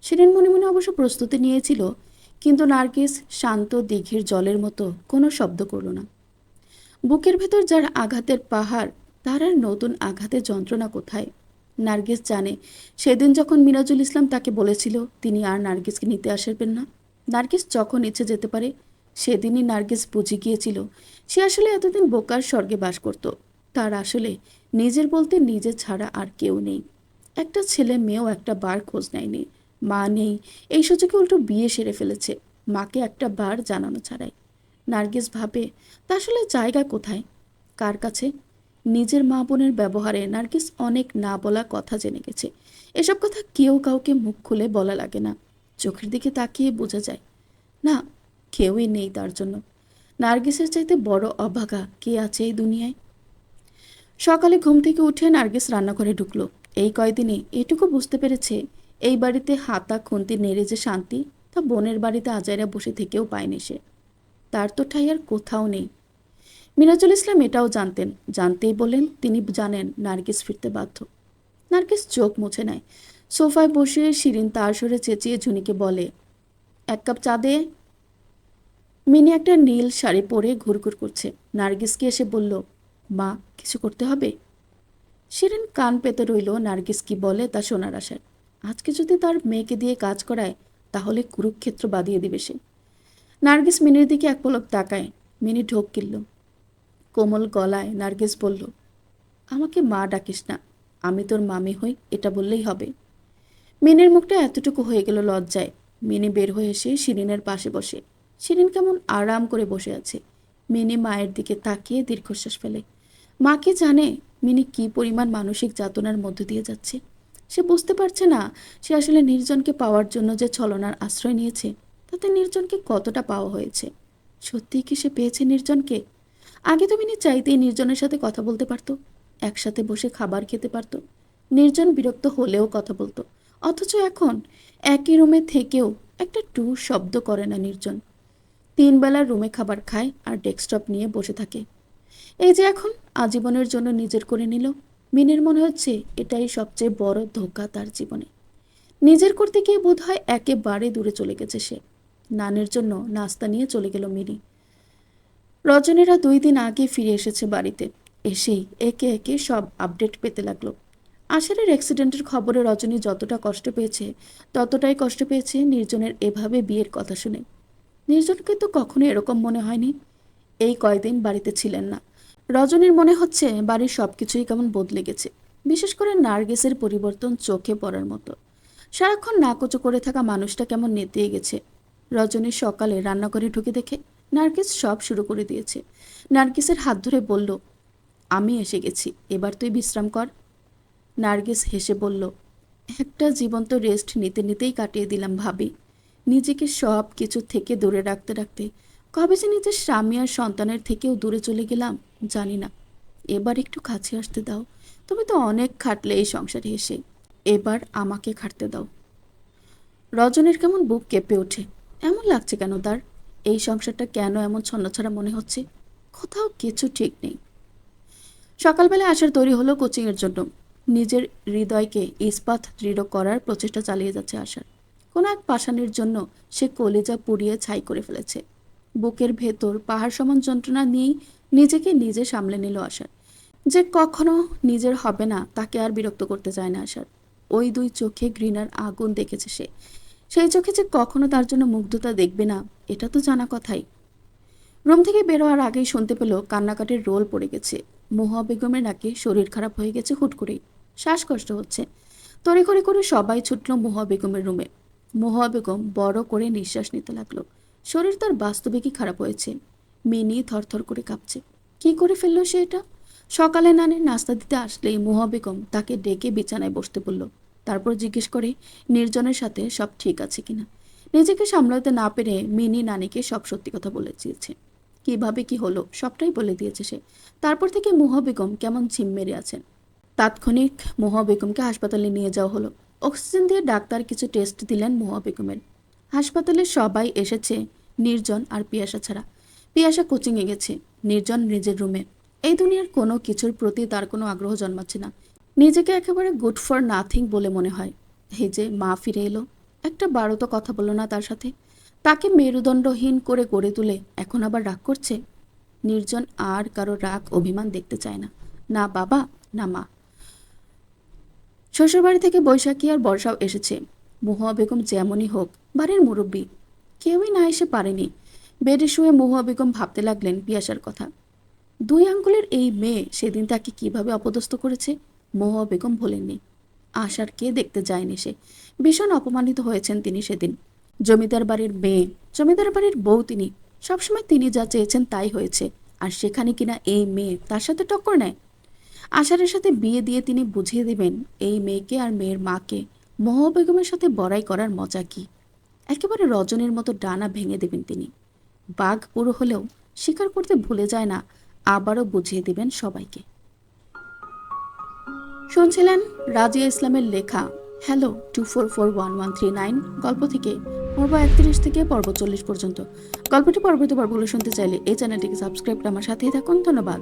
Speaker 1: শিরিন মনে মনে অবশ্য প্রস্তুতি নিয়েছিল, কিন্তু নার্গিস শান্ত দিঘির জলের মতো কোনো শব্দ করলো না। বুকের ভেতর যার আঘাতের পাহাড়, তার আর নতুন আঘাতের যন্ত্রণা কোথায়? নার্গিস জানে, সেদিন যখন মিরাজুল ইসলাম তাকে বলেছিল তিনি আর নার্গিসকে নিতে আসবেন না, নার্গিস যখন ইচ্ছে যেতে পারে, সেদিনই নার্গিস বুঝে গিয়েছিল সে আসলে এতদিন বোকার স্বর্গে বাস করত। তার আসলে নিজের বলতে নিজে ছাড়া আর কেউ নেই। একটা ছেলে মেয়েও একটা বার খোঁজ নেয়নি, মা নেই, এই সুযোগে উল্টো বিয়ে সেরে ফেলেছে, মাকে একটা বার জানানো ছাড়াই। নার্গিস ভাবে, তা আসলে জায়গা কোথায়, কার কাছে? নিজের মা বোনের ব্যবহারে নার্গিস অনেক না বলা কথা জেনে গেছে। এসব কথা কেউ কাউকে মুখ খুলে বলা লাগে না, চোখের দিকে তাকিয়ে বোঝা যায়। না, কেউই নেই তার জন্য। নার্গিসের চাইতে বড় অভাগা কে আছে এই দুনিয়ায়? সকালে ঘুম থেকে উঠে নার্গিস রান্নাঘরে ঢুকলো। এই কয়দিনে এটুকু বুঝতে পেরেছে, এই বাড়িতে হাতা খুন্তি নেড়ে যে শান্তি, তা বোনের বাড়িতে আজাইরা বসে থেকেও পায়নি সে। তার তো ঠাই আর কোথাও নেই। মিরাজুল ইসলাম এটাও জানতেন, জানতেই বলেন তিনি জানেন নার্গিস ফিরতে বাধ্য। নার্গিস চোখ মুছে নেয়। সোফায় বসে শিরিন তার সরে চেঁচিয়ে ঝুনিকে বলে, এক কাপ চা দে। মিনি একটা নীল শাড়ি পরে ঘুরঘুর করছে। নার্গিসকে এসে বলল, মা, কিছু করতে হবে? শিরিন কান পেতে রইল নার্গিস কি বলে তা শোনার আশায়। আজকে যদি তার মেয়েকে দিয়ে কাজ করায়, তাহলে কুরুক্ষেত্র বাদিয়ে দিবে সে। নার্গিস মিনির দিকে এক পলক তাকায়। মিনি ঢোক গিলল। কোমল গলায় নার্গিস বলল, আমাকে মা ডাকিস না, আমি তোর মামি হই, এটা বললেই হবে। মিনির মুখটা এতটুকু হয়ে গেল লজ্জায়। মিনি বের হয়ে এসে শিরিনের পাশে বসে। শিরিন কেমন আরাম করে বসে আছে। মিনি মায়ের দিকে তাকিয়ে দীর্ঘশ্বাস ফেলে। মা কি জানে মিনি কি পরিমাণ মানসিক যাতনার মধ্য দিয়ে যাচ্ছে? সে বুঝতে পারছে না সে আসলে নির্জনকে পাওয়ার জন্য যে ছলনার আশ্রয় নিয়েছে, তাতে নির্জনকে কতটা পাওয়া হয়েছে। সত্যিই কি সে পেয়েছে নির্জনকে? আগে তো মিনি চাইতেই নির্জনের সাথে কথা বলতে পারতো, একসাথে বসে খাবার খেতে পারতো, নির্জন বিরক্ত হলেও কথা বলতো। অথচ এখন একই রুমে থেকেও একটা টু শব্দ করে না নির্জন। 3 বেলার রুমে খাবার খায় আর ডেস্কটপ নিয়ে বসে থাকে। এই যে এখন আজীবনের জন্য নিজের করে নিল। মিনের মনে হচ্ছে এটাই সবচেয়ে বড় ধোঁকা তার জীবনে। নিজের করতে গিয়ে বোধ হয় একেবারে দূরে চলে গেছে সে। নানের জন্য নাস্তা নিয়ে চলে গেল মিনি। রজনীরা 2 দিন আগে ফিরে এসেছে বাড়িতে। এসেই একে একে সব আপডেট পেতে লাগলো। আশারের অ্যাক্সিডেন্টের খবরে রজনী যতটা কষ্ট পেয়েছে, ততটাই কষ্ট পেয়েছে নির্জনের এভাবে বিয়ের কথা শুনে। নির্জনকে তো কখনো এরকম মনে হয়নি। এই কয়দিন বাড়িতে ছিলেন না। রজনীর মনে হচ্ছে বাড়ির সবকিছুই কেমন বদলে গেছে। বিশেষ করে নার্গিসের পরিবর্তন চোখে পড়ার মতো। সারাক্ষণ নাকচো করে থাকা মানুষটা কেমন নেতিয়ে গেছে। রজনী সকালে রান্নাঘরে ঢুকে দেখে নার্গিস সব শুরু করে দিয়েছে। নার্গিসের হাত ধরে বলল, আমি এসে গেছি, এবার তুই বিশ্রাম কর। নার্গিস হেসে বলল, একটা জীবন্ত রেস্ট নিতে নিতেই কাটিয়ে দিলাম ভাবি। নিজেকে সব কিছু থেকে দূরে রাখতে রাখতে কবে যে নিজের স্বামী আর সন্তানের থেকেও দূরে চলে গেলাম জানি না। এবার একটু কাছে আসতে দাও, তুমি তো অনেক খাটলে এই সংসারে এসে, এবার আমাকে খাটতে দাও। রজনীর কেমন বুক কেঁপে ওঠে। এমন লাগছে কেন তার? এই সংসারটা কেন এমন ছন্নছাড়া মনে হচ্ছে? কোথাও কিছু ঠিক নেই। সকালবেলা আসার তৈরি হলো কোচিংয়ের জন্য। নিজের হৃদয়কে ইস্পাত দৃঢ় করার প্রচেষ্টা চালিয়ে যাচ্ছে আশার। কোনো এক পাষাণের জন্য সে কলিজা পুড়িয়ে ছাই করে ফেলেছে। বুকের ভেতর পাহাড় সমান যন্ত্রণা নিয়েই নিজেকে নিজে সামলে নিল আশার। যে কখনো নিজের হবে না তাকে আর বিরক্ত করতে চায় না আশার। ওই 2 চোখে ঘৃণার আগুন দেখেছে সে। সেই চোখে যে কখনো তার জন্য মুগ্ধতা দেখবে না, এটা তো জানা কথাই। রুম থেকে বেরোয়ার আগেই শুনতে পেল কান্নাকাটির রোল পড়ে গেছে। মহুয়া বেগমের নাকি শরীর খারাপ হয়ে গেছে হুট করেই, শ্বাসকষ্ট হচ্ছে। তড়িঘড়ি করে সবাই ছুটল মহুয়া বেগমের রুমে। মহুয়া বেগম বড় করে নিঃশ্বাস নিতে লাগলো। শরীর তার বাস্তবিকই খারাপ হয়েছে। মিনি থরথর করে কাঁপছে। কি করে ফেললো সে এটা? সকালে নানের নাস্তা দিতে আসলেই মহুয়া বেগম তাকে ডেকে বিছানায় বসতে বলল। তারপর জিজ্ঞেস করে নির্জনের সাথে সব ঠিক আছে কিনা। নিজেকে সামলাতে না পেরে মিনি নানিকে সব সত্যি কথা বলে দিয়েছে। কিভাবে কি হলো সবটাই বলে দিয়েছে সে। তারপর থেকে মহুয়া বেগম কেমন ঝিম মেরে আছেন। তাৎক্ষণিক মহুয়া বেগমকে হাসপাতালে নিয়ে যাওয়া হলো। অক্সিজেন দিয়ে ডাক্তার কিছু টেস্ট দিলেন মহুয়া বেগমের। হাসপাতালে সবাই এসেছে নির্জন আর পিয়াসা ছাড়া। পিয়াসা কোচিংয়ে গেছে, নির্জন নিজের রুমে। এই দুনিয়ার কোনো কিছুর প্রতি তার কোনো আগ্রহ জন্মাচ্ছে না। নিজেকে একেবারে গুড ফর নাথিং বলে মনে হয়। এই যে মা ফিরে এলো, একটা বারও তো কথা বললো না তার সাথে। তাকে মেরুদণ্ডহীন করে গড়ে তুলে এখন আবার রাগ করছে। নির্জন আর কারো রাগ অভিমান দেখতে চায় না, না বাবা না মা। শ্বশুরবাড়ি থেকে বৈশাখী আর বর্ষাও এসেছে। মহুয়া বেগম যেমনই হোক বাড়ির মুরব্বী, কেউই না এসে পারেনি। বেডে শুয়ে মহুয়া বেগম ভাবতে লাগলেন পিয়াসার কথা। 2 আঙ্গুলের এই মেয়ে সেদিন তাকে কিভাবে অপদস্থ করেছে মহুয়া বেগম ভোলেননি। আশারকে দেখতে যায়নি সে। ভীষণ অপমানিত হয়েছেন তিনি সেদিন। জমিদার বাড়ির মেয়ে, জমিদার বাড়ির বউ তিনি। সবসময় তিনি যা চেয়েছেন তাই হয়েছে। আর সেখানে কিনা এই মেয়ে তার সাথে টক্কর নেয়। আশারের সাথে বিয়ে দিয়ে তিনি বুঝিয়ে দিবেন এই মেয়েকে আর মেয়ের মাকে মহুয়া বেগমের সাথে বড়াই করার মজা কি। একেবারে রজনীর মতো ডানা ভেঙে দেবেন তিনি। বাঘ পুরো হলেও স্বীকার করতে ভুলে যায় না, আবারও বুঝিয়ে দিবেন সবাইকে। শুনছিলেন রাজিয়া ইসলামের লেখা হ্যালো 244139 গল্প থেকে পর্ব 31 থেকে পর্ব 40 পর্যন্ত। গল্পটি পরবর্তী পর্বগুলো শুনতে চাইলে এই চ্যানেলটিকে সাবস্ক্রাইব করে আমার সাথেই থাকুন। ধন্যবাদ।